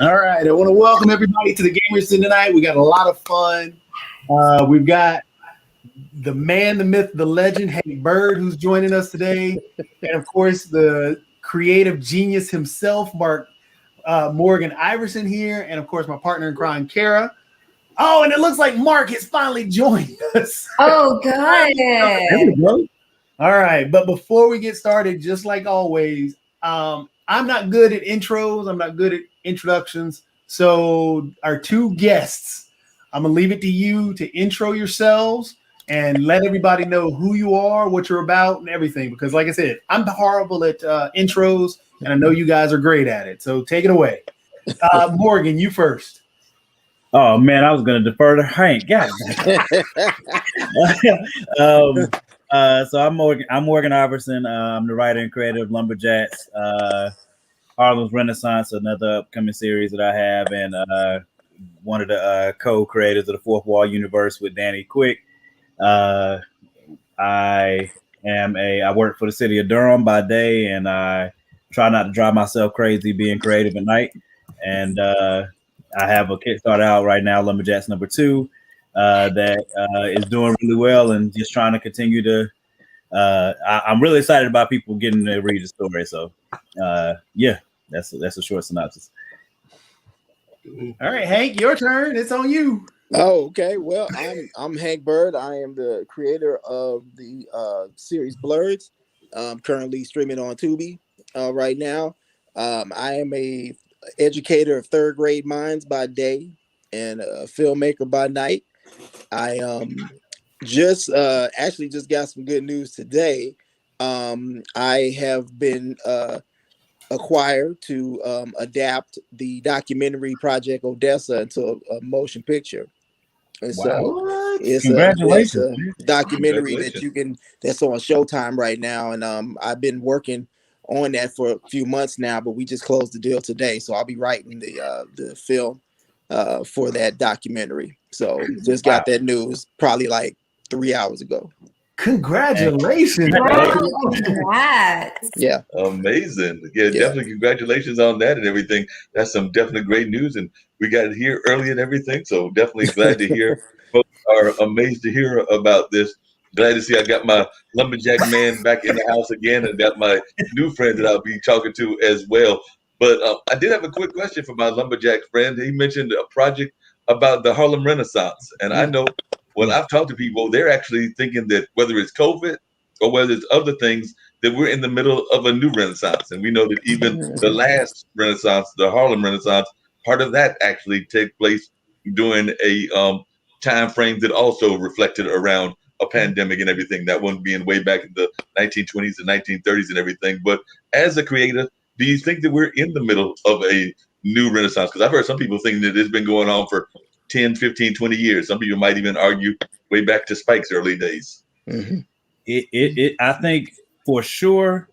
All right, I want to welcome everybody to the Gamers tonight. We got a lot of fun. We've got the man, the myth, the legend, Hank Byrd, who's joining us today, and of course the creative genius himself, Morgan Iverson here, and of course my partner in crime, Kara. Oh, and it looks like Mark has finally joined us. Oh, good. There we go. All right, but before we get started, just like always, I'm not good at intros. I'm not good at introductions. So our two guests, I'm gonna leave it to you to intro yourselves and let everybody know who you are, what you're about, and everything. Because, like I said, I'm horrible at intros, and I know you guys are great at it. So take it away, Morgan. You first. Oh man, I was gonna defer to Hank. God. So I'm Morgan Iverson. I'm the writer and creator of Lumberjacks, Harlem's Renaissance, another upcoming series that I have, and one of the co-creators of the Fourth Wall Universe with Danny Quick. I work for the city of Durham by day, and I try not to drive myself crazy being creative at night. And I have a Kickstarter out right now, Lumberjacks #2, that is doing really well, and just trying to continue to. I'm really excited about people getting to read the story. So, yeah, that's a short synopsis. All right, Hank, your turn. It's on you. Oh, okay. Well, I'm Hank Byrd. I am the creator of the series Blurs. Currently streaming on Tubi right now. I am a educator of third grade minds by day and a filmmaker by night. I just actually just got some good news today. I have been acquired to adapt the documentary Project Odessa into a motion picture. And so it's Congratulations. a documentary that's on Showtime right now. And I've been working on that for a few months now, but we just closed the deal today. So I'll be writing the film for that documentary. So just got that news probably like 3 hours ago. Congratulations. Congrats. Yeah. Amazing. Yeah, definitely congratulations on that and everything. That's some definitely great news. And we got it here early and everything. So definitely glad to hear. Folks are amazed to hear about this. Glad to see I got my lumberjack man back in the house again and got my new friend that I'll be talking to as well. But I did have a quick question for my lumberjack friend. He mentioned a project about the Harlem Renaissance. And I know when I've talked to people, they're actually thinking that whether it's COVID or whether it's other things, that we're in the middle of a new Renaissance. And we know that even the last Renaissance, the Harlem Renaissance, part of that actually took place during a time frame that also reflected around a pandemic and everything. That one being way back in the 1920s and 1930s and everything. But as a creator, do you think that we're in the middle of a new Renaissance? Because I've heard some people thinking that it's been going on for 10, 15, 20 years. Some people might even argue way back to Spike's early days. Mm-hmm. I think for sure,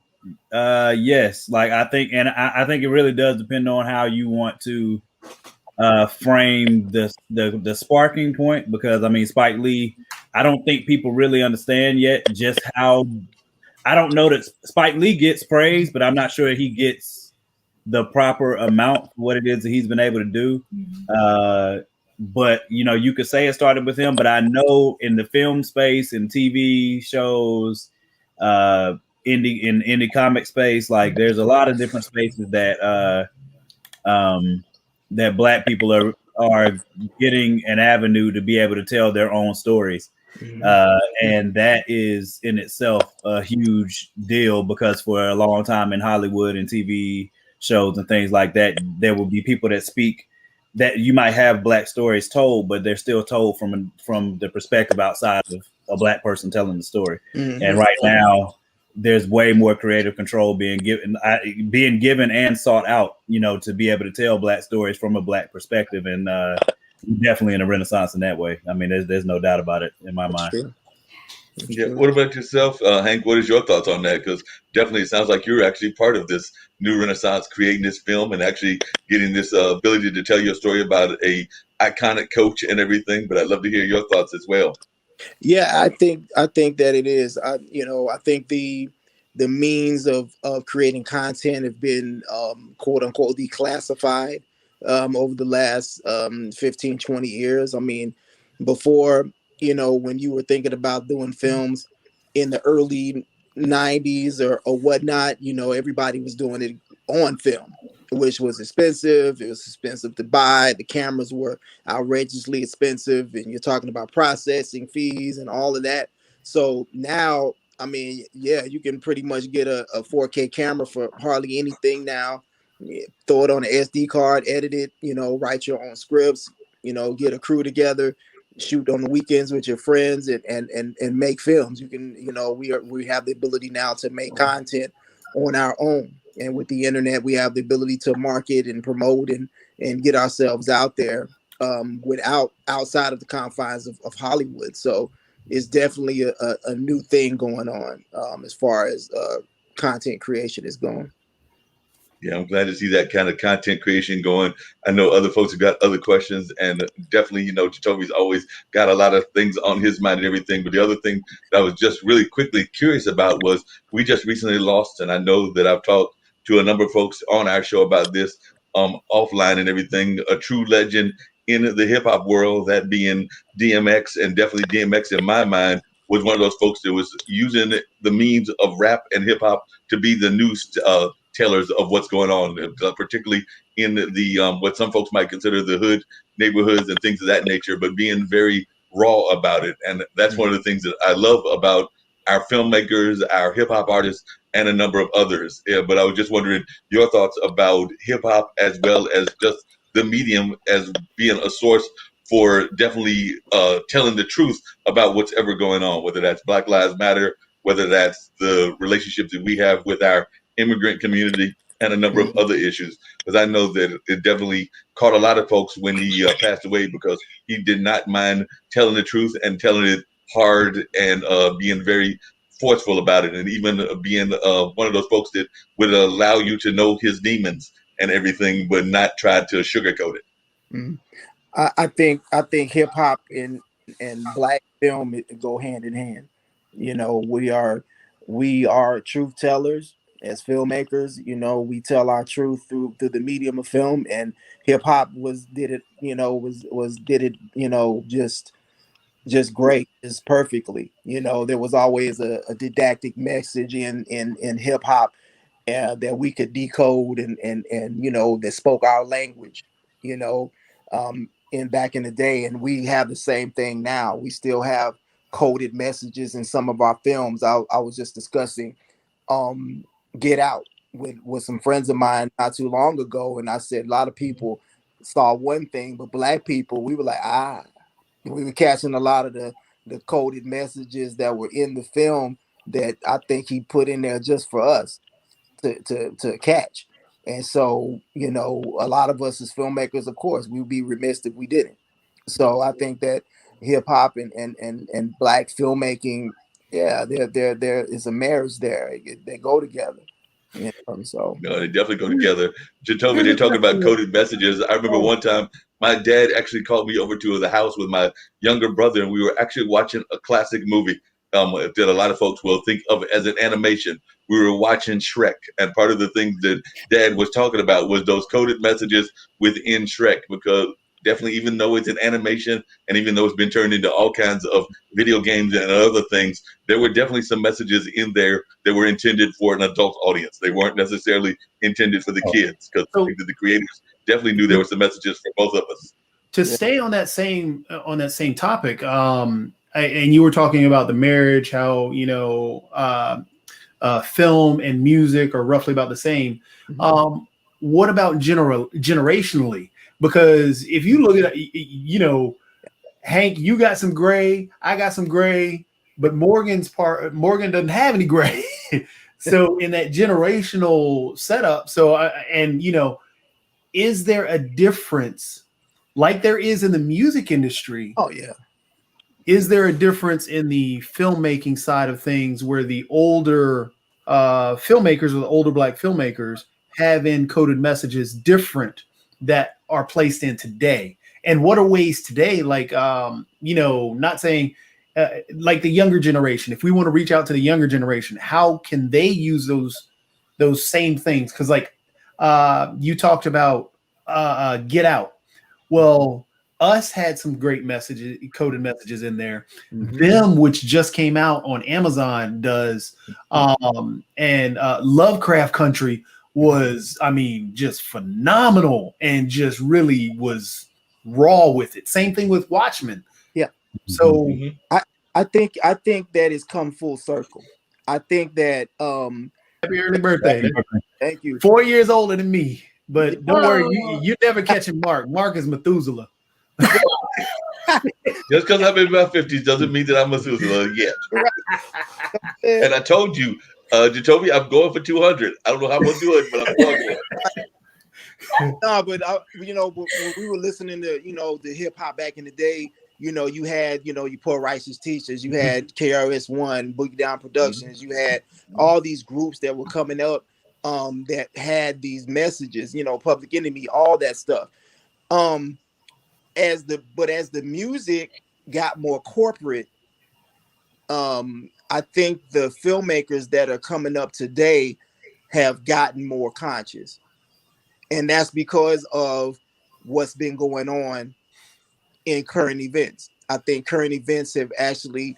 yes. Like I think it really does depend on how you want to frame the sparking point. Because I mean, Spike Lee, I don't think people really understand yet just how. I don't know that Spike Lee gets praise, but I'm not sure he gets the proper amount for what it is that he's been able to do. But you know, you could say it started with him, but I know in the film space and TV shows, indie comic space, like there's a lot of different spaces that that Black people are getting an avenue to be able to tell their own stories. And that is in itself a huge deal, because for a long time in Hollywood and TV shows and things like that, there will be people that speak that you might have Black stories told, but they're still told from the perspective outside of a Black person telling the story. And right now, there's way more creative control being given and sought out, you know, to be able to tell Black stories from a Black perspective. And definitely in a renaissance in that way. I mean, there's no doubt about it in my mind. True. Yeah. What about yourself, Hank? What is your thoughts on that? Because definitely it sounds like you're actually part of this new renaissance, creating this film and actually getting this ability to tell your story about a iconic coach and everything. But I'd love to hear your thoughts as well. Yeah, I think that it is. I think the means of creating content have been quote unquote declassified. over the last 15, 20 years. I mean, before, when you were thinking about doing films in the early 90s or whatnot, everybody was doing it on film, which was expensive. It was expensive to buy. The cameras were outrageously expensive, and you're talking about processing fees and all of that. So now, I mean, yeah, you can pretty much get a 4K camera for hardly anything now. Yeah, throw it on an SD card, edit it, write your own scripts, get a crew together, shoot on the weekends with your friends, and make films. You can, we have the ability now to make content on our own. And with the internet, we have the ability to market and promote and get ourselves out there without outside of the confines of Hollywood. So it's definitely a new thing going on as far as content creation is going. Yeah, I'm glad to see that kind of content creation going. I know other folks have got other questions, and definitely, Jacoby's always got a lot of things on his mind and everything. But the other thing that I was just really quickly curious about was we just recently lost, and I know that I've talked to a number of folks on our show about this offline and everything, a true legend in the hip hop world, that being DMX, and definitely DMX in my mind was one of those folks that was using the means of rap and hip hop to be the news tellers of what's going on, particularly in the what some folks might consider the hood neighborhoods and things of that nature, but being very raw about it. And that's one of the things that I love about our filmmakers, our hip hop artists, and a number of others. Yeah, but I was just wondering your thoughts about hip hop as well as just the medium as being a source for definitely telling the truth about what's ever going on, whether that's Black Lives Matter, whether that's the relationships that we have with our immigrant community, and a number of other issues. Because I know that it definitely caught a lot of folks when he passed away, because he did not mind telling the truth and telling it hard and being very forceful about it, and even being one of those folks that would allow you to know his demons and everything, but not try to sugarcoat it. Mm-hmm. I think hip hop and black film go hand in hand. We are truth tellers as filmmakers. We tell our truth through the medium of film, and hip hop did it just great, just perfectly. There was always a didactic message in hip hop that we could decode and that spoke our language. In back in the day, and we have the same thing now. We still have coded messages in some of our films. I was just discussing Get Out with some friends of mine not too long ago, and I said a lot of people saw one thing, but black people, we were like, we were catching a lot of the coded messages that were in the film that I think he put in there just for us to catch. And so, a lot of us as filmmakers, of course, we would be remiss if we didn't. So I think that hip hop and black filmmaking, yeah, there is a marriage there. They go together. So No, they definitely go together. Jacoby, they're talking about coded messages. I remember one time my dad actually called me over to the house with my younger brother, and we were actually watching a classic movie that a lot of folks will think of as an animation. We were watching Shrek, and part of the things that Dad was talking about was those coded messages within Shrek, because definitely, even though it's an animation and even though it's been turned into all kinds of video games and other things, there were definitely some messages in there that were intended for an adult audience. They weren't necessarily intended for the kids, because I think that the creators definitely knew there were some messages for both of us. To stay on that same topic, and you were talking about the marriage, how film and music are roughly about the same. What about generationally? Because if you look at Hank, you got some gray, I got some gray, but Morgan doesn't have any gray. So in that generational setup, is there a difference like there is in the music industry? Oh yeah. Is there a difference in the filmmaking side of things where the older filmmakers or the older black filmmakers have encoded messages different that are placed in today? And what are ways today, like, not saying like the younger generation, if we want to reach out to the younger generation, how can they use those same things? Because like you talked about Get Out. Well, Us had some great messages, coded messages in there. Them, which just came out on Amazon, does. And Lovecraft Country was, I mean, just phenomenal and just really was raw with it. Same thing with Watchmen. Yeah. So I think that it's come full circle. I think that happy early birthday. Thank you. 4 years older than me. But don't worry, Whoa. you're never catching Mark. Mark is Methuselah. Just because I'm in my 50s doesn't mean that I'm Methuselah yet. And I told you, Jacoby, I'm going for 200. I don't know how I'm going to do it, but I'm going for it. No, but when we were listening to the hip hop back in the day, you had you Poor Righteous Teachers, you had KRS-One, Boogie Down Productions, you had all these groups that were coming up that had these messages, Public Enemy, all that stuff. As the music got more corporate, I think the filmmakers that are coming up today have gotten more conscious. And that's because of what's been going on in current events. I think current events have actually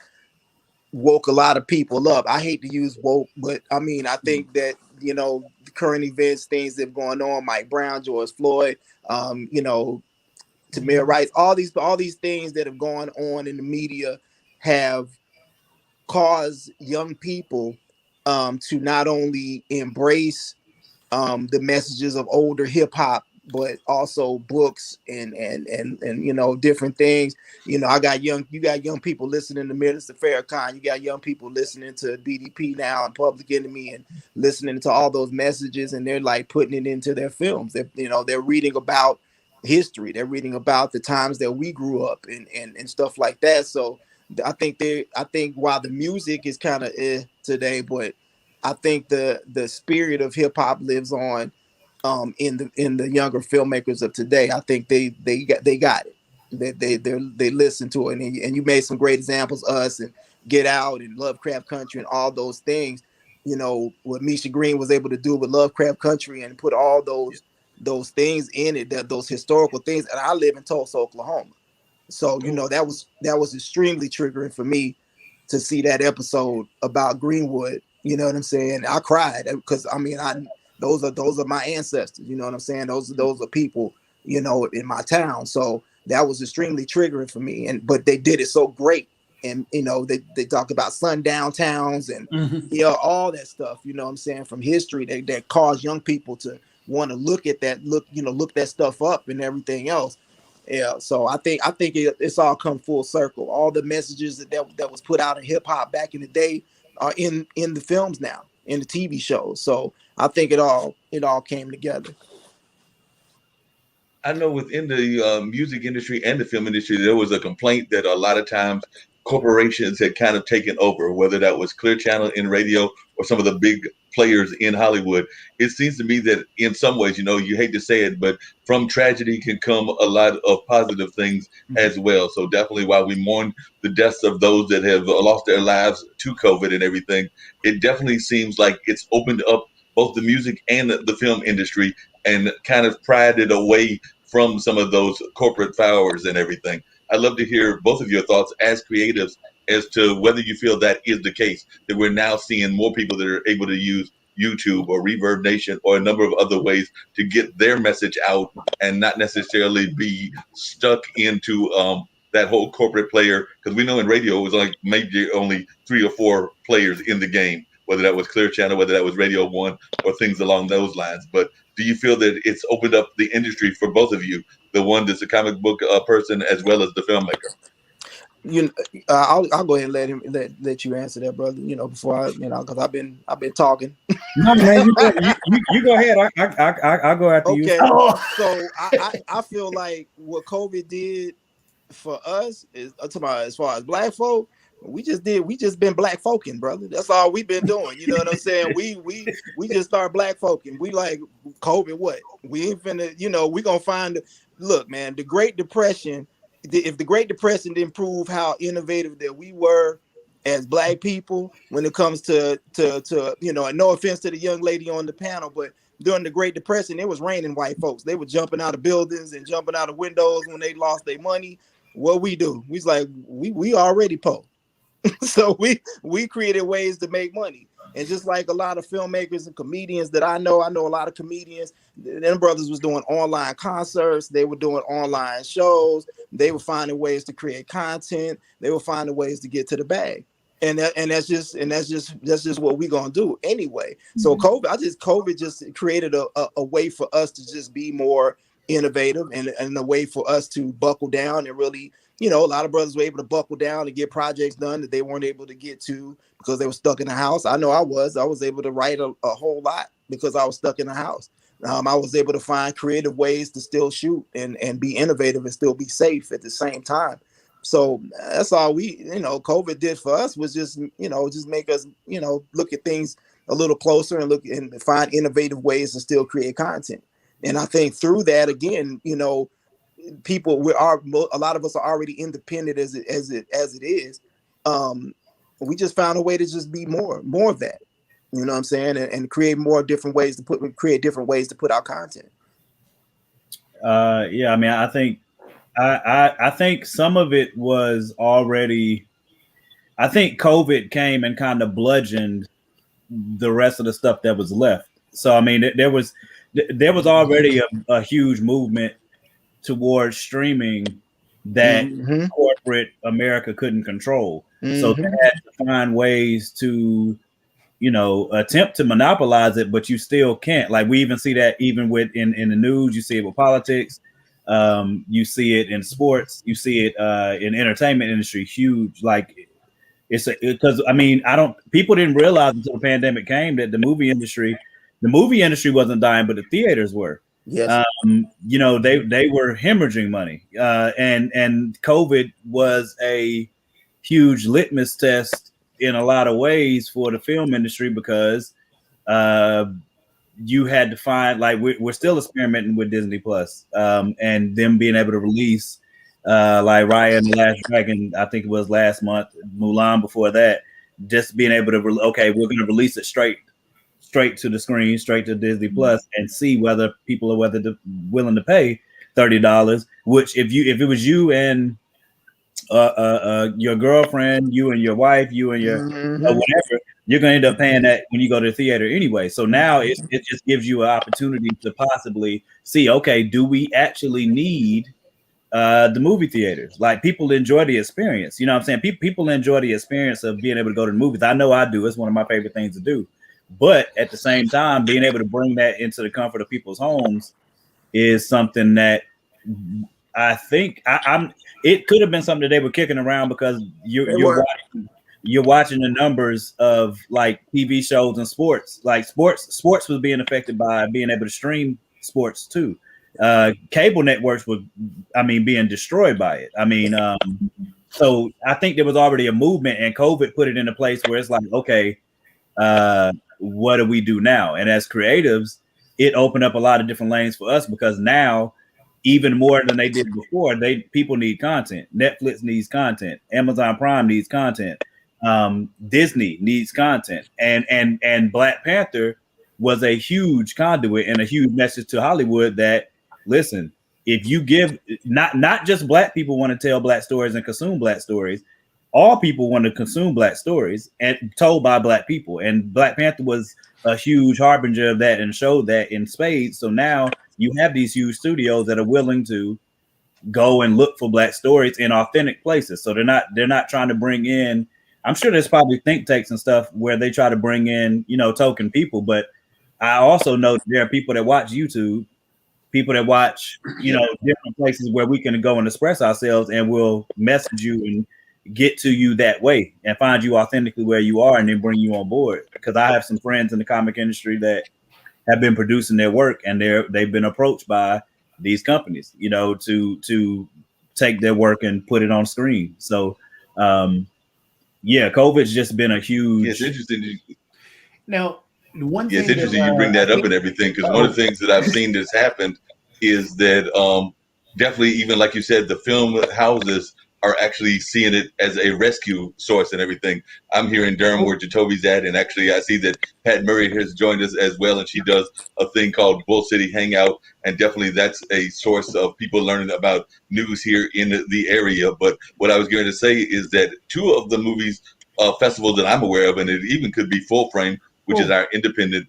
woke a lot of people up. I hate to use woke, but I mean, I think that, the current events, things that have gone on, Mike Brown, George Floyd, Tamir Rice, all these things that have gone on in the media have caused young people to not only embrace the messages of older hip hop, but also books and different things. You got young people listening to Minister Farrakhan. You got young people listening to BDP now and Public Enemy and listening to all those messages, and they're like putting it into their films. They're reading about history. They're reading about the times that we grew up and stuff like that. So I think while the music is kind of today, but I think the spirit of hip hop lives on in the younger filmmakers of today. I think they got it. They listen to it, and you made some great examples, Us and Get Out and Lovecraft Country and all those things. What Misha Green was able to do with Lovecraft Country and put all those things in it, those historical things. And I live in Tulsa, Oklahoma, so that was extremely triggering for me to see that episode about Greenwood. You know what I'm saying? I cried because those are my ancestors. You know what I'm saying? Those are people, in my town. So that was extremely triggering for me. But they did it so great. And they talked about sundown towns and all that stuff, you know what I'm saying, from history that caused young people to want to look at that, look that stuff up and everything else. Yeah, so I think it's all come full circle. All the messages that was put out in hip hop back in the day are in the films now, in the TV shows. So I think it all came together. I know within the music industry and the film industry, there was a complaint that a lot of times corporations had kind of taken over, whether that was Clear Channel in radio or some of the big players in Hollywood. It seems to me that in some ways, you hate to say it, but from tragedy can come a lot of positive things as well. So definitely while we mourn the deaths of those that have lost their lives to COVID and everything, it definitely seems like it's opened up both the music and the film industry and kind of pried it away from some of those corporate powers and everything. I'd love to hear both of your thoughts as creatives as to whether you feel that is the case, that we're now seeing more people that are able to use YouTube or Reverb Nation or a number of other ways to get their message out and not necessarily be stuck into that whole corporate player. Because we know in radio, it was like maybe only 3 or 4 players in the game, whether that was Clear Channel, whether that was Radio One or things along those lines. But do you feel that it's opened up the industry for both of you, the one that's a comic book person as well as the filmmaker? I'll go ahead and let you answer that, brother. Before I, because I've been talking. No, man, you go ahead. I'll go after you. Okay. So I feel like what COVID did for us is, as far as black folk, we just been black folking, brother. That's all we've been doing. You know what I'm saying? We just start black folking. We like COVID. What we ain't finna, we gonna find. Look, man, the Great Depression. If the Great Depression didn't prove how innovative that we were as black people when it comes to and no offense to the young lady on the panel, but during the Great Depression, it was raining white folks. They were jumping out of buildings and jumping out of windows when they lost their money. What we do? We was like, we already poor. So we created ways to make money. And just like a lot of filmmakers and comedians that I know a lot of comedians, them brothers was doing online concerts, they were doing online shows, they were finding ways to create content, they were finding ways to get to the bag. And that's just what we're gonna do anyway. So COVID just created a way for us to just be more innovative and a way for us to buckle down and really, a lot of brothers were able to buckle down and get projects done that they weren't able to get to because they were stuck in the house. I know I was able to write a whole lot because I was stuck in the house. I was able to find creative ways to still shoot and be innovative and still be safe at the same time. So that's all COVID did for us was just make us, look at things a little closer and look and find innovative ways to still create content. And I think through that, again, people a lot of us are already independent as it is. We just found a way to just be more of that, you know what I'm saying? And create more different ways to put out content. Yeah, I mean, I think some of it was already, I think COVID came and kind of bludgeoned the rest of the stuff that was left. So, I mean, there was already a huge movement towards streaming that corporate America couldn't control. So they had to find ways to, attempt to monopolize it, but you still can't. Like we even see that even with in the news, you see it with politics. You see it in sports, you see it in entertainment industry, huge. Like because people didn't realize until the pandemic came that the movie industry wasn't dying, but the theaters were. Yes. They were hemorrhaging money. And COVID was a huge litmus test in a lot of ways for the film industry because you had to find, like, we're still experimenting with Disney Plus, and them being able to release like Raya and the Last Dragon, I think it was last month, Mulan before that, just being able to we're going to release it straight to the screen, straight to Disney Plus, and see whether people are willing to pay $30. Which if it was you and your girlfriend, you and your wife, you and your whatever, you're going to end up paying that when you go to the theater anyway. So now it just gives you an opportunity to possibly see, okay, do we actually need the movie theaters? Like, people enjoy the experience. You know what I'm saying? People enjoy the experience of being able to go to the movies. I know I do. It's one of my favorite things to do. But at the same time, being able to bring that into the comfort of people's homes is something that I think it could have been something that they were kicking around because you're watching the numbers of like TV shows and sports. Like sports was being affected by being able to stream sports too. Cable networks were, being destroyed by it. So I think there was already a movement, and COVID put it into place where it's like, okay, what do we do now? And as creatives, it opened up a lot of different lanes for us because now, even more than they did before, people need content. Netflix needs content. Amazon Prime needs content. Disney needs content. And Black Panther was a huge conduit and a huge message to Hollywood that, listen, if you give, not just Black people want to tell Black stories and consume Black stories, all people want to consume Black stories and told by Black people. And Black Panther was a huge harbinger of that and showed that in spades. So now you have these huge studios that are willing to go and look for Black stories in authentic places. So they're not trying to bring in, I'm sure there's probably think tanks and stuff where they try to bring in, token people. But I also know there are people that watch YouTube, people that watch, different places where we can go and express ourselves, and we'll message you and get to you that way and find you authentically where you are and then bring you on board. Because I have some friends in the comic industry that have been producing their work, and they've been approached by these companies, to take their work and put it on screen. So COVID's just been a huge. It's interesting. Now, one thing. It's interesting you bring that up and everything, because one of the things that I've seen that's happened is that definitely, even like you said, the film houses are actually seeing it as a rescue source and everything. I'm here in Durham where Jacoby's at, and actually I see that Pat Murray has joined us as well, and she does a thing called Bull City Hangout, and definitely that's a source of people learning about news here in the area. But what I was going to say is that two of the movies festivals that I'm aware of, and it even could be Full Frame, which is our independent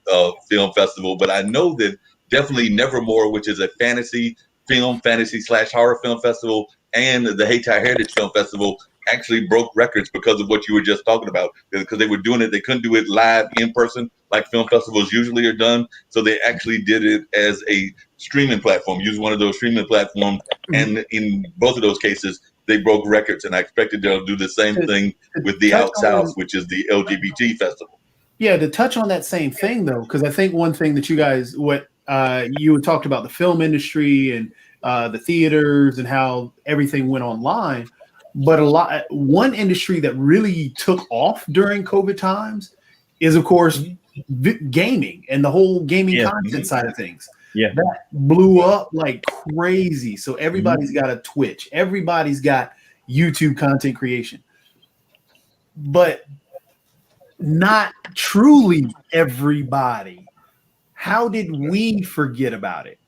film festival, but I know that definitely Nevermore, which is a fantasy / horror film festival, and the Hayti Heritage Film Festival actually broke records because of what you were just talking about. Because they were doing it, they couldn't do it live in person like film festivals usually are done. So they actually did it as a streaming platform, use one of those streaming platforms. And in both of those cases, they broke records. And I expected they'll do the same thing with the Out South, which is the LGBT festival. Yeah, to touch on that same thing though, because I think one thing that you guys, you had talked about the film industry and the theaters and how everything went online, but one industry that really took off during COVID times is, of course, gaming and the whole gaming content side of things. Yeah, that blew up like crazy. So everybody's got a Twitch, everybody's got YouTube content creation, but not truly everybody. How did we forget about it?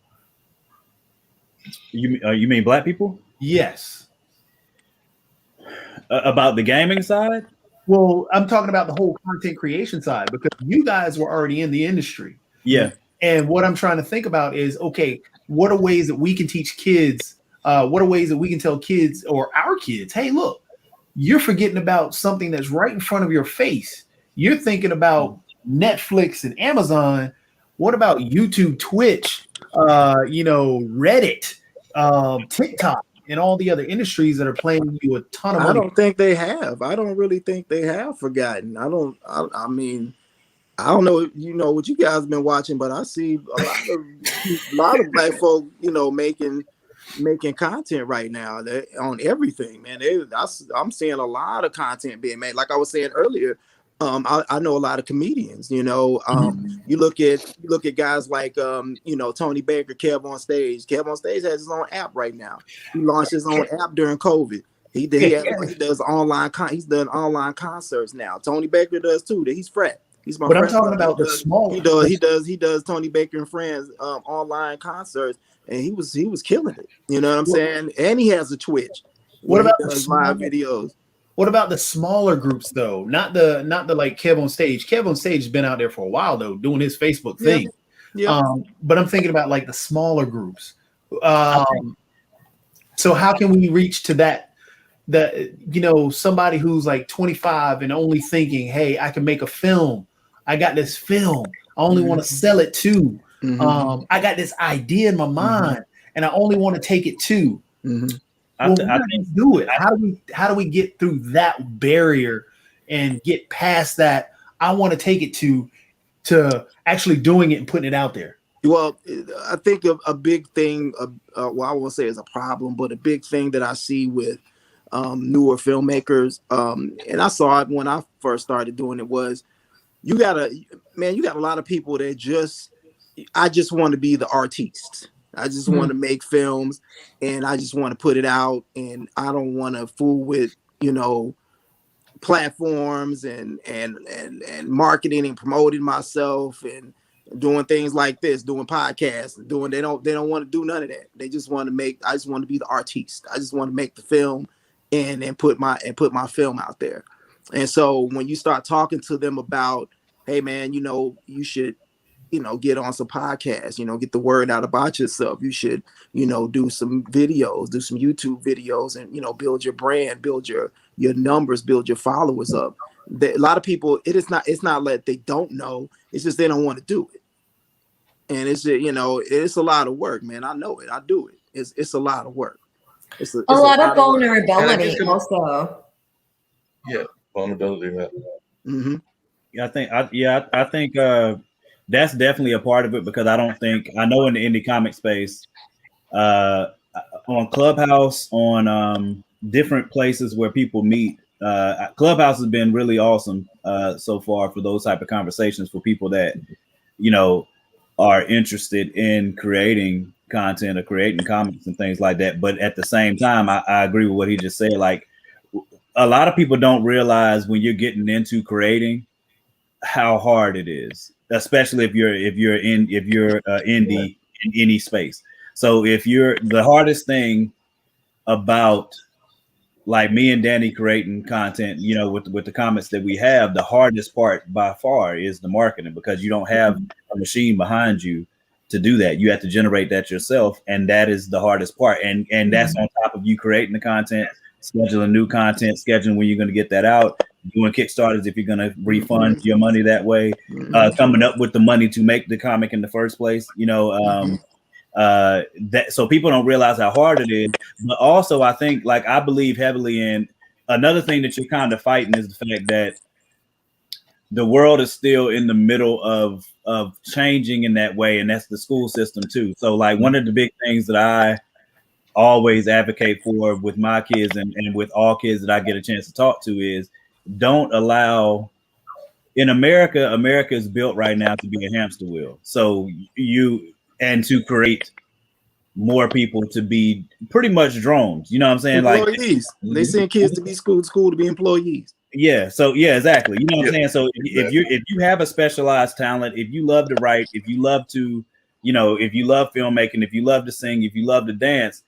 You mean Black people? Yes. About the gaming side? Well, I'm talking about the whole content creation side because you guys were already in the industry. Yeah. And what I'm trying to think about is, okay, what are ways that we can teach kids? What are ways that we can tell kids or our kids, hey, look, you're forgetting about something that's right in front of your face. You're thinking about Netflix and Amazon. What about YouTube, Twitch, Reddit, TikTok, and all the other industries that are paying you a ton of money? I don't think they have. I don't really think they have forgotten. I mean, I don't know, what you guys have been watching, but I see a lot of Black folk, making content right now on everything, man. I'm seeing a lot of content being made. Like I was saying earlier, I know a lot of comedians. You look at guys like Tony Baker, Kev on Stage. Kev on Stage has his own app right now. He launched his own app during COVID. He does online. He's done online concerts now. Tony Baker does too. He's frat. He's my. But friend. I'm talking about the small. He does Tony Baker and Friends online concerts, and he was killing it. You know what I'm saying? And he has a Twitch. What about the live videos? What about the smaller groups though? Not the like Kev on Stage. Kev on Stage has been out there for a while though, doing his Facebook thing. Yeah. But I'm thinking about like the smaller groups. So how can we reach to that? Somebody who's like 25 and only thinking, hey, I can make a film. I got this film. I only want to sell it to. I got this idea in my mind, and I only want to take it to. Well, how do we do it? How do we get through that barrier and get past that? I want to take it to actually doing it and putting it out there. Well, I think a big thing, I won't say is a problem, but a big thing that I see with newer filmmakers, and I saw it when I first started doing it, was you got a lot of people that I just want to be the artiste. I just want to make films, and I just want to put it out, and I don't want to fool with platforms and marketing and promoting myself and doing things like this, doing podcasts, they don't want to do none of that. They just want to I just want to be the artiste. I just want to make the film and put my film out there. And so when you start talking to them about, hey man, you should get on some podcasts, get the word out about yourself. You should, do some videos, do some YouTube videos, and, build your brand, build your numbers, build your followers up. A lot of people, it's not like they don't know. It's just they don't want to do it. And it's, it's a lot of work, man. I know it. I do it. It's a lot of work. It's a lot of vulnerability also. Yeah, vulnerability. Right? Mm-hmm. Yeah, I think that's definitely a part of it, because I know in the indie comic space, on Clubhouse, on different places where people meet, Clubhouse has been really awesome so far for those type of conversations for people that are interested in creating content or creating comics and things like that. But at the same time, I agree with what he just said. Like, a lot of people don't realize when you're getting into creating how hard it is, especially if you're indie in any space. So if you're the hardest thing about like me and Danny creating content, you know, with the comments that we have, the hardest part by far is the marketing, because you don't have a machine behind you to do that. You have to generate that yourself, and that is the hardest part. And that's on top of you creating the content, scheduling new content, scheduling when you're going to get that out, doing Kickstarters if you're going to refund your money that way, coming up with the money to make the comic in the first place, you know. That so people don't realize how hard it is. But also, I think, like, I believe heavily in another thing that you're kind of fighting is the fact that the world is still in the middle of changing in that way, and that's the school system too. So like one of the big things that I always advocate for with my kids and with all kids that I get a chance to talk to is don't allow. In America is built right now to be a hamster wheel. So and to create more people to be pretty much drones. You know what I'm saying? Employees. Like they send kids to be school to be employees. Yeah. So yeah, exactly. You know what I'm saying? So if you have a specialized talent, if you love to write, if you love to, you know, if you love filmmaking, if you love to sing, if you love to dance,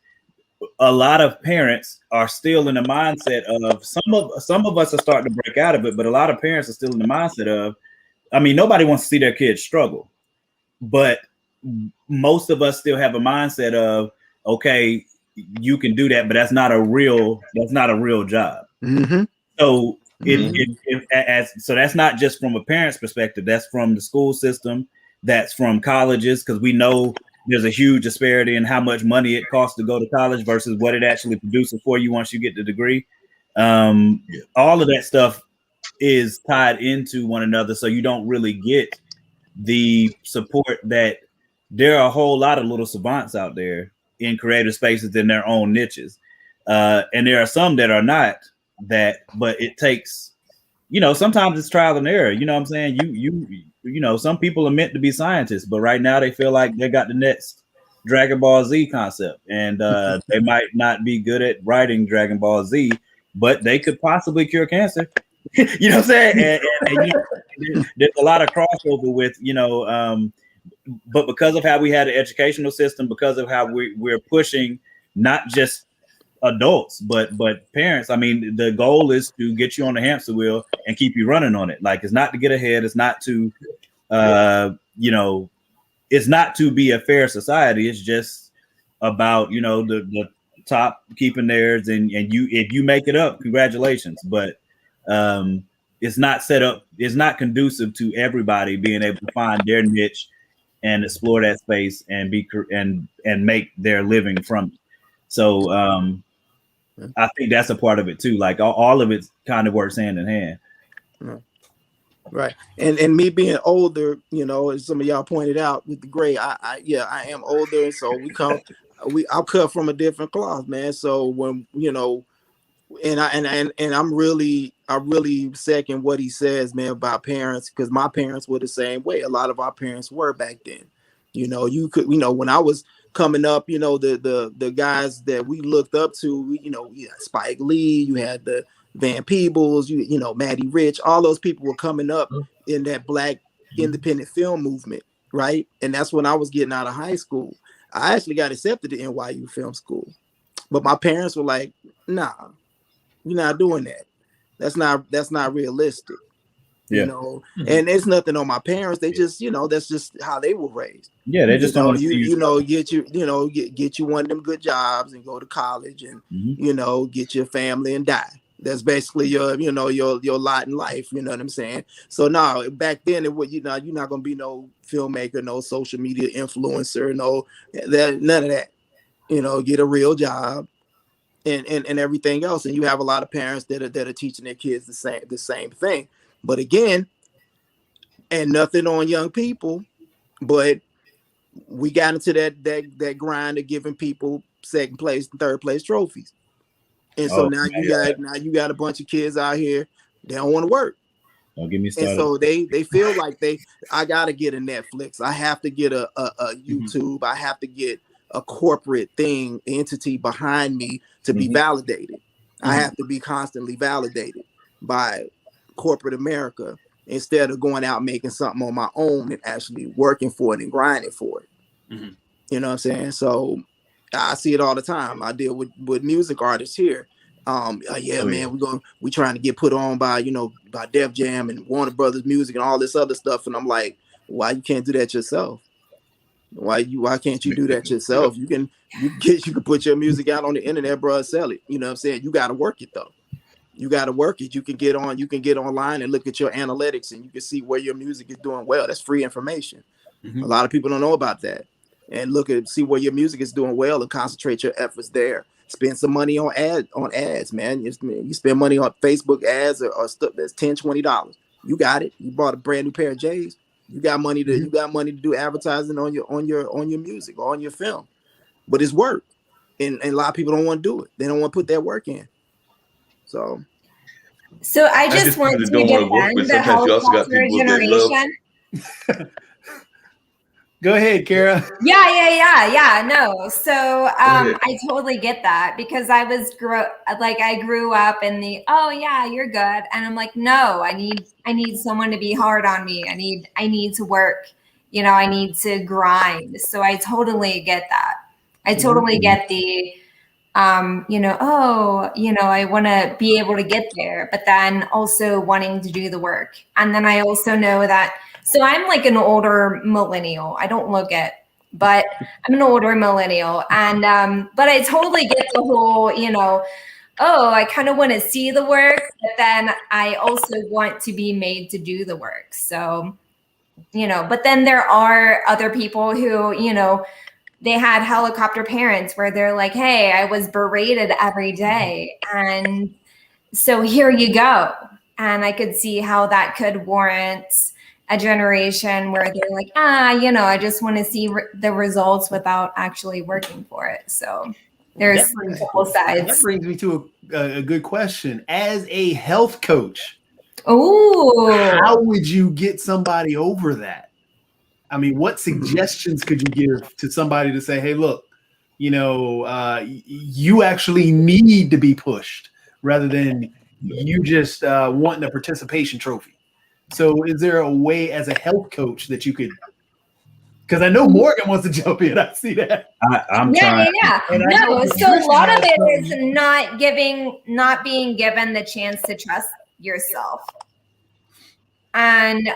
a lot of parents are still in the mindset of some of us are starting to break out of it, but a lot of parents are still in the mindset of, I mean, nobody wants to see their kids struggle, but most of us still have a mindset of, okay, you can do that, but that's not a real job. So so that's not just from a parent's perspective, that's from the school system, that's from colleges, because we know there's a huge disparity in how much money it costs to go to college versus what it actually produces for you once you get the degree. All of that stuff is tied into one another, so you don't really get the support that there are a whole lot of little savants out there in creative spaces in their own niches. And there are some that are not that, but it takes, you know, sometimes it's trial and error. You know what I'm saying? You know, some people are meant to be scientists, but right now they feel like they got the next Dragon Ball Z concept, and they might not be good at writing Dragon Ball Z, but they could possibly cure cancer. You know what I'm saying? And, you know, there's a lot of crossover with, you know, but because of how we had an educational system, because of how we're pushing not just adults but parents. I mean, the goal is to get you on the hamster wheel and keep you running on it. Like, it's not to get ahead, it's not to you know, it's not to be a fair society. It's just about, you know, the top keeping theirs, and you, if you make it up, congratulations. But it's not set up, it's not conducive to everybody being able to find their niche and explore that space and make their living from it. So I think that's a part of it too. Like all of it kind of works hand in hand. Right. And me being older, you know, as some of y'all pointed out with the gray, I am older, so I'll cut from a different cloth, man. So when, you know, and I really second what he says, man, about parents, because my parents were the same way. A lot of our parents were back then. You know, you could, you know, when I was coming up, you know, the guys that we looked up to, you know, you had Spike Lee, you had the Van Peebles, you know, Matty Rich, all those people were coming up in that Black independent film movement, right? And that's when I was getting out of high school. I actually got accepted to NYU Film School, but my parents were like, "Nah, you're not doing that. That's not realistic." You know, and there's nothing on my parents. They just, you know, that's just how they were raised. Yeah, they just don't want to see you know, get you one of them good jobs and go to college and you know, get your family and die. That's basically your, you know, your lot in life. You know what I'm saying? So now, back then, it would, you know, you're not gonna be no filmmaker, no social media influencer, none of that. You know, get a real job and everything else. And you have a lot of parents that are teaching their kids the same thing. But again, and nothing on young people, but we got into that grind of giving people second place and third place trophies. And so now you got a bunch of kids out here, they don't want to work. Don't get me started. And so they feel like I gotta get a Netflix, I have to get a YouTube, I have to get a corporate entity behind me to be validated. I have to be constantly validated by corporate America instead of going out making something on my own and actually working for it and grinding for it. You know what I'm saying? So I see it all the time. I deal with music artists here. Man, we trying to get put on by by Def Jam and Warner Brothers Music and all this other stuff. And I'm like, why you can't do that yourself? Why can't you do that yourself? You can put your music out on the internet, bro, and sell it. You know what I'm saying? You got to work it though. You got to work it. You can get online and look at your analytics and you can see where your music is doing well. That's free information. A lot of people don't know about that. And see where your music is doing well and concentrate your efforts there. Spend some money on ads, man. You spend money on Facebook ads or stuff that's $10, $20. You got it. You bought a brand new pair of J's. You got money to do advertising on your music or on your film. But it's work. And a lot of people don't want to do it. They don't want to put that work in. So I just want to defend the helicopter generation. Go ahead, Kara. Yeah. No. So I totally get that because I grew up in the, oh yeah, you're good. And I'm like, no, I need someone to be hard on me. I need to work, I need to grind. So I totally get that. I totally get the, I want to be able to get there, but then also wanting to do the work. And then I also know that, so I'm like an older millennial. I don't look it, but I'm an older millennial. And, but I totally get the whole, I kind of want to see the work, but then I also want to be made to do the work. So, but then there are other people who, they had helicopter parents where they're like, hey, I was berated every day. And so here you go. And I could see how that could warrant a generation where they're like, I just want to see the results without actually working for it. So there's a couple sides. That brings me to a good question. As a health coach, how would you get somebody over that? I mean, what suggestions could you give to somebody to say, hey, look, you actually need to be pushed rather than you just wanting a participation trophy? So is there a way as a health coach that you could, because I know Morgan wants to jump in. I see that. I'm trying. Yeah. No, so a lot of it is not being given the chance to trust yourself. And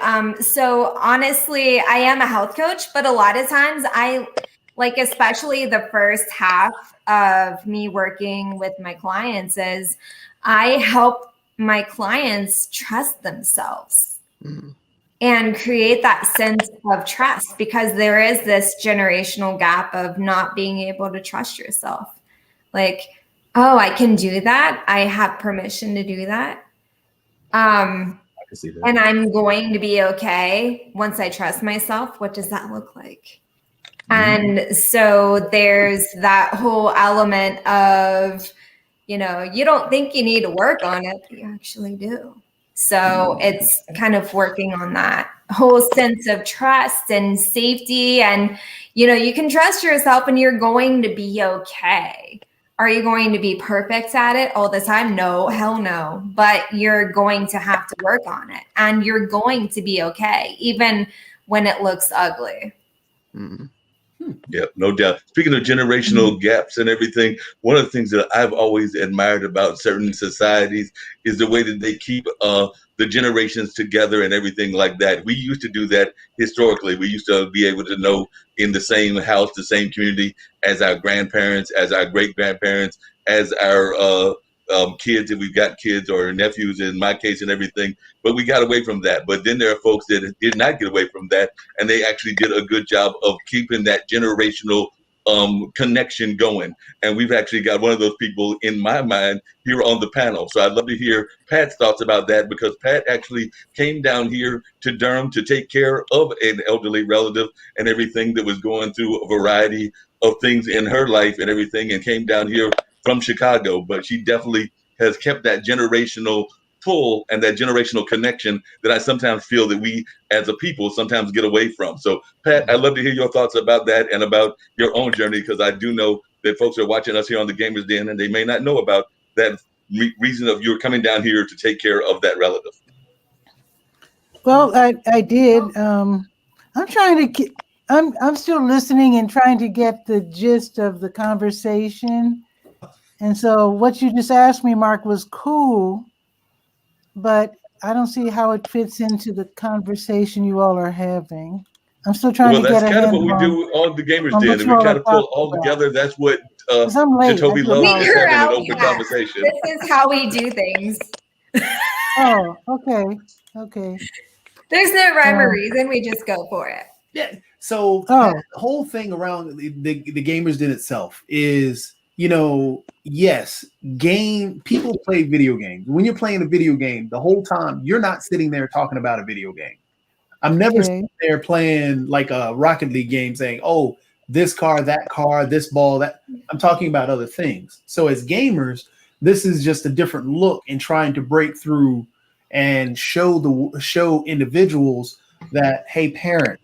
so honestly, I am a health coach, but a lot of times especially the first half of me working with my clients is I help my clients trust themselves and create that sense of trust, because there is this generational gap of not being able to trust yourself. Like, oh, I can do that. I have permission to do that. And I'm going to be okay once I trust myself. What does that look like? And so there's that whole element of, you don't think you need to work on it, but you actually do. So it's kind of working on that whole sense of trust and safety. And, you can trust yourself and you're going to be okay. Are you going to be perfect at it all the time? No, hell no. But you're going to have to work on it and you're going to be okay, even when it looks ugly. Yeah, no doubt. Speaking of generational gaps and everything, one of the things that I've always admired about certain societies is the way that they keep the generations together and everything like that. We used to do that historically. We used to be able to know in the same house, the same community as our grandparents, as our great-grandparents, as our kids, if we've got kids or nephews in my case and everything, but we got away from that. But then there are folks that did not get away from that, and they actually did a good job of keeping that generational connection going. And we've actually got one of those people in my mind here on the panel. So I'd love to hear Pat's thoughts about that, because Pat actually came down here to Durham to take care of an elderly relative and everything that was going through a variety of things in her life and everything, and came down here from Chicago. But she definitely has kept that generational pull and that generational connection that I sometimes feel that we as a people sometimes get away from. So Pat, I'd love to hear your thoughts about that and about your own journey, because I do know that folks are watching us here on the Gamers Den and they may not know about that reason of you coming down here to take care of that relative. Well, I did. I'm trying to get, I'm still listening and trying to get the gist of the conversation. And so what you just asked me, Mark, was cool, but I don't see how it fits into the conversation you all are having. I'm still trying to get That's a kind of handle what we do on the Gamers on Den, what and you we all kind are of pull talking all about. together. That's what 'Cause I'm late. Jacoby loves, is Figure having an out, open conversation. This is how we do things. Oh, okay. There's no rhyme or reason. We just go for it. Yeah. So the whole thing around the Gamers Den itself is, yes, people play video games. When you're playing a video game, the whole time you're not sitting there talking about a video game. I'm never sitting there playing like a Rocket League game saying, oh, this car, that car, this ball, that. I'm talking about other things. So as gamers, this is just a different look in trying to break through and show individuals that, hey, parent,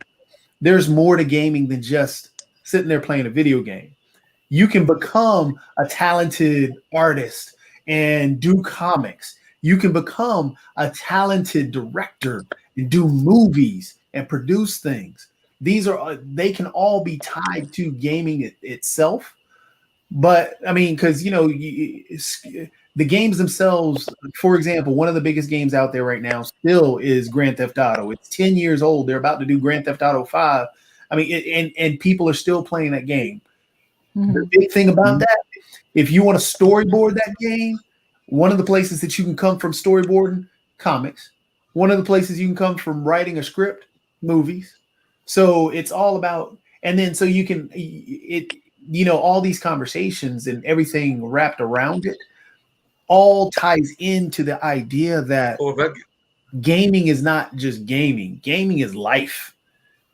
there's more to gaming than just sitting there playing a video game. You can become a talented artist and do comics. You can become a talented director and do movies and produce things. They can all be tied to gaming itself. But I mean, because the games themselves, for example, one of the biggest games out there right now still is Grand Theft Auto. It's 10 years old. They're about to do Grand Theft Auto 5. I mean, and people are still playing that game. Mm-hmm. The big thing about that, if you want to storyboard that game, one of the places that you can come from storyboarding, comics. One of the places you can come from writing a script, movies. So it's all about, and then so you can, all these conversations and everything wrapped around it all ties into the idea that gaming is not just gaming. Gaming is life.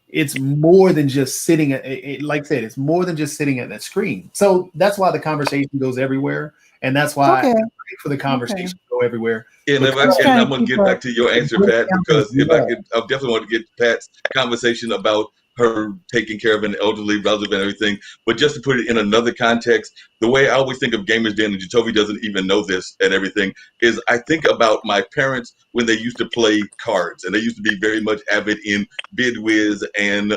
It's more than just sitting at it. Like I said, it's more than just sitting at that screen. So that's why the conversation goes everywhere. And that's why I for the conversation to go everywhere. And I'm going to get back to your answer, Pat, because I definitely want to get Pat's conversation about her taking care of an elderly relative and everything. But just to put it in another context, the way I always think of Gamers Den, and Jacoby doesn't even know this and everything, is I think about my parents when they used to play cards, and they used to be very much avid in Bid Whiz and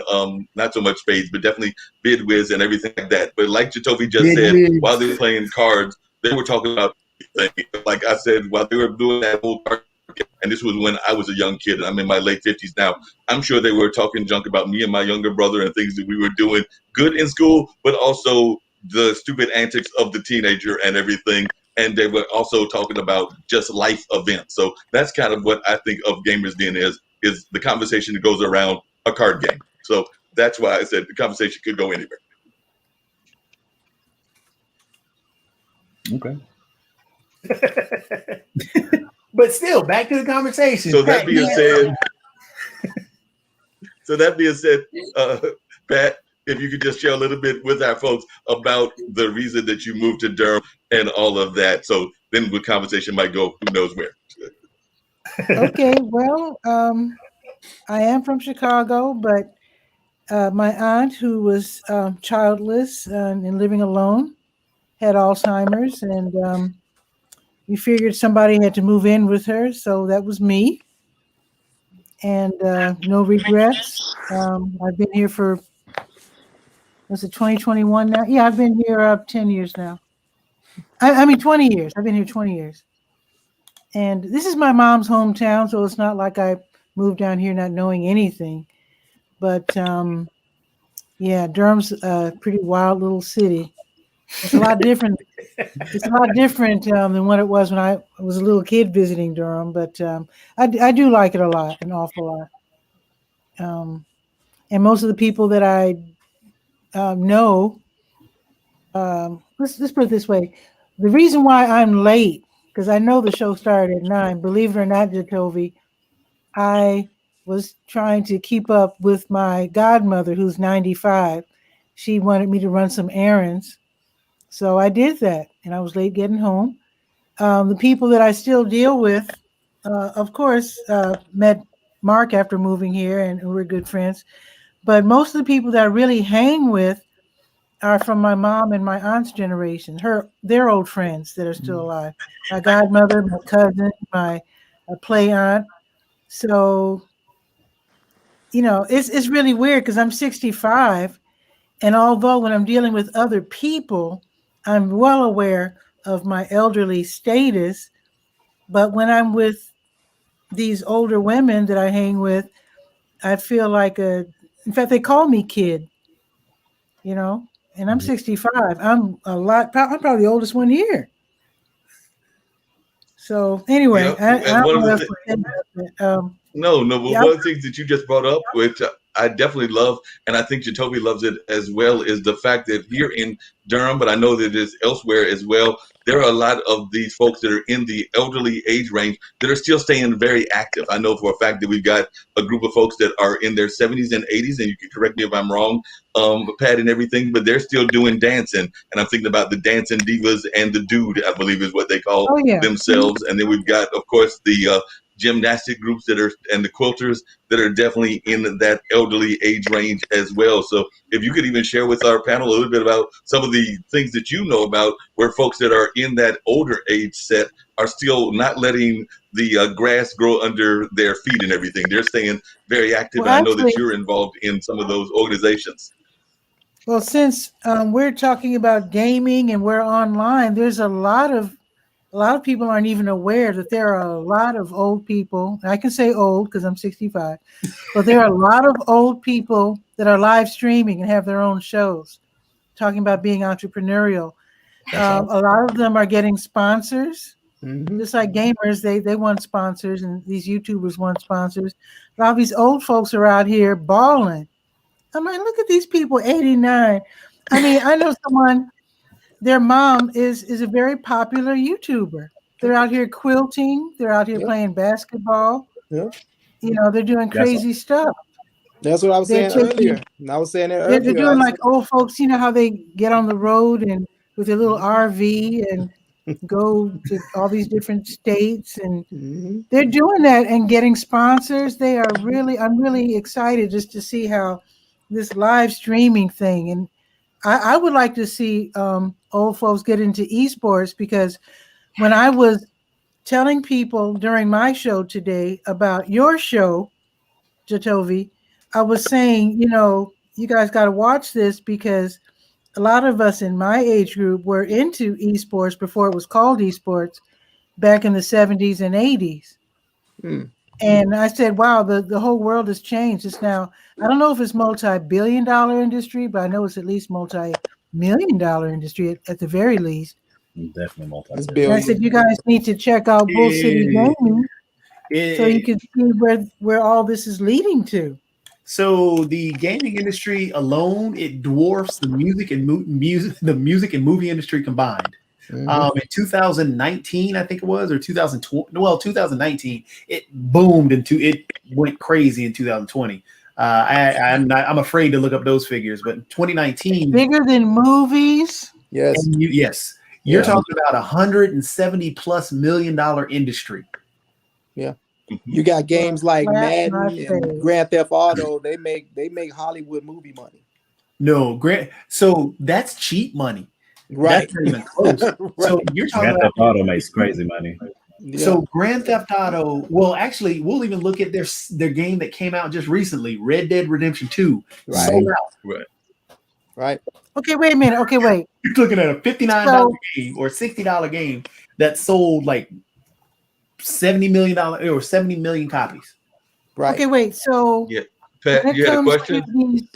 not so much spades, but definitely Bid Whiz and everything like that. But like Jacoby just said, while they were playing cards, they were talking about, like I said, while they were doing that whole card, and this was when I was a young kid, and I'm in my late 50s now, I'm sure they were talking junk about me and my younger brother and things that we were doing good in school, but also the stupid antics of the teenager and everything. And they were also talking about just life events. So that's kind of what I think of Gamers Den is the conversation that goes around a card game. So that's why I said the conversation could go anywhere. Okay. But still, back to the conversation. So that being said, Pat, if you could just share a little bit with our folks about the reason that you moved to Durham and all of that. So then the conversation might go who knows where. Okay, well, I am from Chicago, but my aunt, who was childless and living alone, had Alzheimer's, and we figured somebody had to move in with her, so that was me. And no regrets. I've been here for, was it 2021 now? Yeah, I've been here 10 years now. I mean, 20 years. I've been here 20 years. And this is my mom's hometown, so it's not like I moved down here not knowing anything. But yeah, Durham's a pretty wild little city. It's a lot different. It's a lot different than what it was when I was a little kid visiting Durham. But I do like it a lot, an awful lot. And most of the people that I know, let's put it this way: the reason why I'm late, because I know the show started at 9. Believe it or not, Jacoby, I was trying to keep up with my godmother, who's 95. She wanted me to run some errands. So I did that, and I was late getting home. The people that I still deal with of course, met Mark after moving here, and we're good friends. But most of the people that I really hang with are from my mom and my aunt's generation. They're old friends that are still alive. My godmother, my cousin, my play aunt. So it's really weird because I'm 65, and although when I'm dealing with other people, I'm well aware of my elderly status, but when I'm with these older women that I hang with, I feel like in fact, they call me kid, and I'm 65. I'm probably the oldest one here. So anyway, I and don't one know of what else the to say about that. No, no, but Yeah, one of the things that you just brought up, which I definitely love, and I think Jacoby loves it as well, is the fact that here in Durham, but I know that it is elsewhere as well, there are a lot of these folks that are in the elderly age range that are still staying very active. I know for a fact that we've got a group of folks that are in their 70s and 80s, and you can correct me if I'm wrong, Pat, and everything, but they're still doing dancing. And I'm thinking about the dancing divas and the dude, I believe is what they call oh yeah. themselves. And then we've got, of course, the gymnastic groups that are and the quilters that are definitely in that elderly age range as well. So if you could even share with our panel a little bit about some of the things that you know about where folks that are in that older age set are still not letting the grass grow under their feet and everything. They're staying very active. Well, And I know that actually, you're involved in some of those organizations. well, since we're talking about gaming and we're online, there's a lot of people aren't even aware that there are a lot of old people. I can say old because I'm 65, but there are a lot of old people that are live streaming and have their own shows talking about being entrepreneurial. A lot of them are getting sponsors, just like gamers. They want sponsors, and these YouTubers want sponsors. A lot of these old folks are out here balling. I mean, look at these people, 89. I mean, I know someone, their mom is a very popular YouTuber. They're out here quilting. They're out here playing basketball. Yep. They're doing crazy stuff. That's what I was They're saying earlier. taking, And I was saying that they're earlier. doing like old folks. You know how they get on the road and with their little RV and go to all these different states, and they're doing that and getting sponsors. I'm really excited just to see how this live streaming thing, and I would like to see old folks get into esports, because when I was telling people during my show today about your show, Jatovi, I was saying, you guys got to watch this, because a lot of us in my age group were into esports before it was called esports back in the 70s and 80s. And I said, wow, the whole world has changed. It's now, I don't know if it's multi-billion-dollar industry, but I know it's at least multi-million-dollar industry at the very least. Definitely And I said, you guys need to check out Bull City Gaming so you can see where all this is leading to. So the gaming industry alone, it dwarfs the music and movie industry combined. In 2019, I think it was, or 2020. Well, 2019, it boomed it went crazy in 2020. I'm afraid to look up those figures, but in 2019, bigger than movies. Yes. You're talking about $170+ million industry. Yeah. You got games like Madden and Grand Theft Auto. They make Hollywood movie money. No, so that's cheap money. Right. That's not even close. Right. So you're talking Grand Theft Auto makes crazy money. Yeah. So Grand Theft Auto, well, actually, we'll even look at their game that came out just recently, Red Dead Redemption 2. Right. Sold out. Right. Okay, wait a minute. Okay, wait. You're looking at a $59 game or $60 game that sold like $70 million or 70 million copies. Right. Okay, wait. So Pat, you had a question?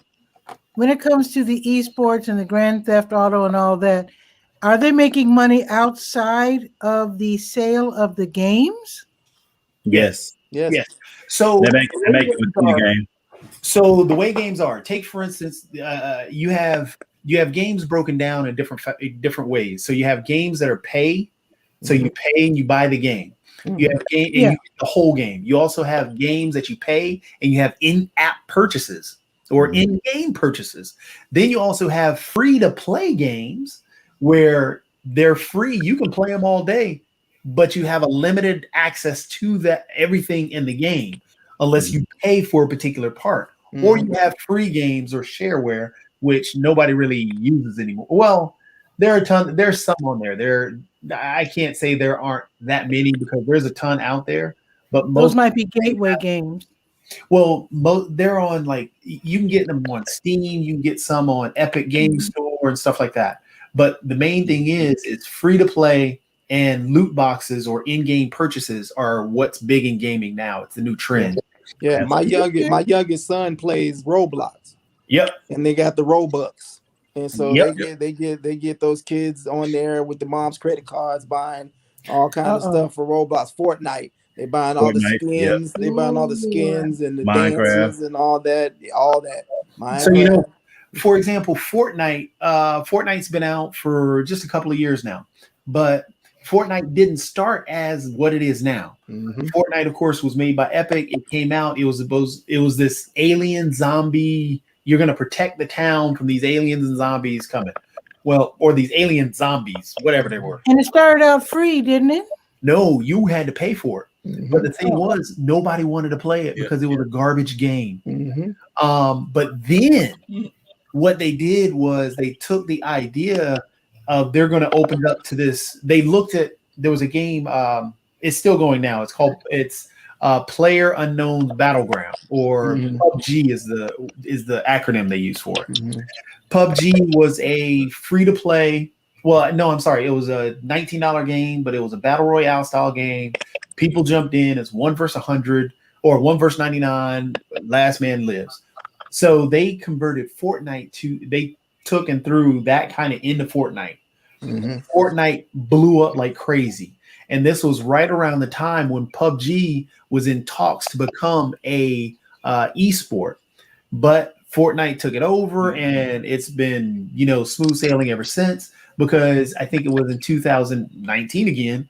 When it comes to the esports and the Grand Theft Auto and all that, are they making money outside of the sale of the games? Yes. So they make it within the game. So the way games are, take for instance, you have games broken down in different ways. So you have games that are pay, so you pay and you buy the game. You have game and you get the whole game. You also have games that you pay and you have in-app purchases or in-game purchases. Then you also have free-to-play games where they're free. You can play them all day, but you have a limited access to that everything in the game unless you pay for a particular part, or you have free games or shareware, which nobody really uses anymore. Well, there's some on there. I can't say there aren't that many because there's a ton out there, but those might be gateway games. Well, they're on, like, you can get them on Steam, you can get some on Epic Game Store and stuff like that. But the main thing is it's free to play, and loot boxes or in-game purchases are what's big in gaming now. It's the new trend. Yeah, my youngest son plays Roblox. Yep. And they got the Robux. And so they get those kids on there with the mom's credit cards buying all kinds of stuff for Roblox. Fortnite. They buying all the skins. They buying all the skins and the dances and all that. Minecraft. So, for example, Fortnite's been out for just a couple of years now, but Fortnite didn't start as what it is now. Fortnite, of course, was made by Epic. It came out. It was this alien zombie. You're going to protect the town from these aliens and zombies coming. Well, or these alien zombies, whatever they were. And it started out free, didn't it? No, you had to pay for it. But the thing was, nobody wanted to play it because it was a garbage game. But then what they did was they took the idea of they're going to open it up to this. They looked at, there was a game, it's still going now. It's Player Unknown's Battleground, or PUBG is the acronym they use for it. PUBG was a free-to-play. Well, no, I'm sorry. It was a $19 game, but it was a battle royale style game. People jumped in. It's 1 versus 100 or 1 versus 99. Last man lives. So they converted Fortnite they took and threw that kind of into Fortnite. Fortnite blew up like crazy. And this was right around the time when PUBG was in talks to become a esport. But Fortnite took it over, and it's been, smooth sailing ever since, because I think it was in 2019 again,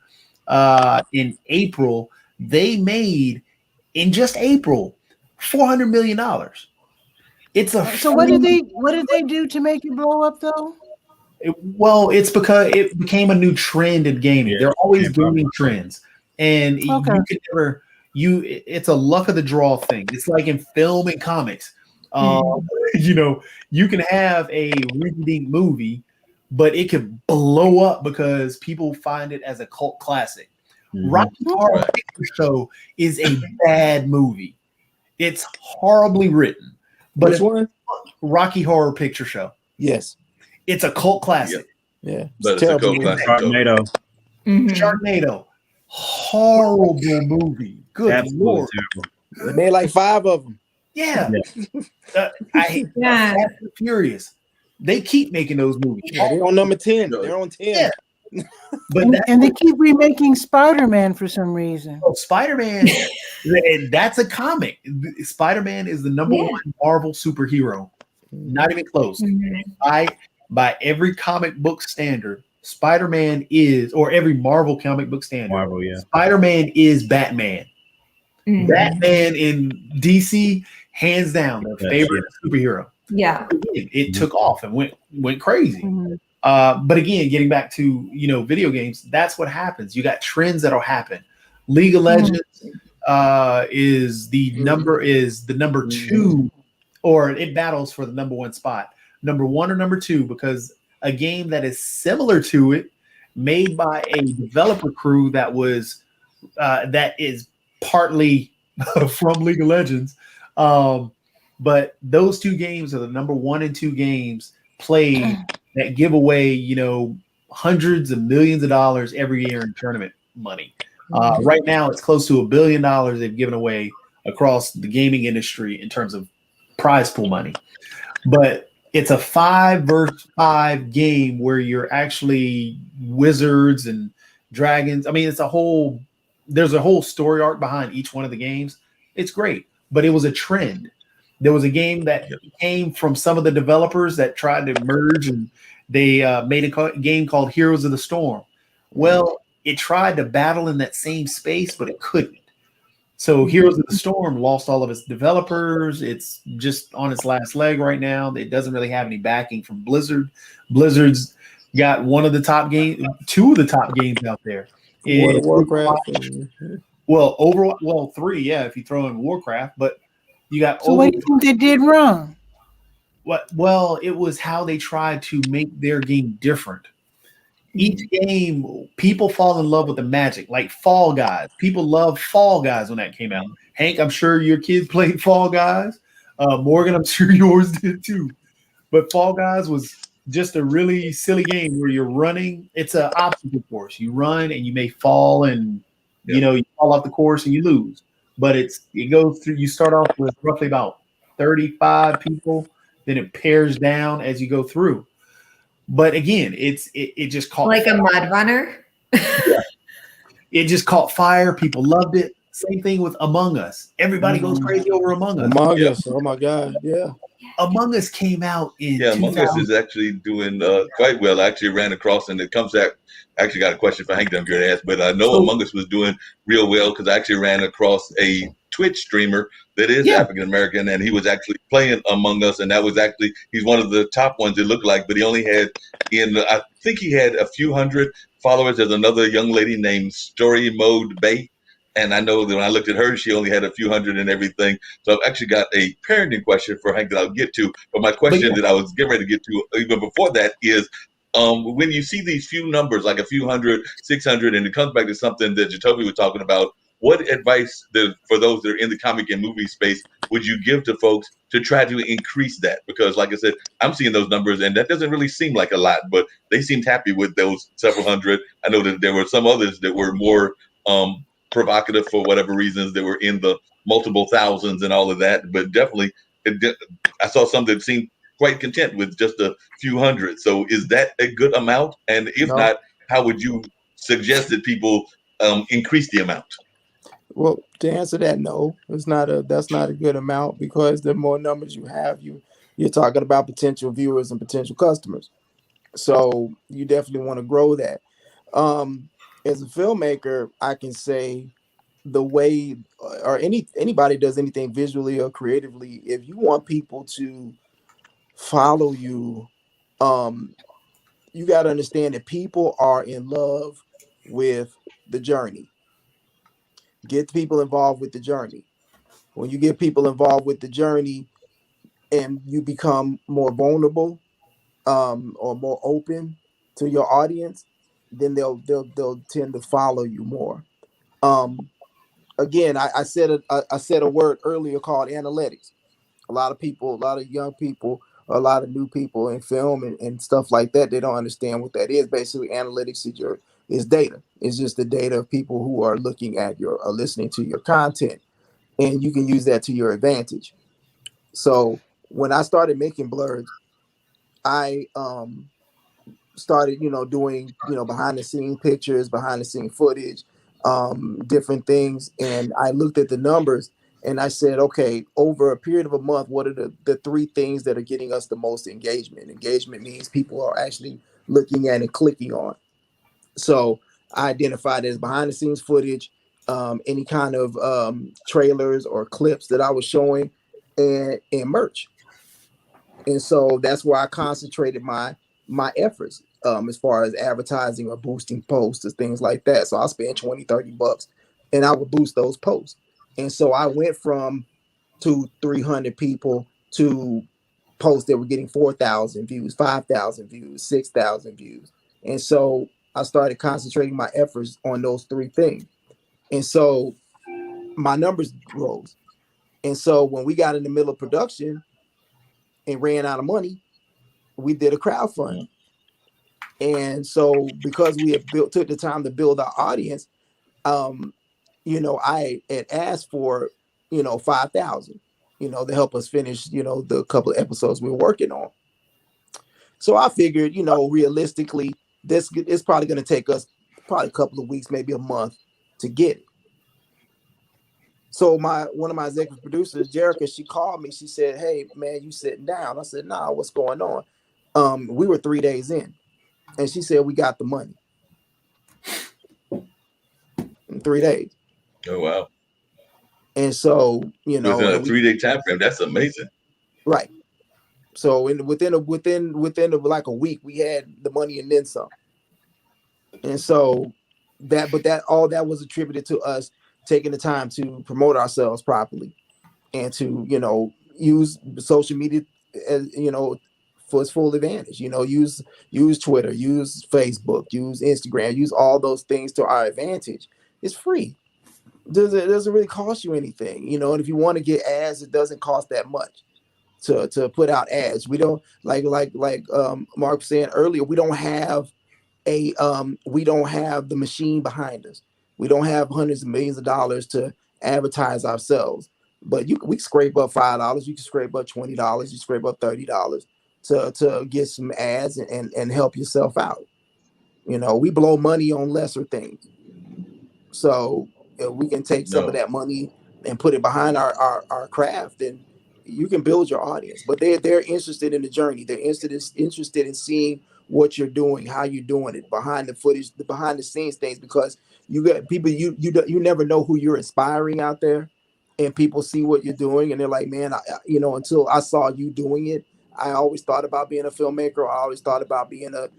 in April, they made, in just April, $400 million. So what did they do to make it blow up, though? It's because it became a new trend in gaming. There are always gaming trends, and you can never. It's a luck of the draw thing. It's like in film and comics. You can have a rinky-dink movie, but it could blow up because people find it as a cult classic. Rocky Horror Picture Show is a bad movie. It's horribly written. But Which one? Rocky Horror Picture Show. Yes. It's a cult classic. Yeah. But it's a cult classic. Sharknado. Sharknado. Horrible movie. Good Lord. They made like 5 of them. Yeah. I hate Fast and Furious. They keep making those movies. Yeah, they're on number 10. They're on 10. Yeah. And they keep remaking Spider-Man for some reason. Spider-Man, and that's a comic. Spider-Man is the number one Marvel superhero. Not even close. By every comic book standard, Spider-Man is, or every Marvel comic book standard, Spider-Man is Batman. Batman in DC, hands down, their favorite superhero. Yeah. It took off and went crazy. But again, getting back to video games, that's what happens. You got trends that'll happen. League of Legends is the number 2, or it battles for the number 1 spot. Number 1 or number 2, because a game that is similar to it, made by a developer crew that is partly from League of Legends. But those 2 games are the number 1 and 2 games played that give away, hundreds of millions of dollars every year in tournament money. Right now, it's close to $1 billion they've given away across the gaming industry in terms of prize pool money. But it's a 5 versus 5 game where you're actually wizards and dragons. I mean, there's a whole story arc behind each one of the games. It's great, but it was a trend. There was a game that came from some of the developers that tried to merge, and they made a game called Heroes of the Storm. Well, it tried to battle in that same space, but it couldn't. So Heroes of the Storm lost all of its developers. It's just on its last leg right now. It doesn't really have any backing from Blizzard. Blizzard's got 2 of the top games out there. is Warcraft, Overwatch. Well, 3, yeah, if you throw in Warcraft, but you got So what do you think they did wrong? What? Well, it was how they tried to make their game different. Each game, people fall in love with the magic, like Fall Guys. People love Fall Guys when that came out. Hank, I'm sure your kids played Fall Guys. Morgan, I'm sure yours did too. But Fall Guys was just a really silly game where you're running. It's an obstacle course. You run and you may fall, and you fall off the course and you lose. But it goes through. You start off with roughly about 35 people, then it pairs down as you go through. But again, it just caught like fire. A mud runner. Yeah. It just caught fire. People loved it. Same thing with Among Us. Everybody goes crazy over Among Us. Among Us. Oh my God. Yeah. Among Us came out in Among Us is actually doing quite well. I actually ran across, and it comes out. I actually got a question for Hank that I'm going to ask, but I know Among Us was doing real well because I actually ran across a Twitch streamer that is African American, and he was actually playing Among Us, and that was actually he's one of the top ones. It looked like, but he only had I think he had a few hundred followers. There's another young lady named Story Mode Bay. And I know that when I looked at her, she only had a few hundred and everything. So I've actually got a parenting question for Hank that I'll get to. But my question that I was getting ready to get to even before that is, when you see these few numbers, like a few hundred, 600, and it comes back to something that Jacoby was talking about, what advice for those that are in the comic and movie space would you give to folks to try to increase that? Because like I said, I'm seeing those numbers, and that doesn't really seem like a lot, but they seemed happy with those several hundred. I know that there were some others that were more provocative for whatever reasons that were in the multiple thousands and all of that, but definitely I saw some that seemed quite content with just a few hundred. So is that a good amount? And if not, how would you suggest that people increase the amount? Well, to answer that, no, that's not a good amount, because the more numbers you have, you're talking about potential viewers and potential customers. So you definitely want to grow that. As a filmmaker, I can say the way, or anybody does anything visually or creatively, if you want people to follow you, you got to understand that people are in love with the journey. Get people involved with the journey. When you get people involved with the journey and you become more vulnerable, or more open to your audience, then they'll tend to follow you more. Again, I said a word earlier called analytics. A lot of people, a lot of young people, a lot of new people in film and stuff like that, they don't understand what that is. Basically, analytics is data. It's just the data of people who are looking at or listening to your content, and you can use that to your advantage. So when I started making blurs, I started, doing, behind the scene pictures, behind the scene footage, different things. And I looked at the numbers and I said, okay, over a period of a month, what are the three things that are getting us the most engagement? Engagement means people are actually looking at and clicking on. So I identified it as behind the scenes footage, any kind of trailers or clips that I was showing, and merch. And so that's where I concentrated my efforts, as far as advertising or boosting posts or things like that. So I'll spend $20-$30 and I would boost those posts. And so I went from 200-300 people to posts that were getting 4,000 views, 5,000 views, 6,000 views. And so I started concentrating my efforts on those three things. And so my numbers rose. And so when we got in the middle of production and ran out of money, we did a crowdfunding. And so because we had took the time to build our audience, I had asked for, 5,000, to help us finish, the couple of episodes we were working on. So I figured, realistically, this is probably going to take us probably a couple of weeks, maybe a month to get it. So one of my executive producers, Jerica, she called me. She said, "Hey, man, you sitting down?" I said, "Nah, what's going on?" We were 3 days in. And she said, "We got the money." In 3 days. Oh, wow. And so, within a 3-day time frame, that's amazing. Right. So within like a week, we had the money and then some. And so that all that was attributed to us taking the time to promote ourselves properly and to, use social media as, for its full advantage. Use Twitter, use Facebook, use Instagram, use all those things to our advantage. It's free. It doesn't really cost you anything, and if you want to get ads, it doesn't cost that much to put out ads. We don't like Mark was saying earlier, we don't have the machine behind us. We don't have hundreds of millions of dollars to advertise ourselves. But we scrape up $5, you can scrape up $20, you scrape up $30 to get some ads and help yourself out. We blow money on lesser things. So if we can take some of that money and put it behind our craft, then you can build your audience. But they're interested in the journey. They're interested in seeing what you're doing, how you're doing it, behind the footage, the behind the scenes things, because you got people you never know who you're inspiring out there, and people see what you're doing and they're like, man, until I saw you doing it, I always thought about being a filmmaker. I always thought about being a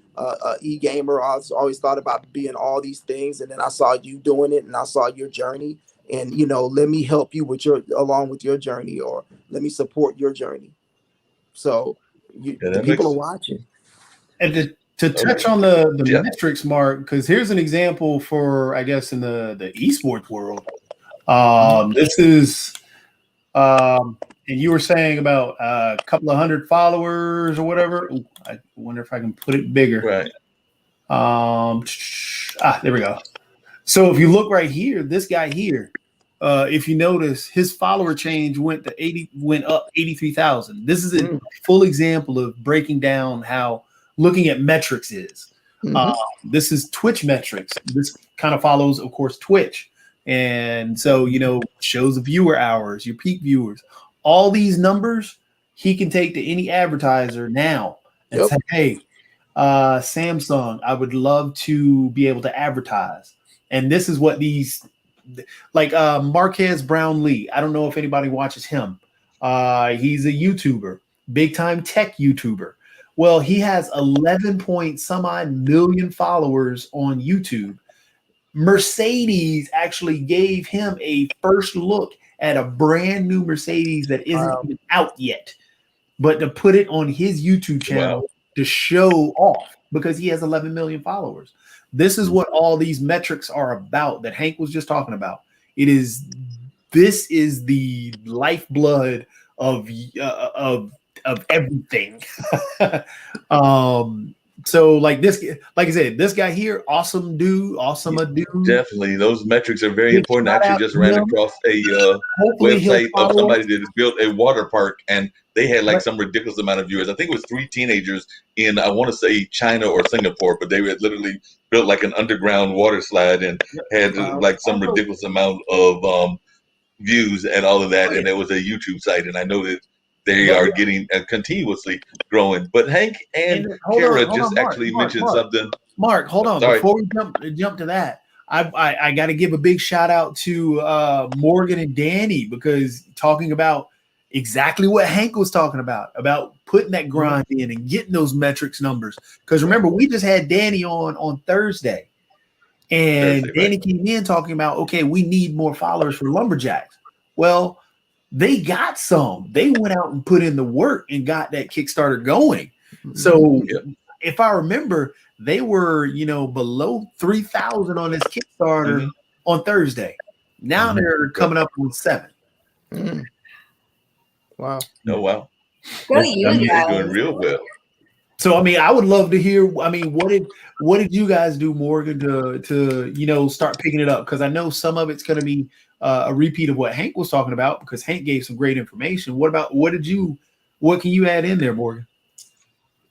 e-gamer. I always thought about being all these things, and then I saw you doing it, and I saw your journey, and let me help you along with your journey, or let me support your journey. So the people are watching. And to touch on the metrics, Mark, because here's an example for, I guess, in the esports world. This is, and you were saying about a couple of 100 followers or whatever. Ooh, I wonder if I can put it bigger. Right. There we go. So if you look right here, this guy here, if you notice, his follower change went up 83,000. This is a full example of breaking down how looking at metrics is. This is Twitch metrics. This kind of follows, of course, Twitch. And so, shows the viewer hours, your peak viewers, all these numbers, he can take to any advertiser now and say, hey, Samsung, I would love to be able to advertise. And this is what these, like Marquez Brownlee. I don't know if anybody watches him. He's a YouTuber, big time tech YouTuber. Well, he has 11 point some odd million followers on YouTube. Mercedes actually gave him a first look at a brand new Mercedes that isn't even out yet, but to put it on his YouTube channel to show off because he has 11 million followers. This is what all these metrics are about that Hank was just talking about. This is the lifeblood of everything. So like I said, this guy here, awesome dude. Definitely, those metrics are very important. I actually just ran across a website of somebody that has built a water park, and they had like some ridiculous amount of viewers. I think it was 3 teenagers in, I want to say China or Singapore, but they had literally built like an underground water slide and had like some ridiculous amount of views and all of that. And it was a YouTube site, and I know that they are getting continuously growing. But Hank and Kara just actually mentioned something. Mark, hold on. Before we jump to that, I got to give a big shout out to Morgan and Danny, because talking about exactly what Hank was talking about putting that grind in and getting those metrics numbers. Because remember, we just had Danny on Thursday, and Danny came in talking about, okay, we need more followers for Lumberjacks. Well, they got some. They went out and put in the work and got that Kickstarter going. So if I remember, they were, below 3,000 on this Kickstarter on Thursday. Now they're coming up with 7. Wow. Oh, wow. They're doing real well. So, I would love to hear, what did you guys do, Morgan, to start picking it up? Because I know some of it's going to be a repeat of what Hank was talking about, because Hank gave some great information. What can you add in there, Morgan?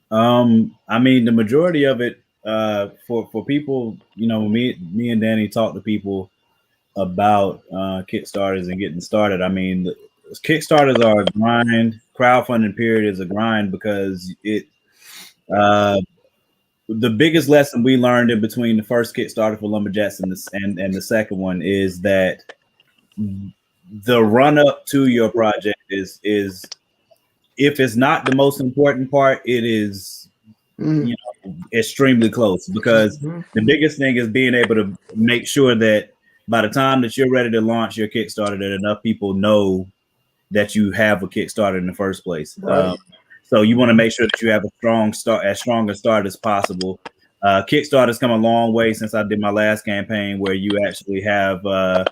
The majority of it, for people, me and Danny talk to people about Kickstarters and getting started. Kickstarters are a grind. Crowdfunding period is a grind, because the biggest lesson we learned in between the first Kickstarter for Lumberjacks and the second one is that the run up to your project is if it's not the most important part, it is extremely close, because the biggest thing is being able to make sure that by the time that you're ready to launch your Kickstarter, that enough people know that you have a Kickstarter in the first place. Right. So you want to make sure that you have a strong a start as possible. Kickstarter's come a long way since I did my last campaign, where you actually have a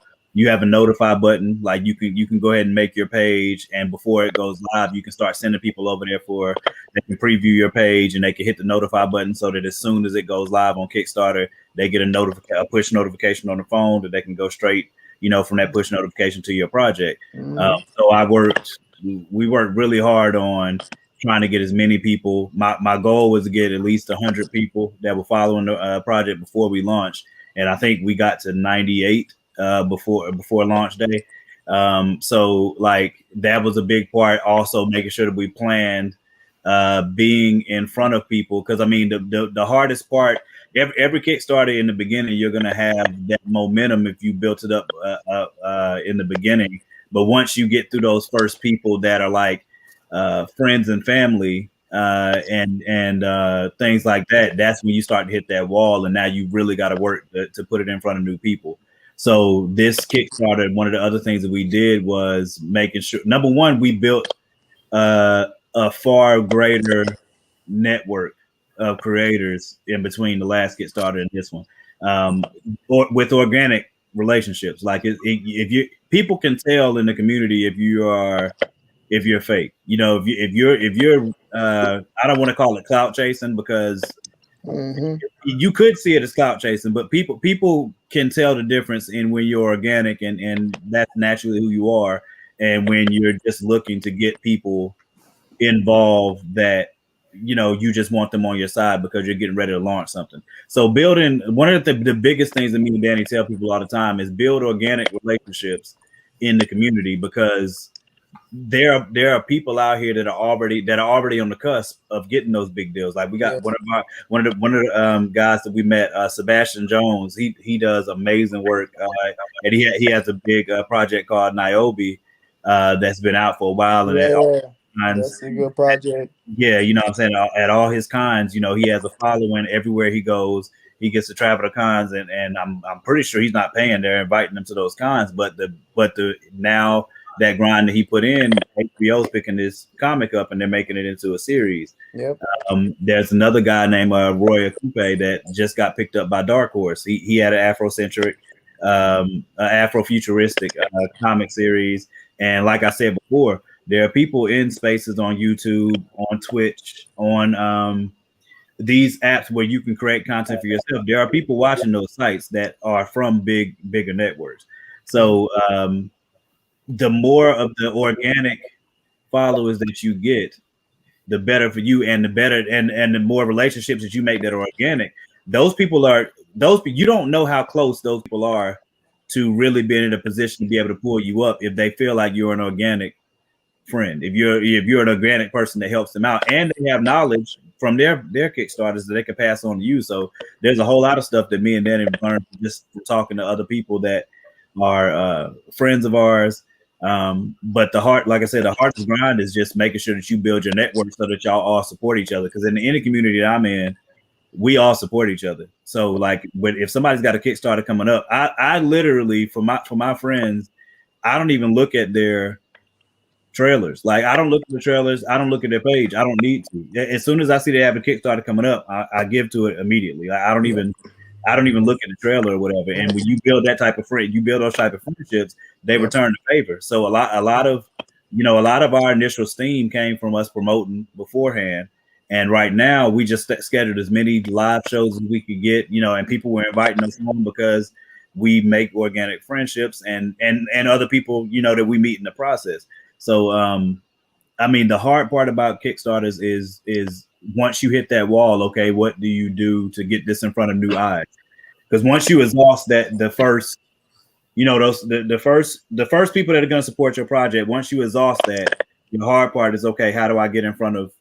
notify button. Like you can go ahead and make your page, and before it goes live, you can start sending people over there they can preview your page, and they can hit the notify button so that as soon as it goes live on Kickstarter, they get a push notification on the phone that they can go straight, from that push notification to your project. So we worked really hard on trying to get as many people. My goal was to get at least 100 people that were following the project before we launched, and I think we got to 98 before launch day. So like that was a big part. Also making sure that we planned being in front of people, because I mean the hardest part. Every Kickstarter in the beginning, you're gonna have that momentum if you built it up in the beginning. But once you get through those first people that are like friends and family and things like that, that's when you start to hit that wall, and now you really got to work to put it in front of new people. So this Kickstarter, one of the other things that we did was making sure, number one, we built a far greater network of creators in between the last Kickstarter and this one, with organic relationships. Like if people can tell in the community if you're fake. If you're I don't want to call it clout chasing, because you could see it as clout chasing, but people can tell the difference in when you're organic and that's naturally who you are, and when you're just looking to get people involved that you just want them on your side because you're getting ready to launch something. So building, one of the biggest things that me and Danny tell people all the time is build organic relationships in the community, because there are people out here that are already on the cusp of getting those big deals. Like we got one of the guys that we met, Sebastian Jones. He does amazing work, and he has a big project called Niobe that's been out for a while, and that's a good project. Yeah, what I'm saying, at all his cons, he has a following everywhere he goes. He gets to travel to cons, and I'm pretty sure he's not paying. They're inviting them to those cons, but now that grind that he put in, HBO's picking this comic up and they're making it into a series. Yep. There's another guy named Roy Akupe that just got picked up by Dark Horse. He had an Afrocentric, Afrofuturistic comic series, and like I said before, there are people in spaces on YouTube, on Twitch, on these apps where you can create content for yourself. There are people watching those sites that are from bigger networks. So the more of the organic followers that you get, the better for you, and the more relationships that you make that are organic. You don't know how close those people are to really being in a position to be able to pull you up if they feel like you're an organic friend. If you're an organic person that helps them out, and they have knowledge from their Kickstarters that they can pass on to you. So there's a whole lot of stuff that me and Danny learned just from talking to other people that are friends of ours. But the hardest grind is just making sure that you build your network so that y'all all support each other. Because in any community that I'm in, we all support each other. So like, if somebody's got a Kickstarter coming up, I literally for my friends, I don't even look at their trailers. Like I don't look at the trailers. I don't look at their page. I don't need to. As soon as I see they have a Kickstarter coming up, I give to it immediately. I don't even look at the trailer or whatever. And when you build that type of friend, you build those type of friendships, they return the favor. So a lot of our initial steam came from us promoting beforehand. And right now we just scheduled as many live shows as we could get, and people were inviting us on because we make organic friendships and other people, that we meet in the process. So, I mean, the hard part about Kickstarters is once you hit that wall, okay, what do you do to get this in front of new eyes? Because once you exhaust the first people that are going to support your project, once you exhaust that, the hard part is, okay, how do I get in front of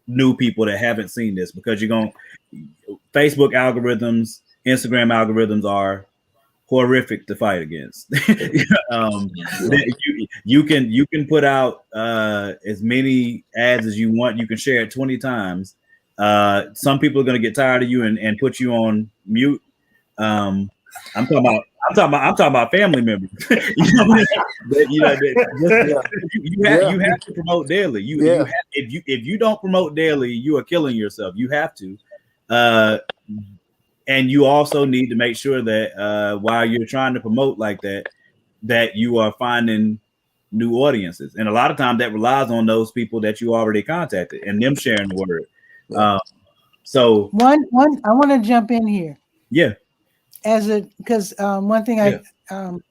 new people that haven't seen this? Because Facebook algorithms, Instagram algorithms are horrific to fight against. You can put out as many ads as you want. You can share it 20 times, Some people are going to get tired of you and put you on mute. I'm talking about family members. You have to promote daily. You have, if you don't promote daily, you are killing yourself. You have to, and you also need to make sure that while you're trying to promote like that, that you are finding new audiences, and a lot of times that relies on those people that you already contacted and them sharing the word. So one, I want to jump in here. Yeah. Because one thing I'm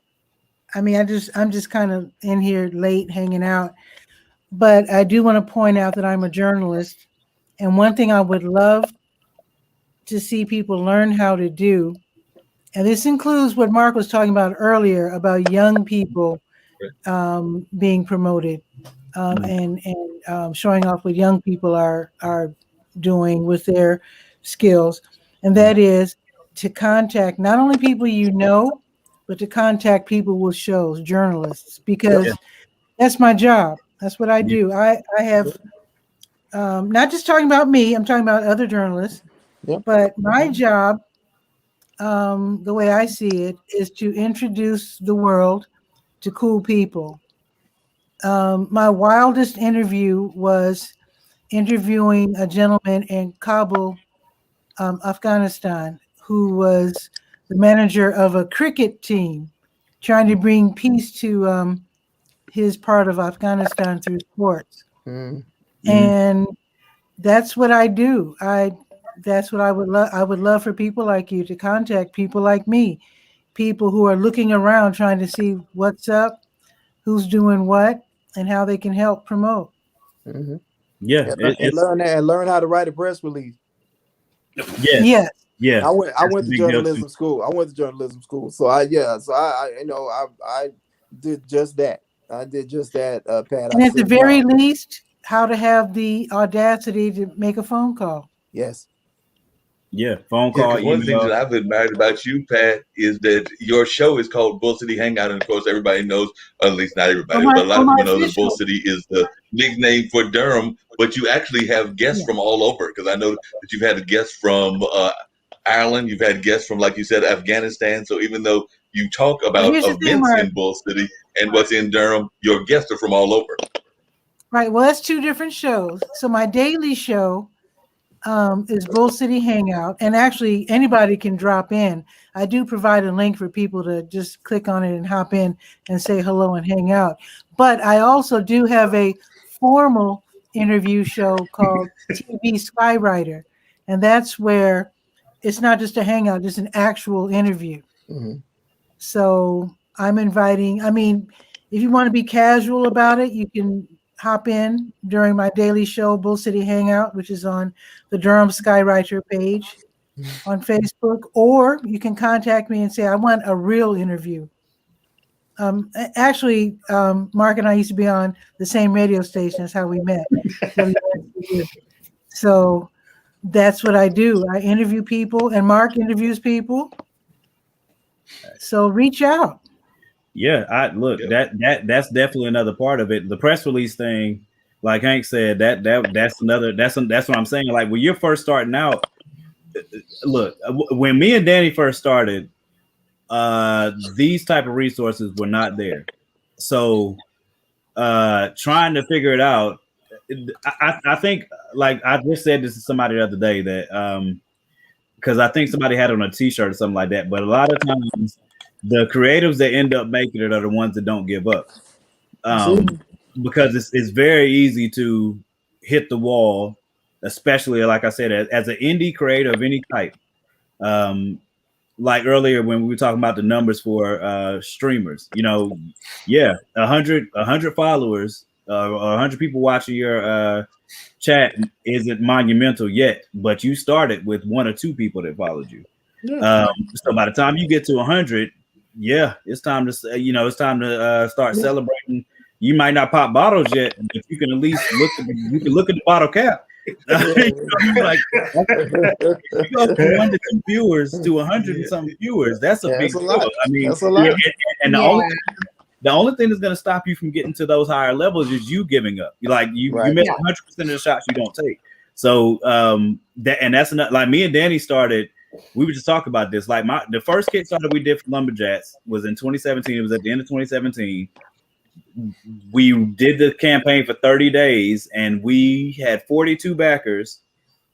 just kind of in here late hanging out, but I do want to point out that I'm a journalist, and one thing I would love to see people learn how to do, and this includes what Mark was talking about earlier about young people being promoted and showing off what young people are doing with their skills, and that is to contact not only people you know, but to contact people with shows, journalists, because that's my job. That's what I do. I have not just talking about me, I'm talking about other journalists, but my job, the way I see it, is to introduce the world to cool people. My wildest interview was interviewing a gentleman in Kabul, Afghanistan, who was the manager of a cricket team trying to bring peace to his part of Afghanistan through sports. And that's what I do. That's what I would love. I would love for people like you to contact people like me, people who are looking around trying to see what's up, who's doing what, and how they can help promote. And learn how to write a press release. Yeah. I went to journalism school. So I did just that. Pat. And at the very least, how to have the audacity to make a phone call. Yes. Yeah, phone call. One of the things that I've admired about you, Pat, is that your show is called Bull City Hangout, and of course, everybody knows, or at least not everybody, but a lot of people know that Bull City is the nickname for Durham. But you actually have guests from all over, because I know that you've had guests from Ireland, you've had guests from, like you said, Afghanistan. So even though you talk about events in Bull City and what's in Durham, your guests are from all over. Right. Well, that's two different shows. So my daily show is Bull City Hangout, and actually anybody can drop in. I do provide a link for people to just click on it and hop in and say hello and hang out. But I also do have a formal interview show called TV Skywriter, and that's where it's not just a hangout, it's an actual interview. So I'm inviting, if you want to be casual about it, you can hop in during my daily show, Bull City Hangout, which is on the Durham Skywriter page on Facebook, or you can contact me and say, I want a real interview. Actually, Mark and I used to be on the same radio station. That's how we met. So that's what I do. I interview people, and Mark interviews people. So reach out. Yeah, that's definitely another part of it. The press release thing, like Hank said, that's what I'm saying. Like when you're first starting out, look, when me and Danny first started, these type of resources were not there. So trying to figure it out, I think, like I just said this to somebody the other day, that because I think somebody had it on a t-shirt or something like that, but a lot of times the creatives that end up making it are the ones that don't give up, because it's very easy to hit the wall, especially, like I said, as an indie creator of any type. Like earlier when we were talking about the numbers for streamers, 100 followers or 100 people watching your chat isn't monumental yet, but you started with 1 or 2 people that followed you. So by the time you get to 100, it's time to start celebrating. You might not pop bottles yet, but you can at least look at the bottle cap. Like, you go from 1 to 2 viewers to 100 and something viewers. That's a big deal. That's a lot. And the only thing that's going to stop you from getting to those higher levels is you giving up. You miss 100% of the shots you don't take. So that's another, like me and Danny started. We were just talking about this. Like the first Kickstarter we did for Lumberjacks was in 2017. It was at the end of 2017. We did the campaign for 30 days and we had 42 backers,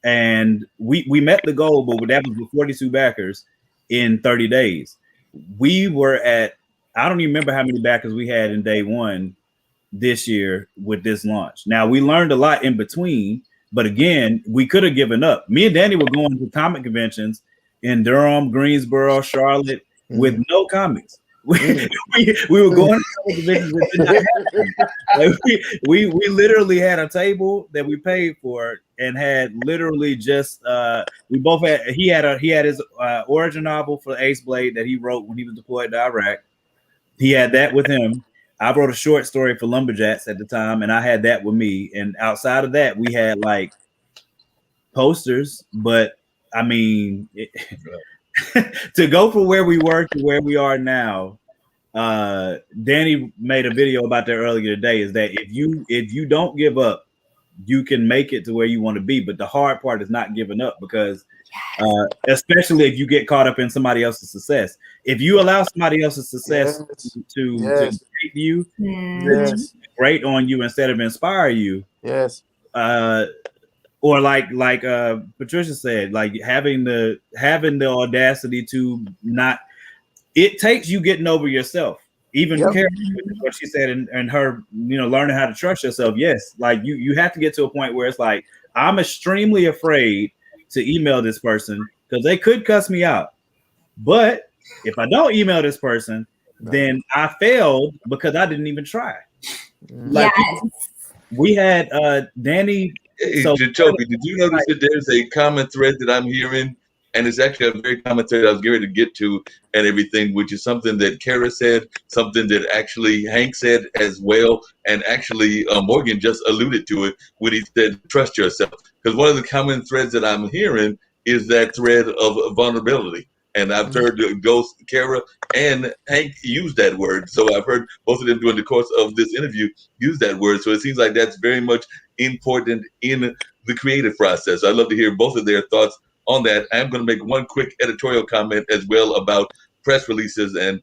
and we met the goal, but that was with 42 backers in 30 days. We were at, I don't even remember how many backers we had in day one this year with this launch. Now we learned a lot in between, but again, we could have given up. Me and Danny were going to comic conventions in Durham, Greensboro, Charlotte with no comics. We were going to comic conventions that did not happen. Like we literally had a table that we paid for and had literally just we both had he had his origin novel for Ace Blade that he wrote when he was deployed to Iraq. He had that with him. I wrote a short story for Lumberjacks at the time, and I had that with me. And outside of that, we had like posters. But I mean, to go from where we were to where we are now, Danny made a video about that earlier today. Is that if you don't give up, you can make it to where you want to be. But the hard part is not giving up, because especially if you get caught up in somebody else's success. If you allow somebody else's success to create you, great on you instead of inspire you. Yes. Or like Patricia said, like having the audacity to not. It takes you getting over yourself. Even what she said and her, learning how to trust yourself. Yes, like you have to get to a point where it's like, I'm extremely afraid to email this person because they could cuss me out. But if I don't email this person, then I failed because I didn't even try. Like we had Danny. Hey, so Jacoby, did you notice that there's a common thread that I'm hearing? And it's actually a very common thread I was getting to get to and everything, which is something that Kara said, something that actually Hank said as well. And actually Morgan just alluded to it when he said, trust yourself. Because one of the common threads that I'm hearing is that thread of vulnerability. And I've heard Ghost, Kara, and Hank use that word. So I've heard both of them during the course of this interview use that word. So it seems like that's very much important in the creative process. I'd love to hear both of their thoughts on that. I'm going to make one quick editorial comment as well about press releases, and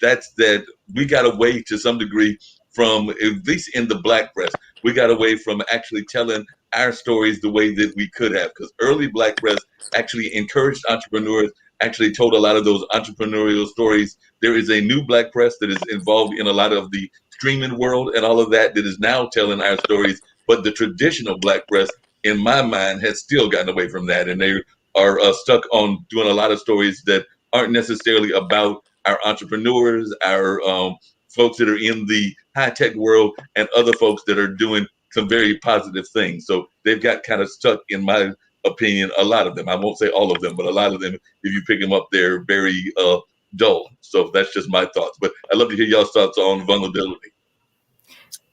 that's that we got away to some degree from, at least in the Black press, we got away from actually telling our stories the way that we could have, because early Black press actually encouraged entrepreneurs, actually told a lot of those entrepreneurial stories. There is a new Black press that is involved in a lot of the streaming world and all of that is now telling our stories, but the traditional Black press, in my mind, has still gotten away from that, and they are stuck on doing a lot of stories that aren't necessarily about our entrepreneurs, our folks that are in the high-tech world, and other folks that are doing some very positive things. So they've got kind of stuck, in my opinion, a lot of them. I won't say all of them, but a lot of them, if you pick them up, they're very dull. So that's just my thoughts. But I'd love to hear y'all's thoughts on vulnerability.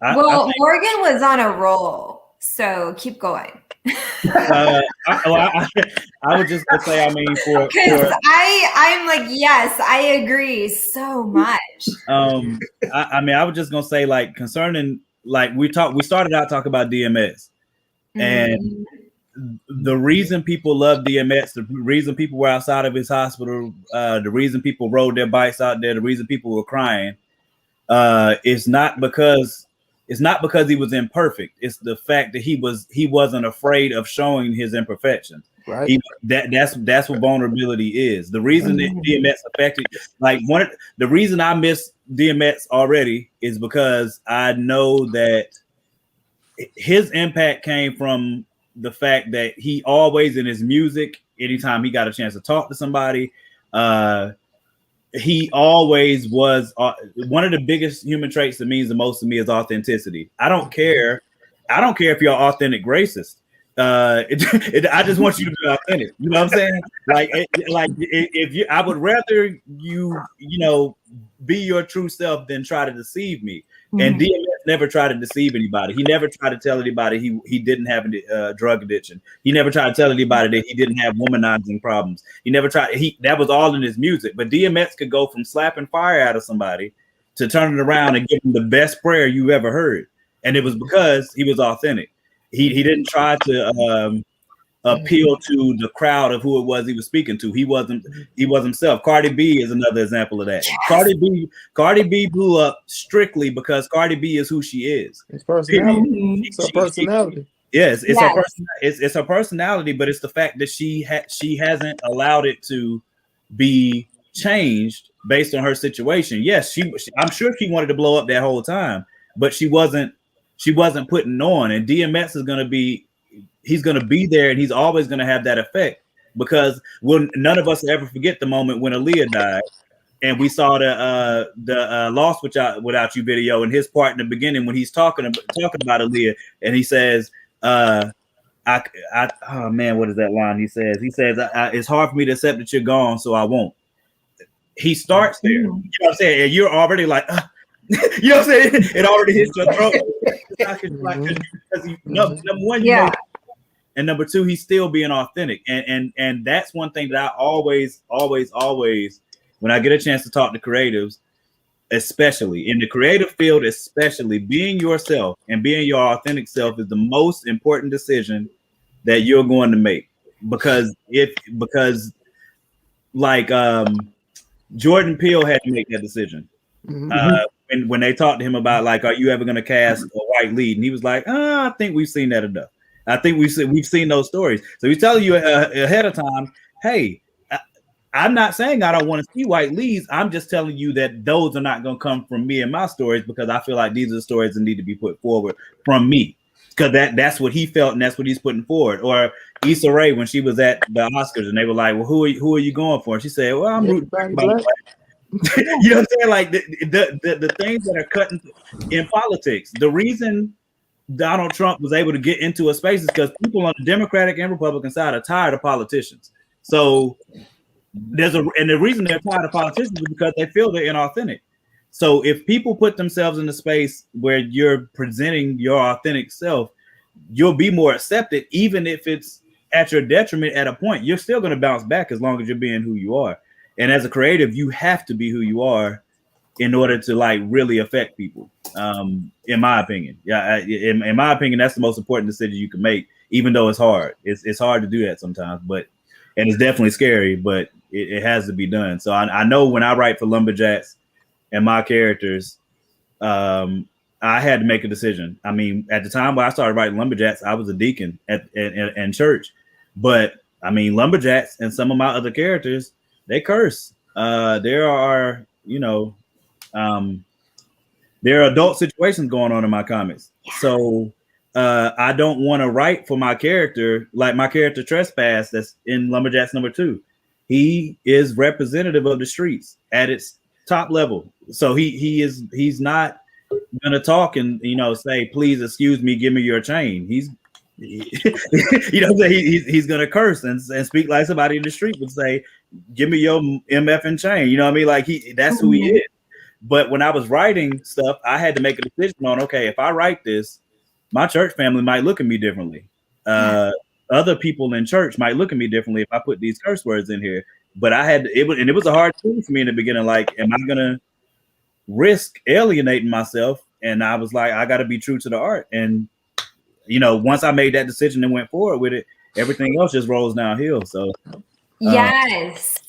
Morgan was on a roll, so keep going. I would just say, I mean, because I'm like, yes, I agree so much. I mean, I was just gonna say, like, concerning, like, we started out talking about DMX, and the reason people love DMX, the reason people were outside of his hospital, the reason people rode their bikes out there, the reason people were crying, is not because he was imperfect. It's the fact that he wasn't afraid of showing his imperfections. Right. That's what vulnerability is. The reason that DMX affected, like, the reason I miss DMX already is because I know that his impact came from the fact that he always, in his music, anytime he got a chance to talk to somebody, he always was one of the biggest human traits that means the most to me is authenticity. I don't care if you're authentic racist. I just want you to be authentic. You know what I'm saying? Like if you, I would rather you be your true self than try to deceive me. And DMX never tried to deceive anybody. He never tried to tell anybody he didn't have a drug addiction. He never tried to tell anybody that he didn't have womanizing problems. He never tried. That was all in his music. But DMX could go from slapping fire out of somebody to turning around and give him the best prayer you ever heard. And it was because he was authentic. he didn't try to appeal to the crowd of who it was he was speaking to. He was himself. Cardi B is another example of that. Yes. Cardi B blew up strictly because Cardi B is who she is. It's personality. It's her personality. Yes, it's her personality, but it's the fact that she hasn't allowed it to be changed based on her situation. Yes, I'm sure she wanted to blow up that whole time, but she wasn't putting on. And DMX is he's going to be there, and he's always going to have that effect, because none of us will ever forget the moment when Aaliyah died, and we saw the Lost Without You video, and his part in the beginning when he's talking about Aaliyah, and he says, oh man, what is that line? He says, it's hard for me to accept that you're gone, so I won't. He starts there. You know what I'm saying? And you're already like, you know what I'm saying? It already hits your throat. Number one, you know. And number two, he's still being authentic. And that's one thing that I always, when I get a chance to talk to creatives, especially in the creative field, especially, being yourself and being your authentic self is the most important decision that you're going to make. Because Jordan Peele had to make that decision. When they talked to him about, like, are you ever going to cast a white lead? And he was like, I think we've seen that enough. I think we've seen those stories. So he's telling you ahead of time, hey, I'm not saying I don't want to see white leads. I'm just telling you that those are not going to come from me and my stories, because I feel like these are the stories that need to be put forward from me, because that's what he felt and that's what he's putting forward. Or Issa Rae, when she was at the Oscars and they were like, well, who are you going for? And she said, well, I'm rooting for black. You know what I'm saying? Like the things that are cutting in politics. The reason Donald Trump was able to get into a space is because people on the Democratic and Republican side are tired of politicians. So the reason they're tired of politicians is because they feel they're inauthentic. So if people put themselves in a space where you're presenting your authentic self, you'll be more accepted, even if it's at your detriment at a point. You're still going to bounce back as long as you're being who you are. And as a creative, you have to be who you are in order to, like, really affect people. In my opinion, in my opinion, that's the most important decision you can make, even though it's hard. It's hard to do that sometimes, and it's definitely scary, but it has to be done. So I know when I write for Lumberjacks and my characters, I had to make a decision. I mean, at the time when I started writing Lumberjacks, I was a deacon in church, but I mean, Lumberjacks and some of my other characters, they curse. There are adult situations going on in my comics. So I don't want to write for my character, like my character Trespass that's in Lumberjacks #2. He is representative of the streets at its top level. So he's not gonna talk and say, please excuse me, give me your chain. He's he's gonna curse and speak like somebody in the street would say, give me your MF and chain. You know what I mean? Like that's who he is. But when I was writing stuff, I had to make a decision on, okay, if I write this, my church family might look at me differently. Other people in church might look at me differently if I put these curse words in here. But it was a hard thing for me in the beginning. Like, am I gonna risk alienating myself? And I was like, I got to be true to the art. And once I made that decision and went forward with it, everything else just rolls downhill. So yes.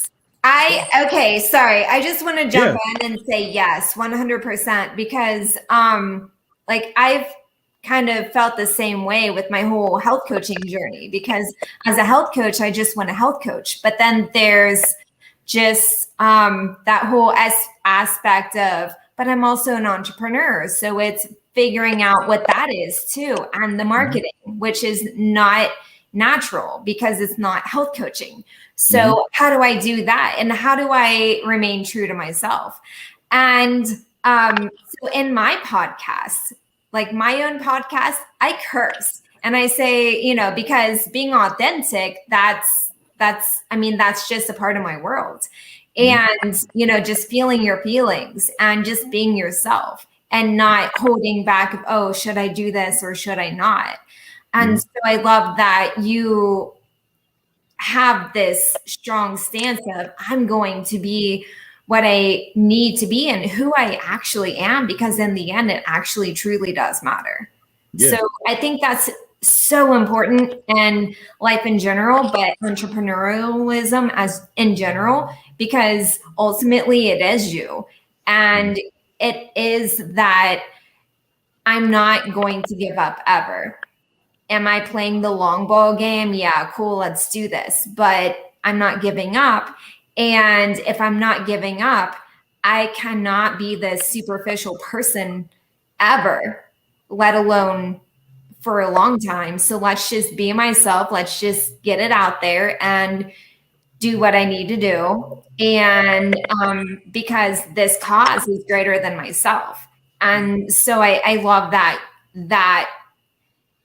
Okay, sorry. I just want to jump in and say yes, 100%, because I've kind of felt the same way with my whole health coaching journey, because as a health coach, I just want a health coach. But then there's just that whole aspect of, but I'm also an entrepreneur. So it's figuring out what that is too. And the marketing, which is not natural because it's not health coaching. So how do I do that? And how do I remain true to myself? And so in my podcast, like my own podcast, I curse and I say, because being authentic, that's just a part of my world. And, just feeling your feelings and just being yourself and not holding back of, oh, should I do this or should I not? And so I love that you have this strong stance of, I'm going to be what I need to be and who I actually am, because in the end, it actually truly does matter. Yeah. So I think that's so important in life in general, but entrepreneurialism as in general, because ultimately it is you. And it is that I'm not going to give up ever. Am I playing the long ball game? Yeah, cool, let's do this. But I'm not giving up. And if I'm not giving up, I cannot be this superficial person ever, let alone for a long time. So let's just be myself. Let's just get it out there and do what I need to do. And because this cause is greater than myself. And so I love that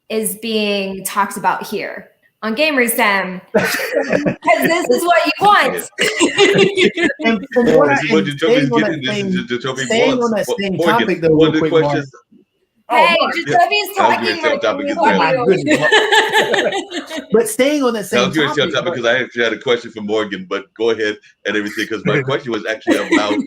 is being talked about here on GamerStem, because this is what you want. And from what staying on that same topic, though, real quick, Mark. Hey, Jacoby's talking But staying on that same topic, because I actually had a question for Morgan, but go ahead and everything, because my question was actually about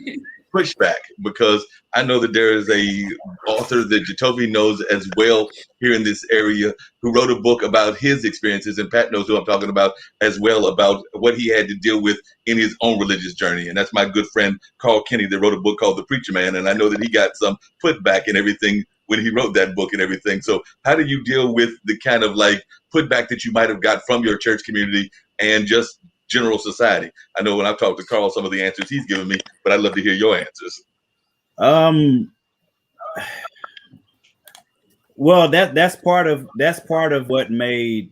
pushback, because I know that there is a author that Jacoby knows as well here in this area who wrote a book about his experiences, and Pat knows who I'm talking about as well, about what he had to deal with in his own religious journey. And that's my good friend Carl Kenny that wrote a book called The Preacher Man, and I know that he got some putback and everything when he wrote that book and everything. So how do you deal with the kind of like putback that you might have got from your church community and just general society? I know when I've talked to Carl, some of the answers he's given me, but I'd love to hear your answers. Well, that's part of what made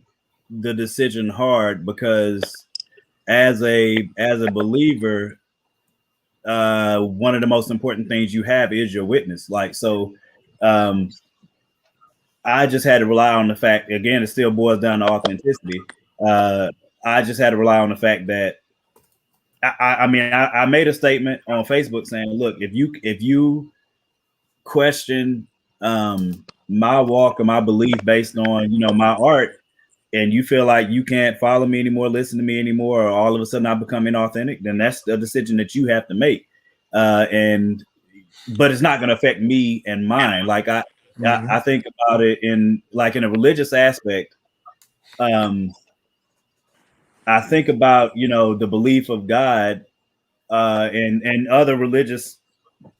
the decision hard, because as a believer, one of the most important things you have is your witness. Like, so I just had to rely on the fact, again, it still boils down to authenticity. I just had to rely on the fact that I made a statement on Facebook saying, look, if you question my walk or my belief based on, my art, and you feel like you can't follow me anymore, listen to me anymore, or all of a sudden I become inauthentic, then that's a decision that you have to make. But it's not going to affect me and mine. Like I think about it in a religious aspect. I think about, the belief of God and other religious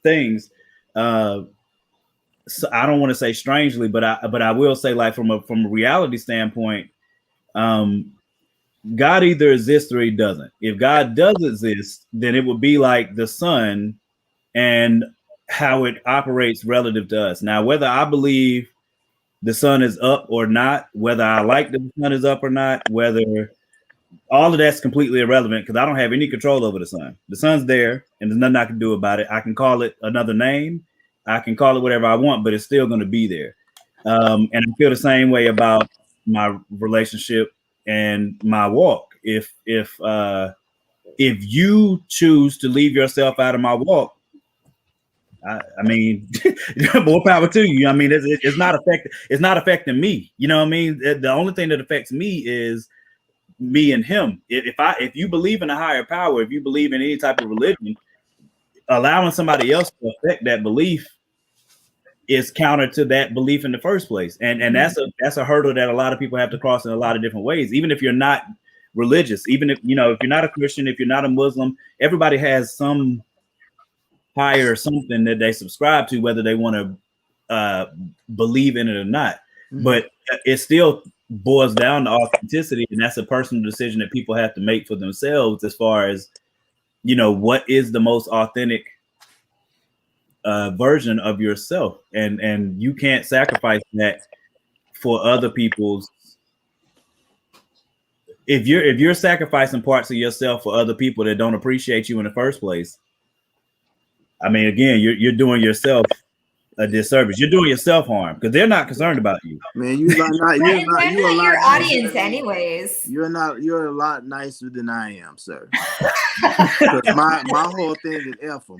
things. So I don't want to say strangely, but I will say, like, from a reality standpoint, God either exists or he doesn't. If God does exist, then it would be like the sun and how it operates relative to us. Now, whether I believe the sun is up or not, whether I like the sun is up or not, whether all of that's completely irrelevant, because I don't have any control over the sun. The sun's there and there's nothing I can do about it. I can call it another name. I can call it whatever I want, but it's still going to be there. And I feel the same way about my relationship and my walk. If you choose to leave yourself out of my walk, I mean, more power to you. I mean, it's not affecting me. You know what I mean? The only thing that affects me is me and him. If you believe in a higher power, if you believe in any type of religion, allowing somebody else to affect that belief is counter to that belief in the first place. And that's a hurdle that a lot of people have to cross in a lot of different ways. Even if you're not religious, even if you're not a Christian, if you're not a Muslim, everybody has some higher something that they subscribe to, whether they want to believe in it or not. But it still boils down to authenticity, and that's a personal decision that people have to make for themselves, as far as what is the most authentic version of yourself, and you can't sacrifice that for other people's. If you're sacrificing parts of yourself for other people that don't appreciate you in the first place, I mean, again, you're doing yourself a disservice. You're doing yourself harm, because they're not concerned about you. Man, you're your audience anyways. You're a lot nicer than I am, sir. my whole thing is F them.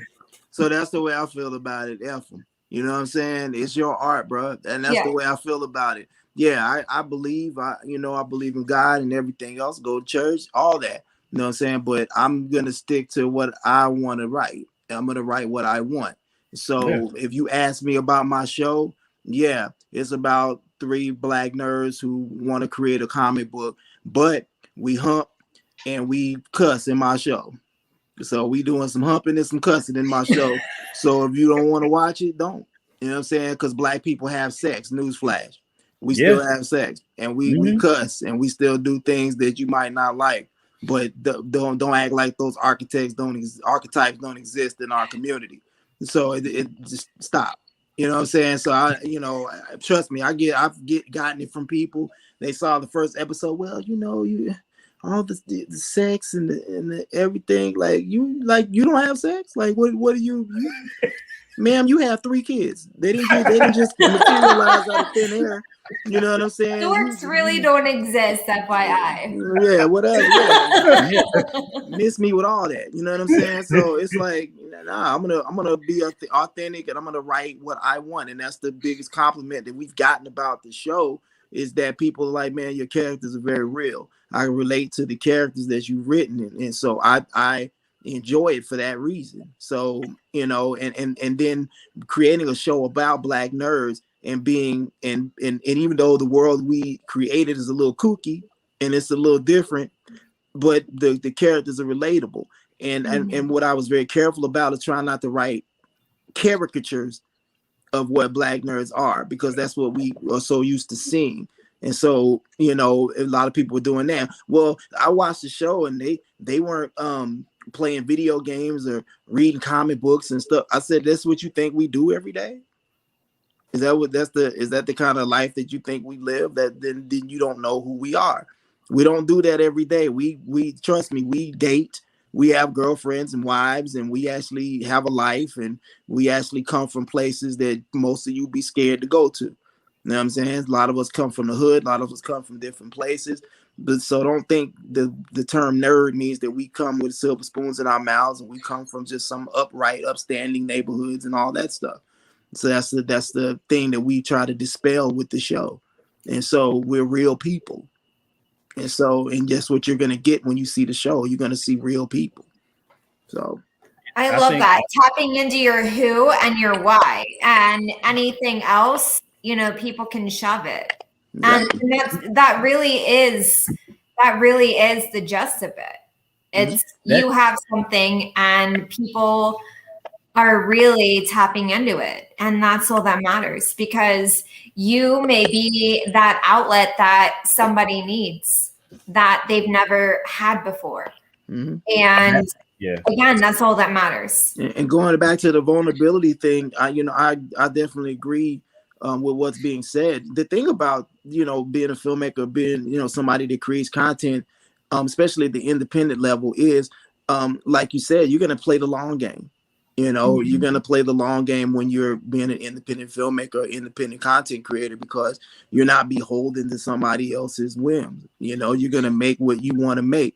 So that's the way I feel about it. F them. You know what I'm saying? It's your art, bro, and that's the way I feel about it. Yeah, I believe I believe in God and everything else. Go to church, all that. You know what I'm saying? But I'm gonna stick to what I want to write. I'm gonna write what I want. So if you ask me about my show, Yeah, it's about three black nerds who want to create a comic book, but we hump and we cuss in my show. So we doing some humping and some cussing in my show. So if you don't want to watch it, don't. You know what I'm saying? Because black people have sex. Newsflash. We still have sex, and we cuss, and we still do things that you might not like. But don't act like those archetypes don't exist in our community. So it just stop. You know what I'm saying? So trust me, I've gotten it from people. They saw the first episode. Well, you all the sex and the everything, like you don't have sex, like what do you ma'am, you have 3 kids. They didn't just materialize out of thin air. You know what I'm saying? Dorks really don't exist, FYI. Yeah, whatever. Yeah. Miss me with all that. You know what I'm saying? So it's like, nah, I'm gonna be authentic, and I'm gonna write what I want, and that's the biggest compliment that we've gotten about the show, is that people are like, man, your characters are very real. I relate to the characters that you've written, and so I enjoy it for that reason. So and then creating a show about black nerds and being and even though the world we created is a little kooky and it's a little different, but the characters are relatable. And what I was very careful about is trying not to write caricatures of what black nerds are, because that's what we are so used to seeing. And so, a lot of people were doing that. Well, I watched the show and they weren't playing video games or reading comic books and stuff. I said, that's what you think we do every day? Is that the kind of life that you think we live? That then you don't know who we are. We don't do that every day. We trust me, we date, we have girlfriends and wives, and we actually have a life, and we actually come from places that most of you be scared to go to. You know what I'm saying? A lot of us come from the hood, a lot of us come from different places. But so don't think the term nerd means that we come with silver spoons in our mouths and we come from just some upright, upstanding neighborhoods and all that stuff. So that's the thing that we try to dispel with the show. And so we're real people. And guess what you're going to get when you see the show? You're going to see real people. So I love that. Tapping into your who and your why, and anything else, people can shove it. And that really is the gist of it. It's you have something and people are really tapping into it. And that's all that matters, because you may be that outlet that somebody needs that they've never had before. Mm-hmm. And again, that's all that matters. And going back to the vulnerability thing, I definitely agree with what's being said. The thing about, being a filmmaker, being, somebody that creates content, especially at the independent level, is like you said, you're going to play the long game. You're going to play the long game when you're being an independent filmmaker, independent content creator, because you're not beholden to somebody else's whims. You're going to make what you want to make.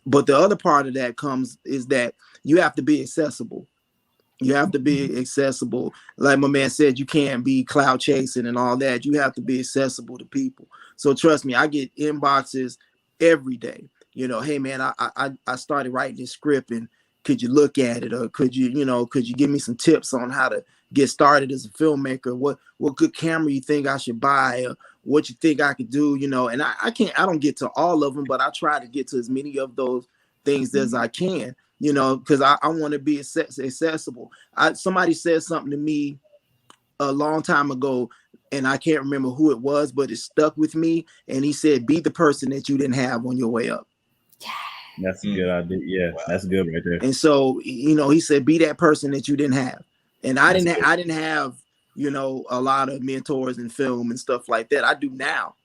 But the other part of that is that you have to be accessible. You have to be accessible. Like my man said, you can't be cloud chasing and all that. You have to be accessible to people. So trust me, I get inboxes every day. Hey man, I started writing this script, and could you look at it, or could you give me some tips on how to get started as a filmmaker? What good camera you think I should buy, or what you think I could do? And I don't get to all of them, but I try to get to as many of those things as I can. Because I want to be accessible. Somebody said something to me a long time ago, and I can't remember who it was, but it stuck with me. And he said, "Be the person that you didn't have on your way up." That's a good idea. Yeah, that's good right there. And so, he said, be that person that you didn't have. And I didn't have, a lot of mentors in film and stuff like that. I do now.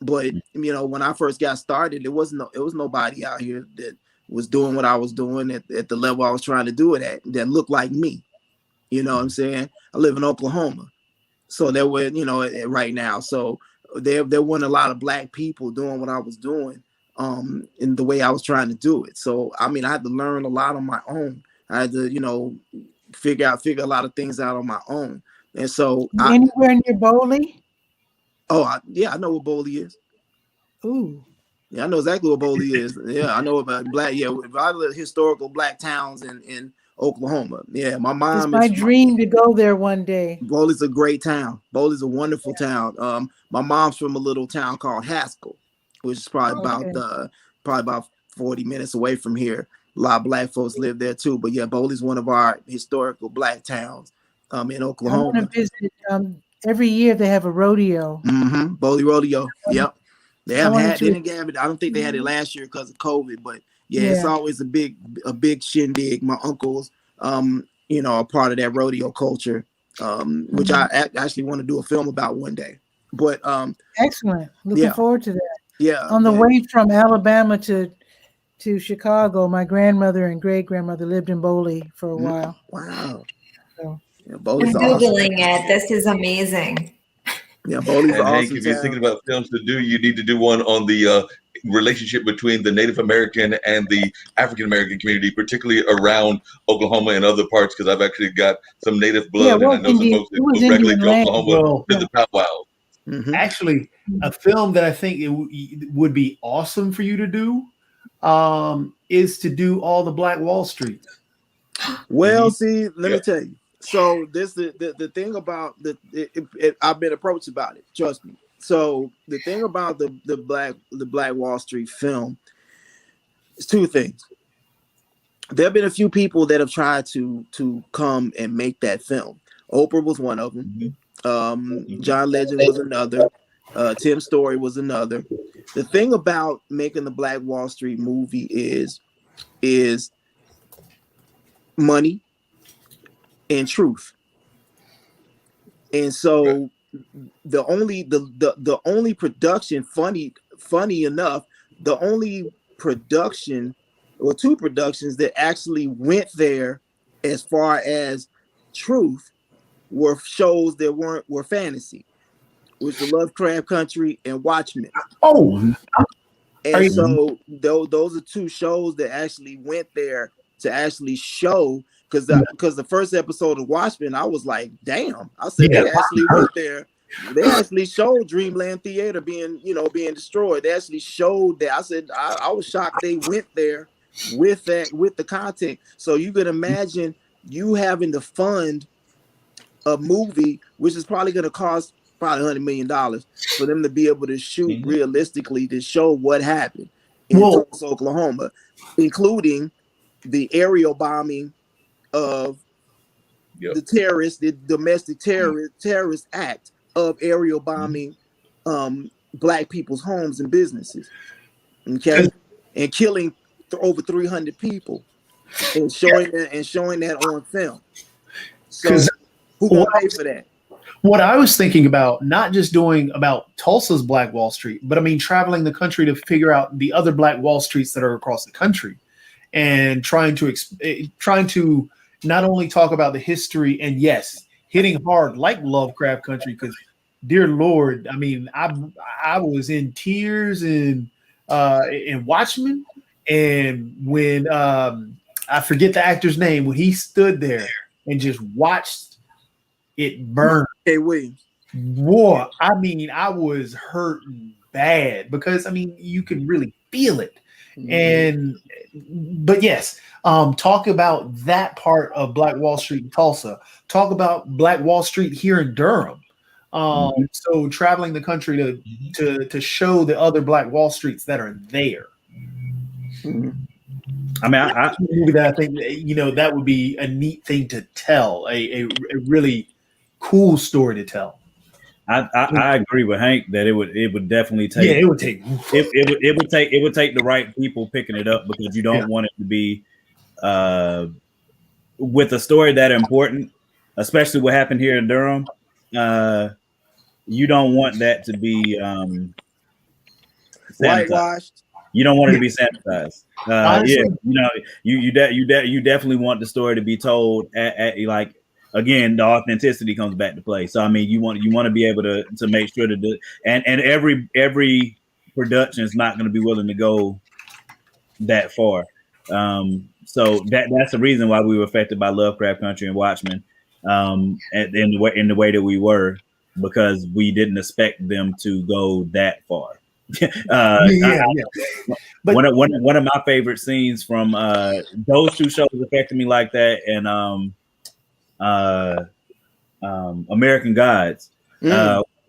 But, when I first got started, it was nobody out here that was doing what I was doing at the level I was trying to do it at that looked like me. You know what I'm saying? I live in Oklahoma. So there were, right now. So there weren't a lot of black people doing what I was doing. In the way I was trying to do it. So, I had to learn a lot on my own. I had to, figure a lot of things out on my own. And so anywhere near Bowley? Oh, I know what Bowley is. Ooh. Yeah, I know exactly what Bowley is. Yeah, I know about black. Yeah, a lot of the historical black towns in Oklahoma. Yeah, my It's mom my is. dream to go there one day. Bowley's a great town. Bowley's a wonderful town. My mom's from a little town called Haskell, which is probably about 40 minutes away from here. A lot of black folks live there too. But yeah, Bowley's one of our historical black towns in I Oklahoma. want to visit. Every year they have a rodeo. Bowley Rodeo. Yep. They haven't had. They to- didn't have it. I don't think they had it last year because of COVID. But yeah, it's always a big shindig. My uncles, are part of that rodeo culture, which I actually want to do a film about one day. But excellent. Looking forward to that. Yeah. On the way from Alabama to Chicago, my grandmother and great grandmother lived in Bowley for a while. Wow. So, I'm Googling it. This is amazing. Yeah, Bowley's and awesome. Hank, if you're thinking about films to do, you need to do one on the relationship between the Native American and the African American community, particularly around Oklahoma and other parts, because I've actually got some Native blood, and I know some folks that go regularly to Oklahoma to the powwow. Actually, a film that I think it would be awesome for you to do is to do all the Black Wall Street. Well, see, let me tell you. So this the thing about I've been approached about it. Trust me. So the thing about the Black Wall Street film is two things. There have been a few people that have tried to come and make that film. Oprah was one of them. John Legend was another. Tim Story was another. The thing about making the Black Wall Street movie is money and truth. And so the only production, funny enough, the only production or two productions that actually went there as far as truth were shows that were fantasy, which was Lovecraft Country and Watchmen. And so those are two shows that actually went there to actually show, because the first episode of Watchmen, I was like, damn. I said they actually went there. They actually showed Dreamland Theater being destroyed. They actually showed that. I said I was shocked they went there with the content. So you could imagine you having to fund a movie, which is probably going to cost probably $100 million for them to be able to shoot realistically to show what happened in Tulsa, Oklahoma, including the aerial bombing of the domestic terrorist act of aerial bombing black people's homes and businesses, okay, and killing over 300 people, and showing that on film. So who gonna pay for that? What I was thinking about, not just doing about Tulsa's Black Wall Street, but I mean traveling the country to figure out the other Black Wall Streets that are across the country, and trying to not only talk about the history and hitting hard like Lovecraft Country, because dear Lord, I mean I was in tears in Watchmen, and when I forget the actor's name, when he stood there and just watched it burn. Hey, Williams. War. I mean, I was hurting bad because I mean you could really feel it. But yes, talk about that part of Black Wall Street in Tulsa. Talk about Black Wall Street here in Durham. So traveling the country to show the other Black Wall Streets that are there. I mean, I think that would be a neat thing to tell, a really cool story to tell. I agree with Hank that it would definitely take. Yeah, it would take the right people picking it up, because you don't want it to be with a story that important, especially what happened here in Durham. You don't want that to be whitewashed. You don't want it to be sanitized. You definitely want the story to be told at like. Again, the authenticity comes back to play. So I mean, you want to be able to make sure that and every production is not going to be willing to go that far. So that's the reason why we were affected by Lovecraft Country and Watchmen, in the way that we were, because we didn't expect them to go that far. But one of my favorite scenes from those two shows affected me like that, and American Gods.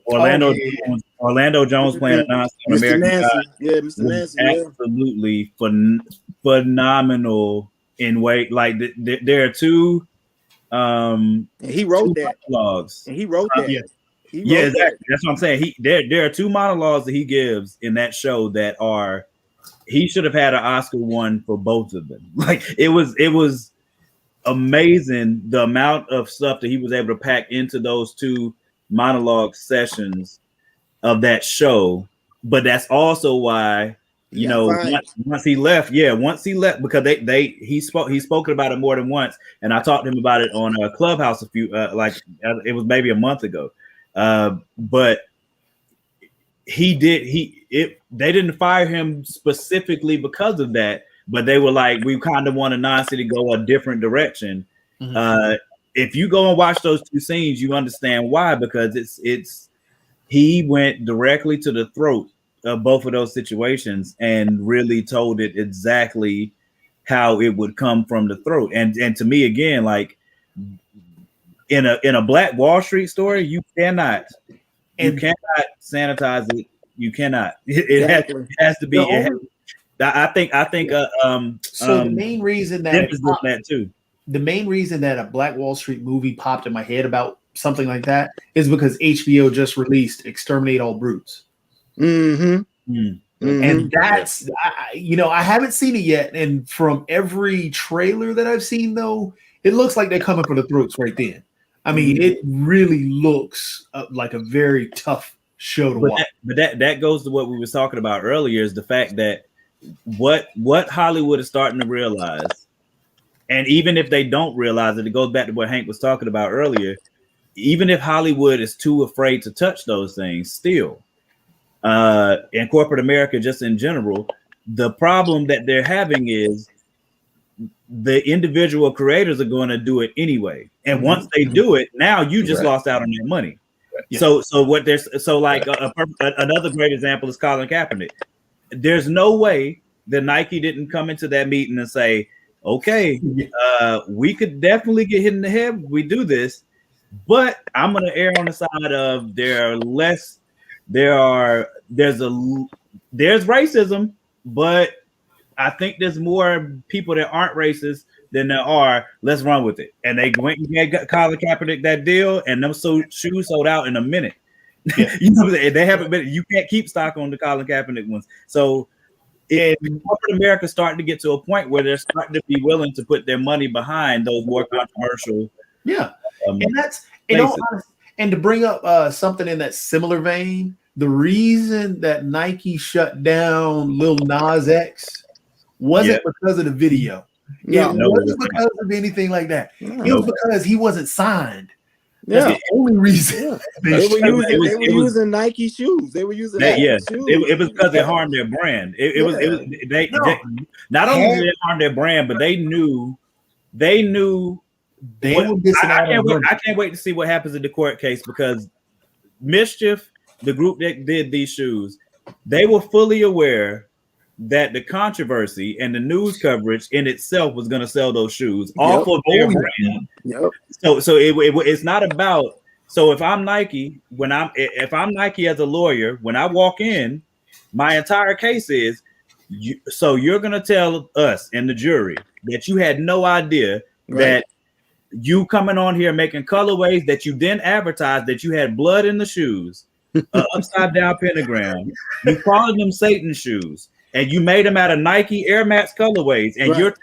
Orlando Jones playing a nonsense on Mr. American Nancy. Gods. Yeah, Mr. Nancy. Yeah. Absolutely phenomenal in way. Like there are two. And he wrote that. Monologues. And he wrote that. Yeah. Yeah, exactly. That's what I'm saying. There are two monologues that he gives in that show that are. He should have had an Oscar one for both of them. Like it was amazing the amount of stuff that he was able to pack into those two monologue sessions of that show. But that's also why once he left, because he spoke about it more than once, and I talked to him about it on a Clubhouse a few it was maybe a month ago. But they didn't fire him specifically because of that, but they were like, we kind of want Anansi to go a different direction. Mm-hmm. If you go and watch those two scenes, you understand why, because he went directly to the throat of both of those situations and really told it exactly how it would come from the throat. And to me, again, like in a Black Wall Street story, you cannot sanitize it. You cannot. It has to be. I think. So the main reason that too. The main reason that a Black Wall Street movie popped in my head about something like that is because HBO just released Exterminate All Brutes. Mm-hmm. Mm-hmm. And that's, I haven't seen it yet. And from every trailer that I've seen, though, it looks like they're coming for the throats right then. I mean, it really looks like a very tough show to watch. But that goes to what we were talking about earlier, is the fact that what Hollywood is starting to realize, and even if they don't realize it, it goes back to what Hank was talking about earlier. Even if Hollywood is too afraid to touch those things, still, in corporate America, just in general, the problem that they're having is the individual creators are going to do it anyway. And once they do it, now you just lost out on your money. Yeah. So what there's another great example is Colin Kaepernick. There's no way that Nike didn't come into that meeting and say, okay, we could definitely get hit in the head if we do this, but I'm going to err on the side of there's racism, but I think there's more people that aren't racist than there are. Let's run with it. And they went and gave Colin Kaepernick that deal, and them shoes sold out in a minute. Yeah. They haven't been. You can't keep stock on the Colin Kaepernick ones. So, corporate America starting to get to a point where they're starting to be willing to put their money behind those more controversial. Yeah, and that's and to bring up something in that similar vein, the reason that Nike shut down Lil Nas X wasn't because of the video. It wasn't because of anything like that. It was because he wasn't signed. That's the only reason. They were using Nike shoes. They were using Nike shoes. It was because they harmed their brand. They not only did they harm their brand, but they knew they were missing out. I can't wait to see what happens in the court case, because Mischief, the group that did these shoes, they were fully aware that the controversy and the news coverage in itself was going to sell those shoes off of their brand. So it's not about. So if I'm Nike, if I'm Nike as a lawyer, when I walk in, my entire case is, you're going to tell us and the jury that you had no idea that you coming on here making colorways that you then advertised that you had blood in the shoes, upside down pentagram, you calling them Satan shoes, and you made them out of Nike Air Max colorways, and you're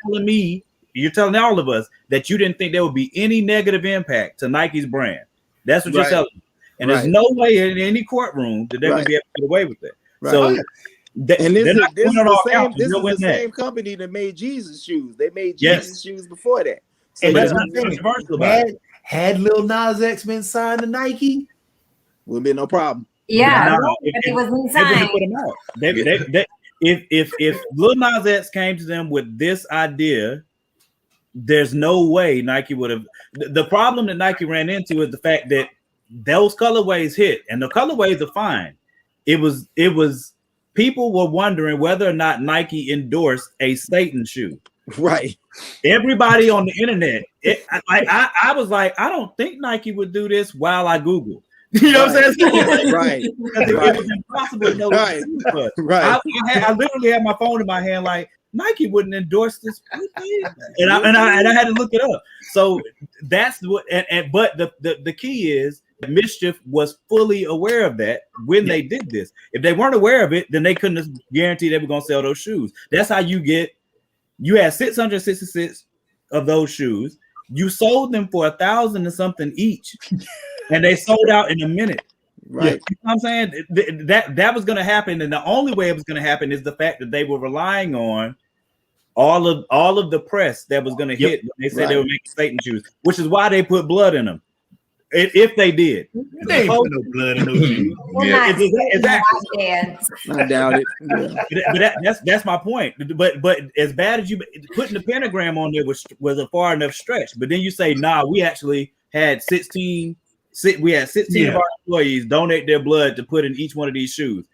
telling all of us that you didn't think there would be any negative impact to Nike's brand. That's what you're telling me. And there's no way in any courtroom that they're going to be able to get away with it. So, this is the same company that made Jesus shoes. They made Jesus shoes before that. So and that's what I'm saying. Had Lil Nas X been signed to Nike, would be no problem. Yeah, but he wasn't signed. Put him out. If Lil Nas X came to them with this idea, there's no way Nike would have. The problem that Nike ran into is the fact that those colorways hit, and the colorways are fine. It was people were wondering whether or not Nike endorsed a Satan shoe. Right. Everybody on the internet, I was like, I don't think Nike would do this while I Google. You know what I'm saying? Right. It was impossible to know what the shoe was. Right. I literally had my phone in my hand, like Nike wouldn't endorse this, and I had to look it up. So that's what. But the key is Mischief was fully aware of that when they did this. If they weren't aware of it, then they couldn't have guaranteed they were going to sell those shoes. That's how you had 666 of those shoes. You sold them for $1,000 and something each, and they sold out in a minute. Right. You know what I'm saying? That was going to happen, and the only way it was going to happen is the fact that they were relying on all of the press that was going to hit when they said they were making Satan shoes, which is why they put blood in them. If they did, they ain't put no blood in those shoes. I doubt it. Yeah. But that's my point. But as bad as you putting the pentagram on there was a far enough stretch. But then you say, nah, we actually had 16 of our employees donate their blood to put in each one of these shoes.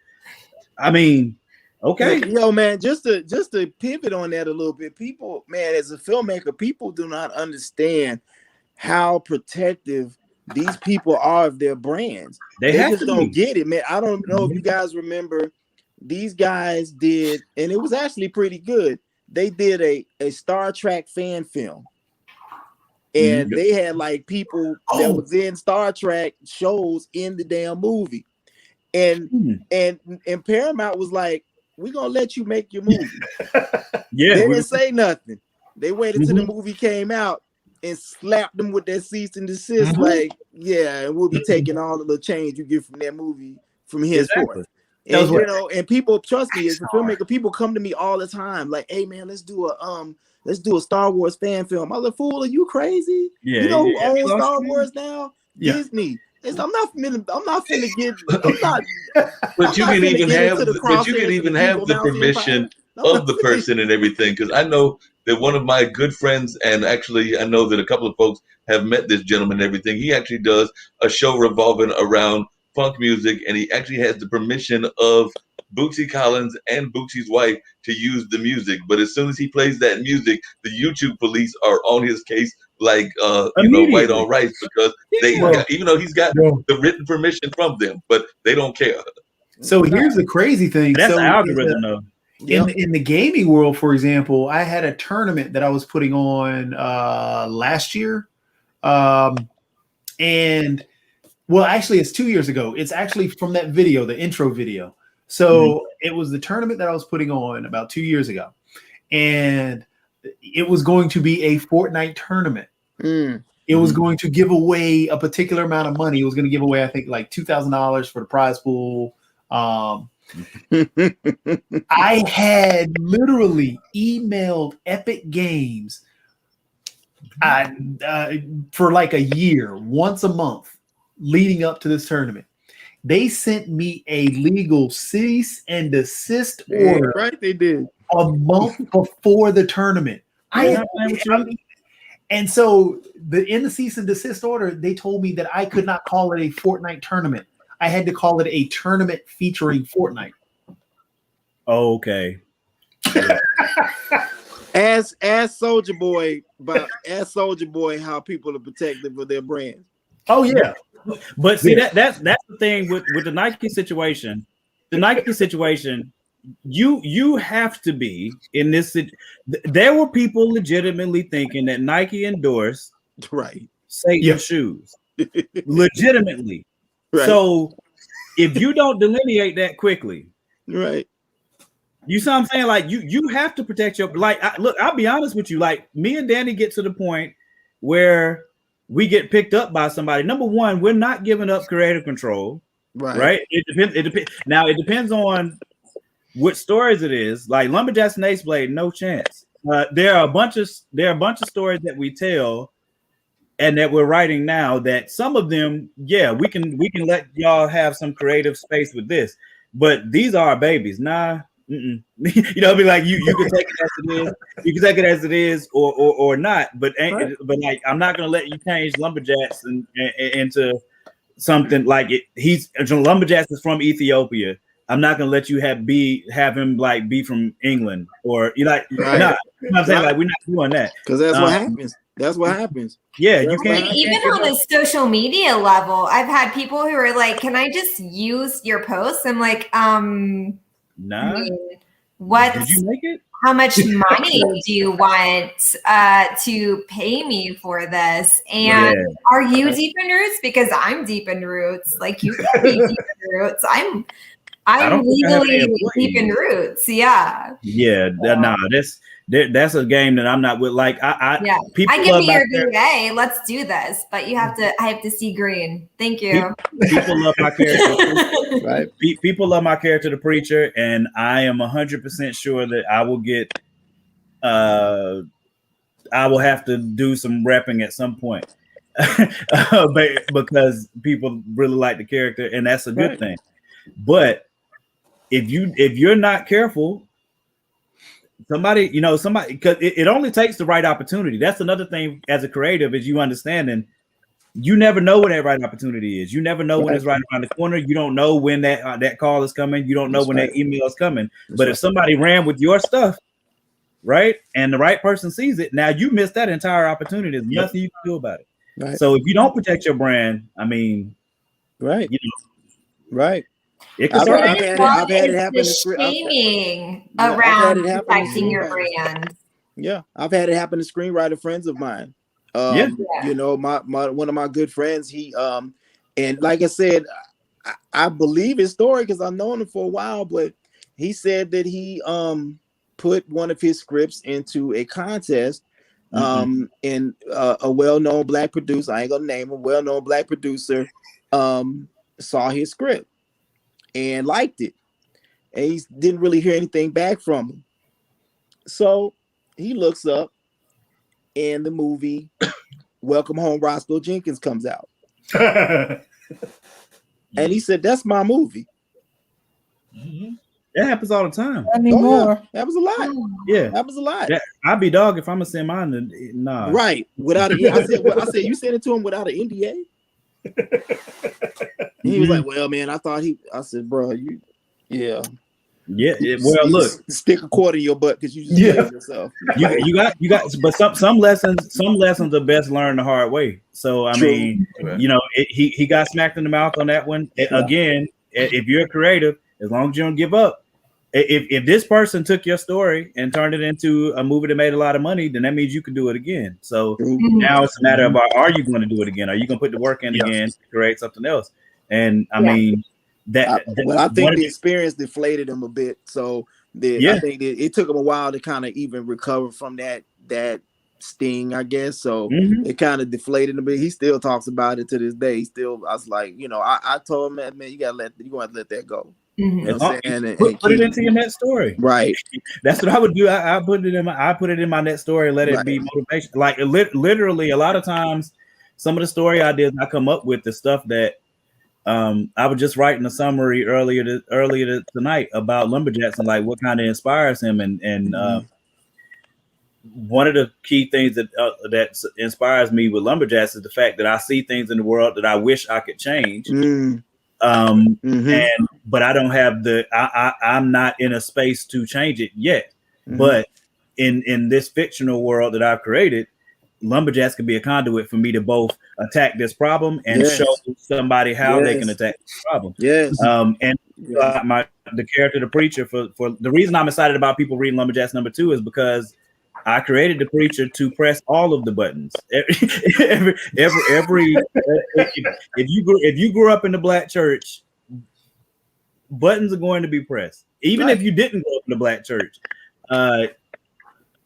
I mean, okay. Yo, man, just to pivot on that a little bit, people, man, as a filmmaker, people do not understand how protective these people are of their brands. They just don't get it, man. I don't know if you guys remember, these guys did, and it was actually pretty good. They did a Star Trek fan film. And they had like people that was in Star Trek shows in the damn movie. And Paramount was like, we're gonna let you make your movie. They didn't say nothing. They waited till the movie came out and slapped them with that cease and desist, like, and we'll be taking all of the change you get from that movie from henceforth. And you know, and people, trust me, as a filmmaker, people come to me all the time, like, hey man, let's do a Star Wars fan film. I'm like, fool, are you crazy? You know who owns Star Wars now? Disney. I'm not finna get. But you can even have the permission of the person and everything. Because I know that one of my good friends, and actually I know that a couple of folks have met this gentleman and everything. He actually does a show revolving around funk music, and he actually has the permission of Bootsy Collins and Bootsy's wife to use the music. But as soon as he plays that music, the YouTube police are on his case like white on rice, because even though he's got the written permission from them, but they don't care. So here's the crazy thing. That's the algorithm though. In the gaming world, for example, I had a tournament that I was putting on last year. And well, actually it's 2 years ago. It's actually from that video, the intro video. So it was the tournament that I was putting on about 2 years ago. And it was going to be a Fortnite tournament. It was going to give away a particular amount of money. It was going to give away, I think, like $2,000 for the prize pool. I had literally emailed Epic Games for like a year, once a month, leading up to this tournament. They sent me a legal cease and desist order. Right, they did. A month before the tournament. And so in the cease and desist order, they told me that I could not call it a Fortnite tournament. I had to call it a tournament featuring Fortnite. Okay. Ask Soulja Boy how people are protective of their brands. Oh yeah. But see, that's the thing with the Nike situation. The Nike situation, you have to be in this. There were people legitimately thinking that Nike endorsed Satan shoes, legitimately. Right. So if you don't delineate that quickly, right, you see what I'm saying? Like you have to protect your look. I'll be honest with you. Like me and Danny get to the point where we get picked up by somebody. Number one, we're not giving up creative control. Right. It depends. Now it depends on what stories it is. Like Lumberjacks and Ace Blade, no chance. There are a bunch of stories that we tell and that we're writing now that some of them, we can let y'all have some creative space with this. But these are our babies. Nah. You know, be like you can take it as it is. You can take it as it is, or not. But like I'm not gonna let you change Lumberjacks into something like it. Lumberjacks is from Ethiopia. I'm not gonna let you have him like be from England or you like Right. nah, you know what I'm saying? Like we're not doing that. Because that's what happens. That's what happens. Yeah, That's you can't. And even on a social media level, I've had people who are like, "Can I just use your posts?" I'm like, nah. What? Did you make it? How much money do you want to pay me for this? And are you deep in roots? Because I'm deep in roots. Like you can be deep in roots. I'm legally deep in roots. Yeah. Yeah. Nah. That's a game that I'm not with. Like I can be your VA. Let's do this. But I have to see green. Thank you. People love my character. Right. People love my character, the preacher, and I am 100% sure that I will get. I will have to do some repping at some point, because people really like the character, and that's a good thing. But if you're not careful. Somebody, because it only takes the right opportunity. That's another thing as a creative is you understanding you never know when that right opportunity is. You never know when it's right around the corner. You don't know when that call is coming. You don't know when that email is coming. But if somebody ran with your stuff, right, and the right person sees it, now you missed that entire opportunity. There's nothing you can do about it. Right. So if you don't protect your brand, I mean, right. It I've had it happen. Shaming around protecting your brand. Yeah, I've had it happen to screenwriter friends of mine. You know, my one of my good friends. He and like I said, I believe his story because I've known him for a while. But he said that he put one of his scripts into a contest. And a well-known black producer, I ain't gonna name him, well-known black producer, saw his script and liked it, and he didn't really hear anything back from him. So he looks up, and the movie Welcome Home, Roscoe Jenkins comes out, and he said, "That's my movie." That happens all the time. Anymore. That was a lot. Yeah, that was a lot. I'd be dog if I'm gonna send mine. Nah, right? Without I said, you sent it to him without an NDA. He was like, "Well, man, I said, bro, yeah. Well, look, stick a quarter in your butt because you just played yourself. you got, but some lessons are best learned the hard way. So I mean, he got smacked in the mouth on that one. Again, if you're a creative, as long as you don't give up. If this person took your story and turned it into a movie that made a lot of money, then that means you can do it again. So now it's a matter of, are you going to do it again? Are you going to put the work in again to create something else? And I mean, I think the experience deflated him a bit. So I think that it took him a while to kind of even recover from that sting, I guess. So it kind of deflated him a bit. He still talks about it to this day. I was like, I told him, man, you gonna have to let that go. You know what I'm saying? Put it into your net story. Right. That's what I would do. I put it in my net story and let it be motivation. Like literally a lot of times, some of the story ideas I come up with, the stuff that I was just writing a summary earlier tonight about lumberjacks and like what kind of inspires him. And one of the key things that inspires me with lumberjacks is the fact that I see things in the world that I wish I could change. But I don't have I'm not in a space to change it yet. But in this fictional world that I've created, lumberjacks can be a conduit for me to both attack this problem and show somebody how they can attack this problem. And the character, the preacher, for the reason I'm excited about people reading Lumberjacks #2 is because I created the preacher to press all of the buttons. If you grew up in the black church, buttons are going to be pressed. Even if you didn't grow up in the black church,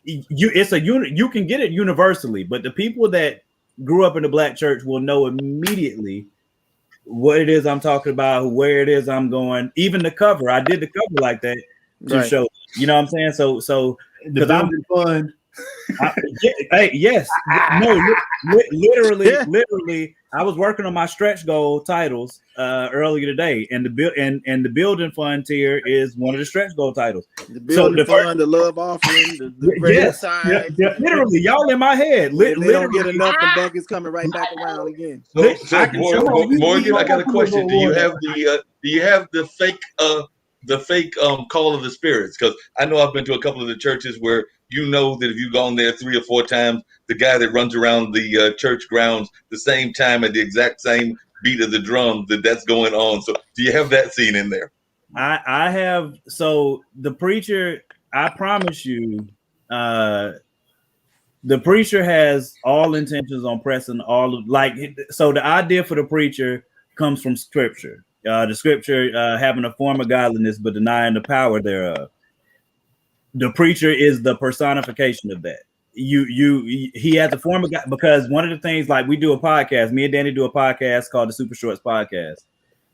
you can get it universally. But the people that grew up in the black church will know immediately what it is I'm talking about, where it is I'm going. Even the cover, I did the cover like that to show. You know what I'm saying? So. Because I'm fun. Literally, I was working on my stretch goal titles earlier today, and the building fund tier is one of the stretch goal titles. The building fund, the love offering, the side. Literally, y'all in my head. They don't get enough, the bucket's coming right back around again. So Morgan, I got a question. Do you have the fake the fake call of the spirits? Because I know I've been to a couple of the churches where you know that if you've gone there 3 or 4 times, the guy that runs around the church grounds the same time at the exact same beat of the drum that's going on. So do you have that scene in there? I have. So the preacher, I promise you, the preacher has all intentions on pressing all of, like, so the idea for the preacher comes from scripture. The scripture having a form of godliness but denying the power thereof. The preacher is the personification of that. He has a form of God, because one of the things, like, we do a podcast, me and Danny do a podcast called the Super Shorts Podcast.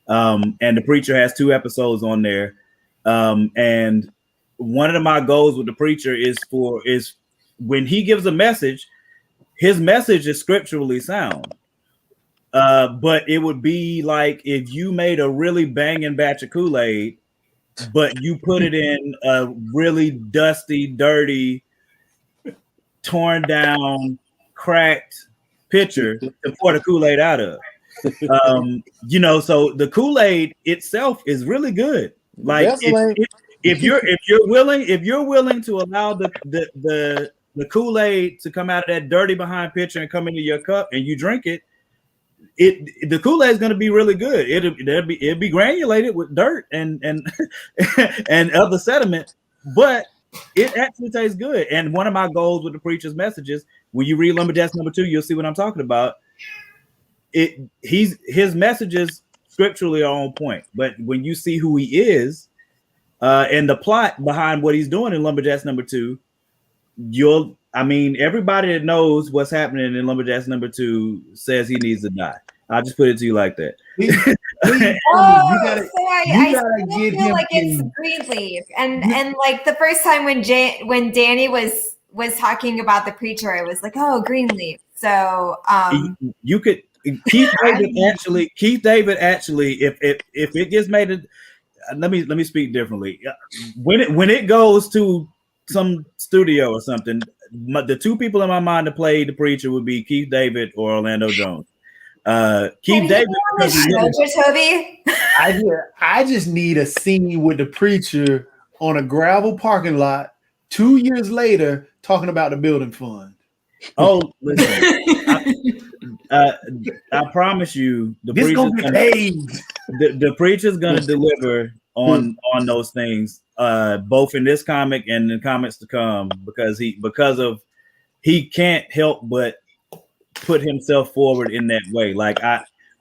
And the preacher has 2 episodes on there. And one of my goals with the preacher is when he gives a message, his message is scripturally sound. But it would be like if you made a really banging batch of Kool-Aid, but you put it in a really dusty, dirty, torn down, cracked pitcher to pour the Kool-Aid out of. So the Kool-Aid itself is really good. Like if you're willing to allow the Kool-Aid to come out of that dirty behind pitcher and come into your cup and you drink it, the Kool-Aid is going to be really good. It'll be granulated with dirt and and other sediment, but it actually tastes good. And one of my goals with the preacher's messages, when you read Lumberjacks number 2, you'll see what I'm talking about. His messages scripturally are on point, but when you see who he is and the plot behind what he's doing in Lumberjacks number 2, everybody that knows what's happening in Lumberjacks number 2 says he needs to die. I'll just put it to you like that. I feel like it's Greenleaf, and like the first time when Danny was talking about the preacher, I was like, oh, Greenleaf. So you could Keith David actually, if it gets made, let me speak differently. When it goes to some studio or something, the 2 people in my mind to play the preacher would be Keith David or Orlando Jones. Keith David. Toby? I just need a scene with the preacher on a gravel parking lot 2 years later talking about the building fund. Oh, listen. I promise you, the preacher's gonna deliver on those things, both in this comic and in comics to come, because he can't help but put himself forward in that way. Like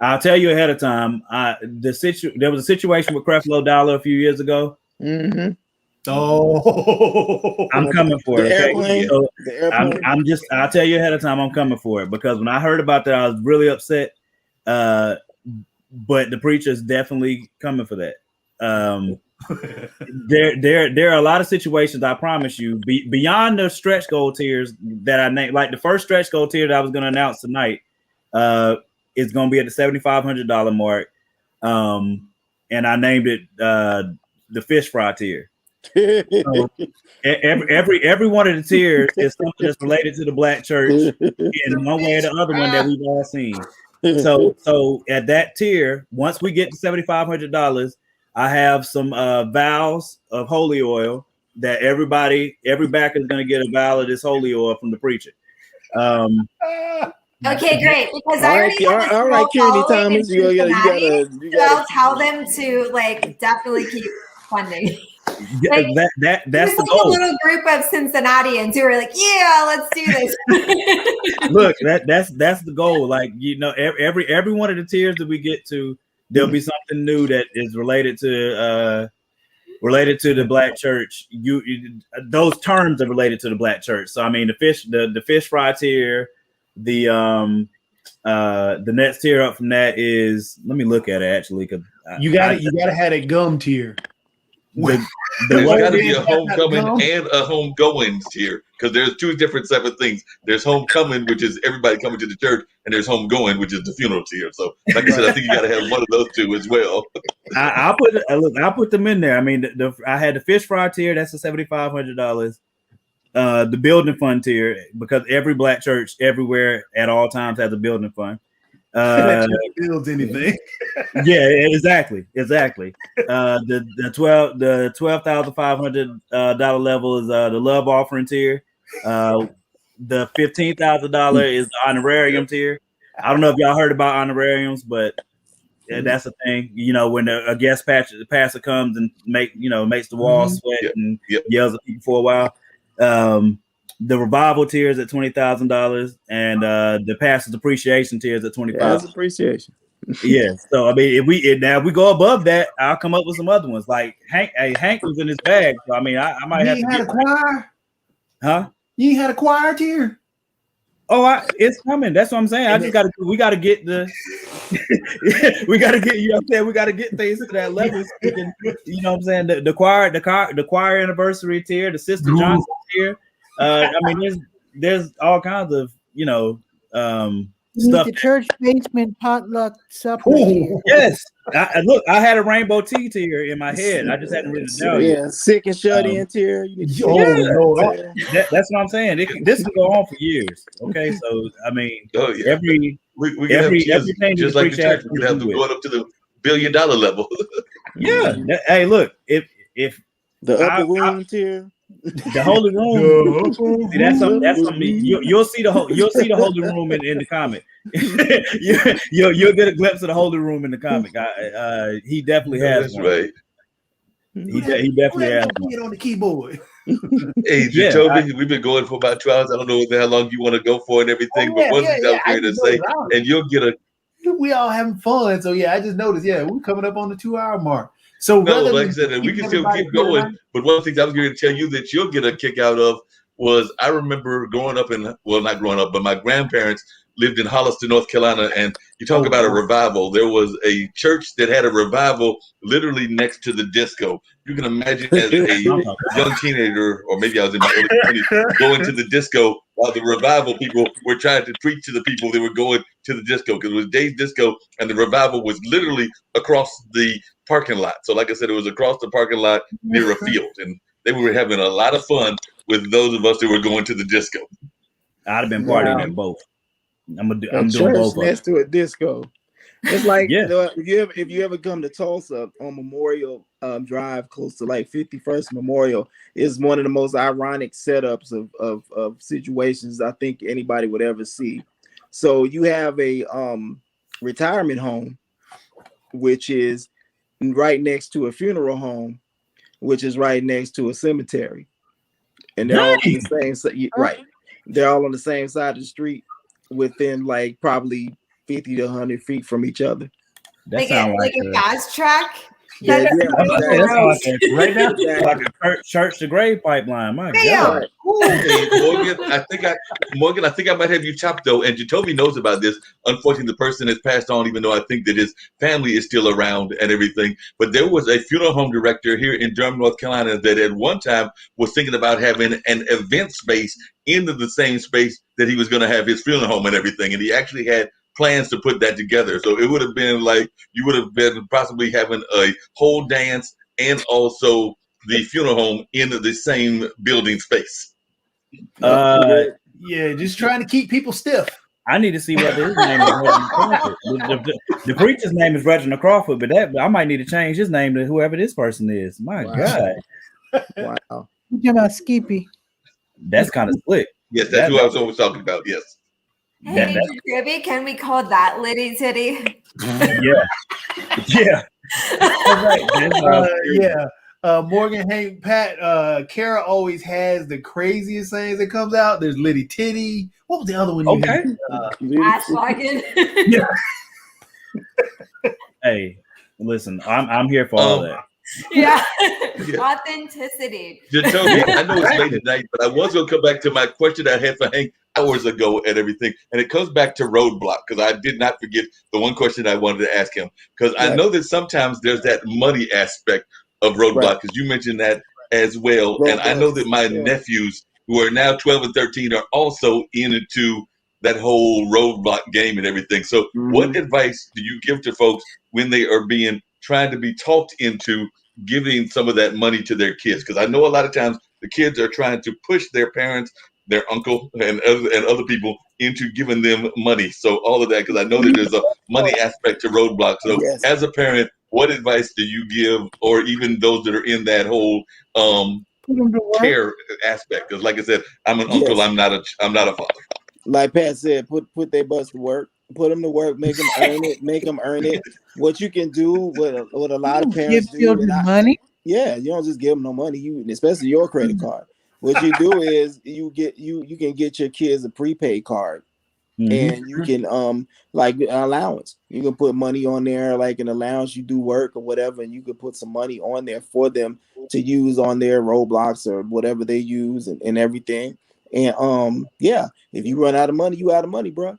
I'll tell you ahead of time. There was a situation with Creflo Dollar a few years ago. Mm-hmm. Oh, I'm coming for it. Okay? So I'll tell you ahead of time, I'm coming for it, because when I heard about that, I was really upset. But the preacher's definitely coming for that. There are a lot of situations, I promise you, beyond the stretch goal tiers that I named. Like the first stretch goal tier that I was going to announce tonight is going to be at the $7,500 mark. And I named it the fish fry tier. So every one of the tiers is something that's related to the Black church in one way or the other one that we've all seen. So at that tier, once we get to $7,500, I have some vials of holy oil that every backer is going to get a vial of this holy oil from the preacher. Okay, great. Because I already have all right, Kennedy Thomas, you gotta. I'll tell them to definitely keep funding. That's the goal. A little group of Cincinnatians who are like, yeah, let's do this. Look, that's the goal. Like, every one of the tiers that we get to, there'll be something new that is related to the Black church. Those terms are related to the Black church. So I mean, the fish fry tier, the next tier up from that is, let me look at it actually, because you gotta have a gum tier. There's got to be a homecoming and a homegoings tier, because there's 2 different separate things. There's homecoming, which is everybody coming to the church, and there's homegoing, which is the funeral tier. So, like I said, I think you got to have one of those 2 as well. I'll put them in there. I mean, I had the fish fry tier. That's the $7,500. The building fund tier, because every Black church everywhere at all times has a building fund. builds anything. Yeah, exactly. The 12,500 dollar level is the love offering tier. The $15,000 is the honorarium tier. I don't know if y'all heard about honorariums, but that's a thing. You know, when a guest passer comes and makes the wall sweat and yells at people for a while. The revival tier is at $20,000, and the pastor's appreciation tier is at $25,000. That's appreciation. Yeah. So I mean, if we go above that, I'll come up with some other ones. Like Hank was in his bag. So I mean, I might have to had a choir. Huh? You had a choir tier. Oh, it's coming. That's what I'm saying. We got to get the, we got to get, you know what I'm saying? We got to get things to that level. So we can, you know what I'm saying? The choir anniversary tier, the Sister Johnson tier. I mean, there's all kinds of, stuff. The church basement potluck supper. Yes. Look, I had a rainbow tea tier in my head. I just hadn't written it down yet. Sick and shut in tier. That's what I'm saying. This can go on for years. Okay, so I mean, every just like the church, we can have them going up to the $1 billion level. Yeah. Hey, look, if the upper room tier. The holy room. See, that's something. You'll see the holy room in the comic. You'll get a glimpse of the holy room in the comic. He definitely has one. Right. He definitely has one. Get on the keyboard. Hey, Jacoby, we've been going for about 2 hours. I don't know how long you want to go for and everything, but one thing I was going to say, and you'll get a. We all having fun, so I just noticed. We're coming up on the 2-hour mark. So like I said, we can still keep going. But one of the things I was going to tell you that you'll get a kick out of was I remember growing up not growing up, but my grandparents lived in Hollister, North Carolina, and you talk about a revival. There was a church that had a revival literally next to the disco. You can imagine as a young teenager, or maybe I was in my early 20s, going to the disco while the revival people were trying to preach to the people that were going to the disco, because it was Dave's Disco, and the revival was literally across the parking lot. So like I said, it was across the parking lot near a field, and they were having a lot of fun with those of us that were going to the disco. I'd have been partying at both. I'm doing both. Next to a disco. It's like if you ever come to Tulsa on Memorial Drive, close to like 51st Memorial, is one of the most ironic setups of situations I think anybody would ever see. So you have a retirement home, which is right next to a funeral home, which is right next to a cemetery, and they're all on the same right. They're all on the same side of the street, within like probably 50 to 100 feet from each other. Like a fast track. Right now, like a church to grave pipeline. My God. Hey, Morgan, I think I might have you chopped though, and Jacoby knows about this. Unfortunately, the person has passed on, even though I think that his family is still around and everything. But there was a funeral home director here in Durham, North Carolina, that at one time was thinking about having an event space into the same space that he was going to have his funeral home and everything, and he actually had plans to put that together. So it would have been like you would have been possibly having a whole dance and also the funeral home in the same building space. Just trying to keep people stiff. I need to see whether his name is Reginald Crawford. The preacher's name is Reginald Crawford, but I might need to change his name to whoever this person is. My God. Wow. You're about Skippy. That's kind of slick. Yes, that's who I was always talking about. Yes. Hey, Jacoby, can we call that Liddy Titty? Yeah. Morgan, Hank, Pat, Kara always has the craziest things that comes out. There's Liddy Titty. What was the other one? Okay. Ass wagon. Hey, listen, I'm here for all that. Yeah. Authenticity. Jacoby, I know it's late at night, but I was going to come back to my question I had for Hank hours ago and everything. And it comes back to roadblock, because I did not forget the one question I wanted to ask him. Because I know that sometimes there's that money aspect of roadblock, because you mentioned that as well. And I know that my nephews, who are now 12 and 13, are also into that whole roadblock game and everything. So what advice do you give to folks when they are trying to be talked into giving some of that money to their kids? Because I know a lot of times the kids are trying to push their parents, their uncle, and other people into giving them money. So all of that, because I know that there's a money aspect to Roadblock. So Yes. as a parent, what advice do you give, or even those that are in that whole care aspect? Because like I said, I'm an uncle. I'm not a father. Like Pat said, put their butts to work. Put them to work. Make them earn it. Make them earn it. What you can do, what a lot of parents give children money. Yeah, you don't just give them no money. You, especially your credit card. What you do is you can get your kids a prepaid card. And you can like an allowance. You can put money on there like an allowance. You do work or whatever, and you can put some money on there for them to use on their Roblox or whatever they use and everything. And yeah, if you run out of money, you out of money, bro.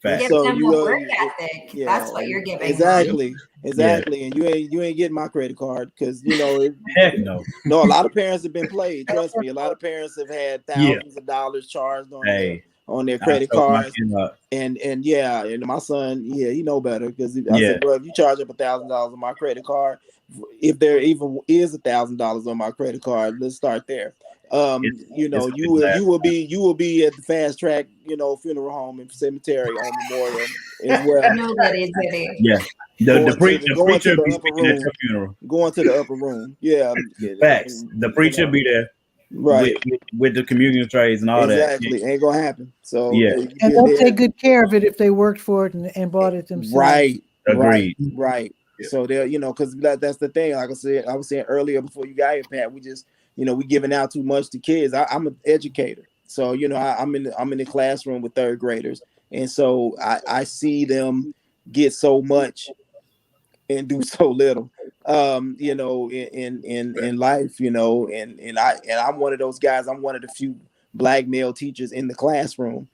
Give so them you a work ethic. That's what you're giving. Exactly. Yeah. And you ain't getting my credit card because heck no. No, a lot of parents have been played. Trust me, a lot of parents have had thousands of dollars charged on their credit cards. And yeah, and my son, he know better because I said, bro, if you charge up $1,000 on my credit card, if there even is $1,000 on my credit card, let's start there. You will be at the fast track, funeral home and cemetery on Memorial as well. Nobody's ready. Yeah. The preacher be speaking at your funeral. Going to the upper room. Yeah. Facts. The preacher be there. Right. With the communion trays and all that. Exactly. Ain't gonna happen. So and they'll take good care of it if they worked for it and bought it themselves. Right. Agreed. Right. Yeah. So they're, because that's the thing. Like I was saying earlier before you got here, Pat, we just, we giving out too much to kids. I'm an educator. So, I'm in the classroom with third graders. And so I see them get so much and do so little, in life, and I'm one of those guys. I'm one of the few black male teachers in the classroom,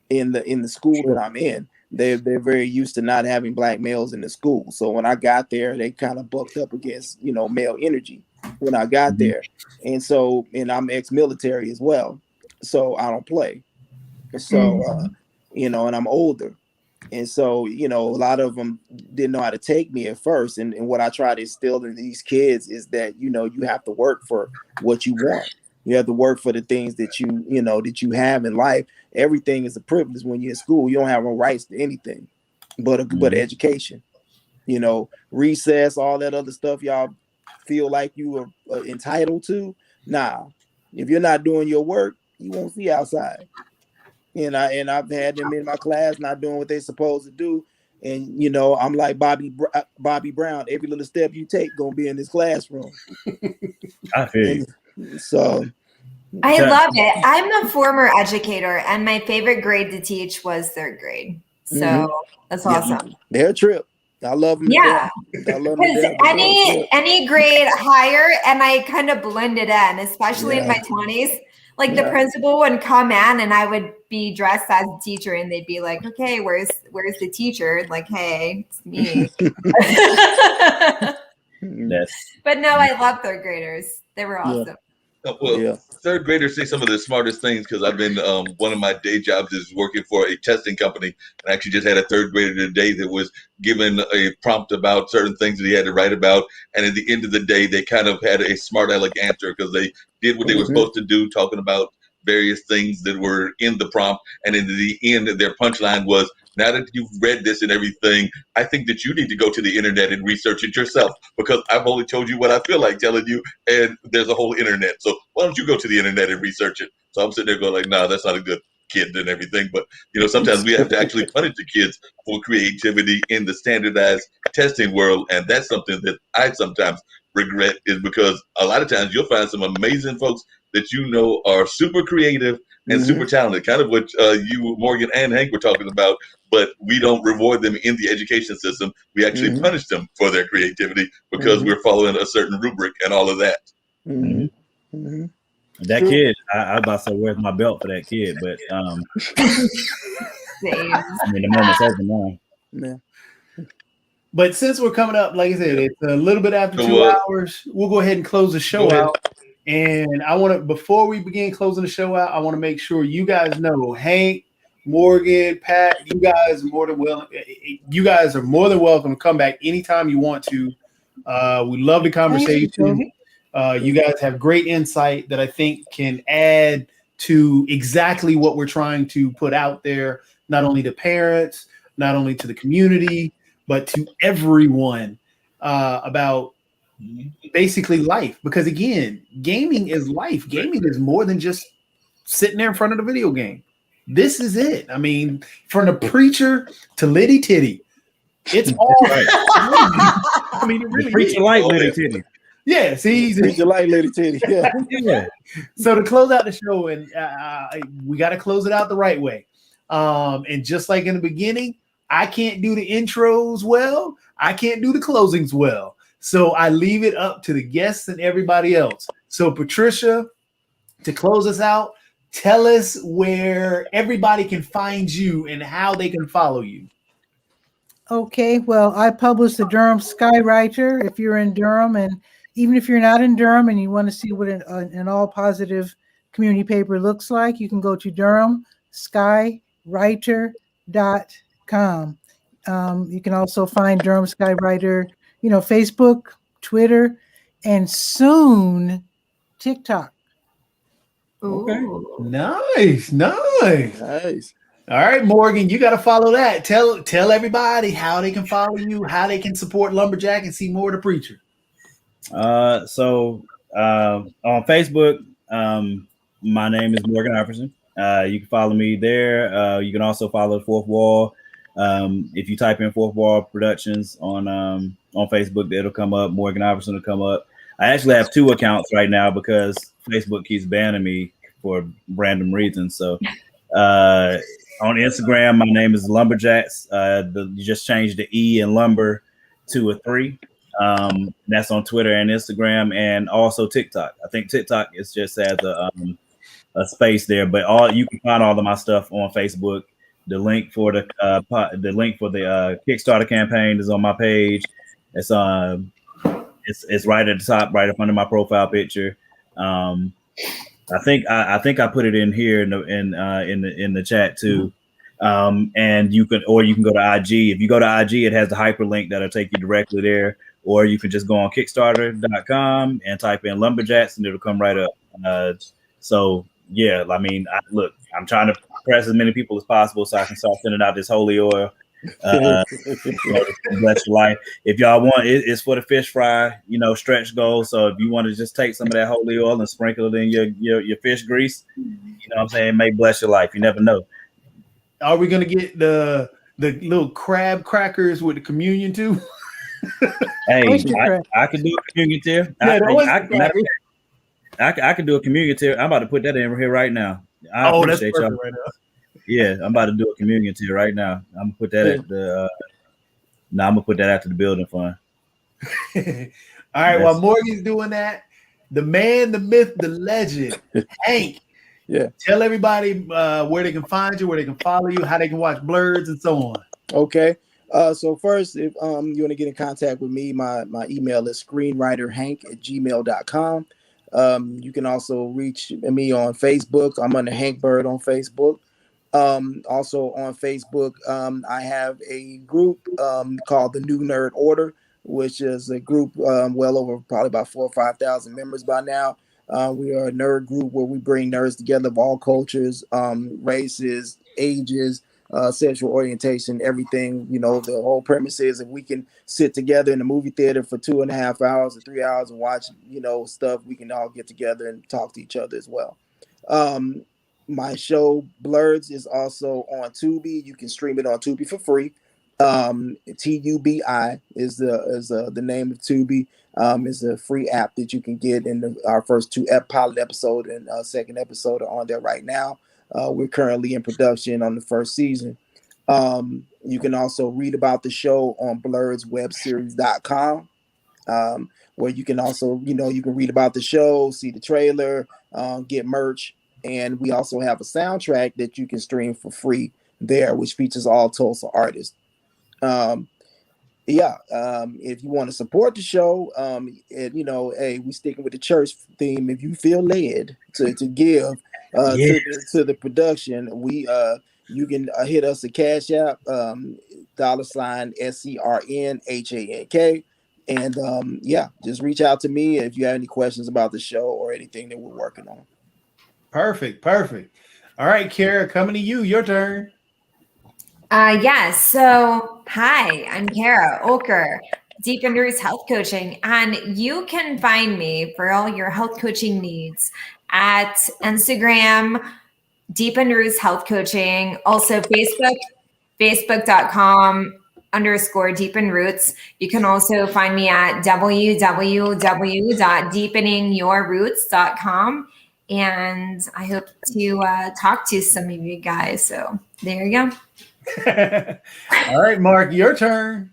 in the school that I'm in. They're very used to not having black males in the school. So when I got there, they kind of bucked up against, male energy when I got there. And so, and I'm ex-military as well. So I don't play. So, and I'm older. And so, a lot of them didn't know how to take me at first. And what I try to instill in these kids is that, you have to work for what you want. You have to work for the things that that you have in life. Everything is a privilege when you're in school. You don't have no rights to anything but education. Recess, all that other stuff y'all feel like you are entitled to. Nah, if you're not doing your work, you won't see outside. And I've had them in my class not doing what they're supposed to do. And, I'm like Bobby Brown. Every little step you take gonna be in this classroom. I feel you. So I love it. I'm a former educator, and my favorite grade to teach was third grade. So that's awesome. Their trip. I love them. Yeah. Because any grade higher, and I kind of blended in, especially in my 20s. Like the principal would come in and I would be dressed as a teacher and they'd be like, okay, where's the teacher? Like, hey, it's me. But no, I love third graders. They were awesome. Third graders say some of the smartest things because I've been one of my day jobs is working for a testing company, and I actually just had a third grader today that was given a prompt about certain things that he had to write about, and at the end of the day they kind of had a smart aleck answer because they did what they were supposed to do, talking about various things that were in the prompt, and in the end their punchline was, now that you've read this and everything, I think that you need to go to the internet and research it yourself because I've only told you what I feel like telling you, and there's a whole internet. So why don't you go to the internet and research it? So I'm sitting there going like, no, that's not a good kid and everything. But, sometimes we have to actually punish the kids for creativity in the standardized testing world. And that's something that I sometimes regret is because a lot of times you'll find some amazing folks that are super creative and super talented, kind of what you, Morgan, and Hank were talking about, but we don't reward them in the education system. We actually punish them for their creativity because we're following a certain rubric and all of that. That kid, I was about to say, where's my belt for that kid? But the moment's over now. Yeah. But since we're coming up, like I said, it's a little bit after 2 hours. We'll go ahead and close the show out. And I want to, before we begin closing the show out, I want to make sure you guys know, Hank, Morgan, Pat, you guys are more than welcome to come back anytime you want to. We love the conversation. You guys have great insight that I think can add to exactly what we're trying to put out there not only to parents, not only to the community, but to everyone about basically life. Because again, gaming is life. Gaming is more than just sitting there in front of the video game. This is it. I mean, from the preacher to Liddy Titty, it's all right. I mean, it really the preacher is. like Liddy Titty. Yeah, see, Preacher like Liddy Titty. Yeah. Yeah. So to close out the show, and we got to close it out the right way. And just like in the beginning, I can't do the intros well. I can't do the closings well. So I leave it up to the guests and everybody else. So Patricia, to close us out, tell us where everybody can find you and how they can follow you. Okay, well, I publish the Durham Skywriter. If you're in Durham, and even if you're not in Durham and you want to see what an all positive community paper looks like, you can go to durhamskywriter.com. You can also find Durham Skywriter, Facebook, Twitter, and soon TikTok. Okay. Nice. Nice. All right, Morgan, you got to follow that. Tell everybody how they can follow you, how they can support Lumberjack and see more of the preacher. So on Facebook, my name is Morgan Iverson. You can follow me there. You can also follow Fourth Wall. If you type in Fourth Wall Productions on Facebook, it'll come up. Morgan Iverson will come up. I actually have 2 accounts right now because Facebook keeps banning me for random reasons. So on Instagram, my name is Lumberjacks. You just changed the E in lumber to a 3. That's on Twitter and Instagram, and also TikTok. I think TikTok is just as a space there, but you can find all of my stuff on Facebook. The link for the Kickstarter campaign is on my page. It's right at the top, right up under my profile picture. I think I put it in here in the chat too. And you can go to IG. If you go to IG, it has the hyperlink that'll take you directly there. Or you can just go on Kickstarter.com and type in Lumberjacks, and it'll come right up. So yeah, I mean, I'm trying to press as many people as possible so I can start sending out this holy oil. Bless your life. If y'all want, it's for the fish fry, stretch goals. So if you want to just take some of that holy oil and sprinkle it in your fish grease, what I'm saying, it may bless your life. You never know. Are we gonna get the little crab crackers with the communion too? Hey, I can do a communion tier. I can do a communion tier. I'm about to put that in here right now. I appreciate y'all. Right now. Yeah, I'm about to do a communion tier right now. I'm gonna put that at the. I'm gonna put that after the building fund. All right, while Morgan's doing that, the man, the myth, the legend, Hank. Yeah. Tell everybody where they can find you, where they can follow you, how they can watch Blurs, and so on. Okay. So first, if you want to get in contact with me, my email is screenwriterhank@gmail.com. You can also reach me on Facebook. I'm under Hank Byrd on Facebook. Also on Facebook, I have a group called the New Nerd Order, which is a group well over probably about 4,000 or 5,000 members by now. We are a nerd group where we bring nerds together of all cultures, races, ages, sexual orientation, everything. The whole premise is if we can sit together in a movie theater for 2.5 hours or 3 hours and watch, stuff, we can all get together and talk to each other as well. My show Blurs is also on Tubi. You can stream it on Tubi for free. TUBI is the name of Tubi. It's a free app that you can get. In our first 2 pilot episode and second episode are on there right now. We're currently in production on the first season. You can also read about the show on blurswebseries.com, where you can also, you can read about the show, see the trailer, get merch. And we also have a soundtrack that you can stream for free there, which features all Tulsa artists. If you want to support the show, hey, we sticking with the church theme. If you feel led to give to the production, you can hit us a Cash App, $SCRNHANK, and just reach out to me if you have any questions about the show or anything that we're working on. Perfect. All right, Kara, coming to you. Your turn. Yes. So, hi, I'm Kara Olker, Deep in Roots Health Coaching, and you can find me for all your health coaching needs at Instagram, Deep in Roots Health Coaching, also Facebook, facebook.com/Deep in Roots. You can also find me at www.deepeningyourroots.com. And I hope to talk to some of you guys. So there you go. All right, Mark, your turn.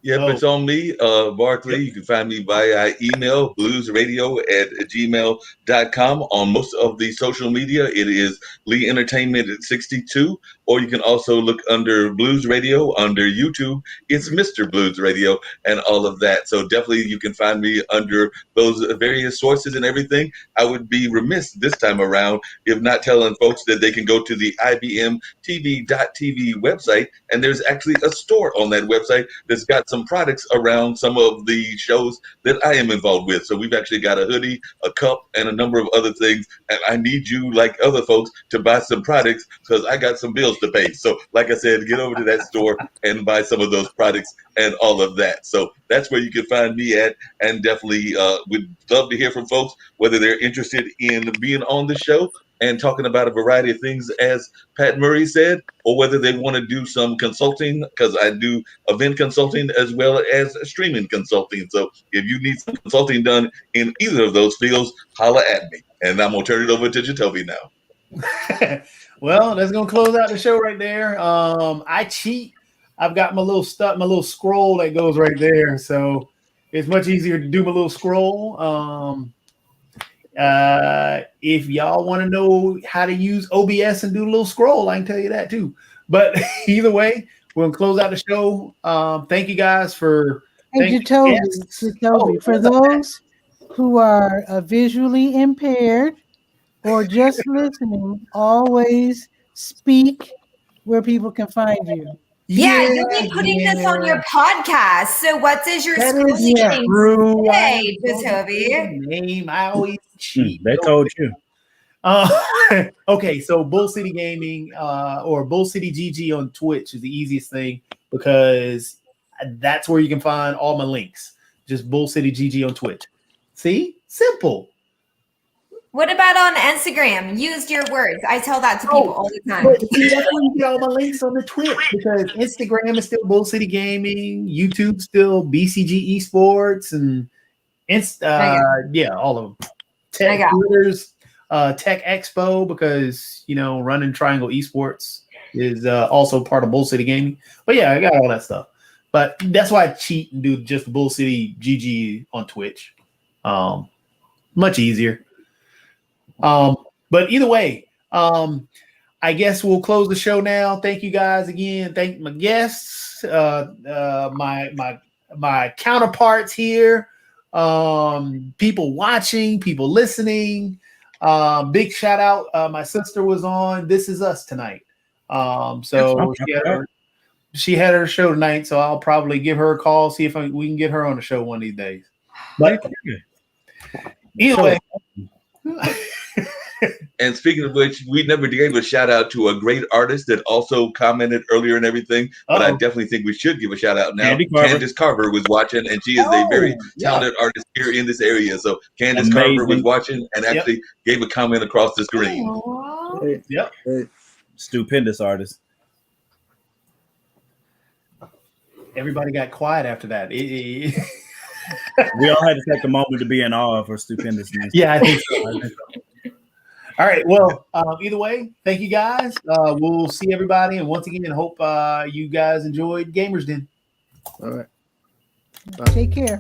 Yep, it's on me, Mark Lee. You can find me via email, bluesradio@gmail.com. On most of the social media, it is Lee Entertainment at 62. Or you can also look under Blues Radio under YouTube. It's Mr. Blues Radio and all of that. So definitely you can find me under those various sources and everything. I would be remiss this time around if not telling folks that they can go to the IBMTV.TV website, and there's actually a store on that website that's got some products around some of the shows that I am involved with. So we've actually got a hoodie, a cup, and a number of other things. And I need you, like other folks, to buy some products because I got some bills to pay. So like I said, get over to that store and buy some of those products and all of that. So that's where you can find me at, and definitely would love to hear from folks, whether they're interested in being on the show and talking about a variety of things, as Pat Murray said, or whether they want to do some consulting, because I do event consulting as well as streaming consulting. So if you need some consulting done in either of those fields, holla at me. And I'm going to turn it over to Jacoby now. Well, that's going to close out the show right there. I cheat. I've got my little scroll that goes right there. So it's much easier to do my little scroll. If y'all want to know how to use OBS and do a little scroll, I can tell you that too. But either way, we're going to close out the show. Thank you guys for. Hey, Jacoby, for those who are visually impaired or just listening, always speak where people can find you. Yeah, you'll be putting this on your podcast. So what does your school name say, Jacoby? Name, I always cheat. They told you. Okay, so Bull City Gaming or Bull City GG on Twitch is the easiest thing because that's where you can find all my links. Just Bull City GG on Twitch. See? Simple. What about on Instagram? Use your words. I tell that to people all the time. But see, that's where you get all my links on the Twitch, because Instagram is still Bull City Gaming, YouTube still BCG Esports, and all of them. Twitter's Tech Expo, because running Triangle Esports is also part of Bull City Gaming. But yeah, I got all that stuff. But that's why I cheat and do just Bull City GG on Twitch. Much easier. But either way, I guess we'll close the show now. Thank you guys again. Thank my guests, my counterparts here, people watching, people listening. Big shout out. My sister was on This Is Us tonight. So she had her show tonight, so I'll probably give her a call, see if we can get her on the show one of these days. But either way. And speaking of which, we never gave a shout out to a great artist that also commented earlier and everything, but I definitely think we should give a shout out now. Candace Carver was watching, and she is a very talented artist here in this area. So Candace Carver was watching and actually gave a comment across the screen. Yep. Stupendous artist. Everybody got quiet after that. We all had to take a moment to be in awe of her stupendousness. Yeah, I think so. All right. Well, either way, thank you guys. We'll see everybody. And once again, hope you guys enjoyed Gamers Den. All right. Take care.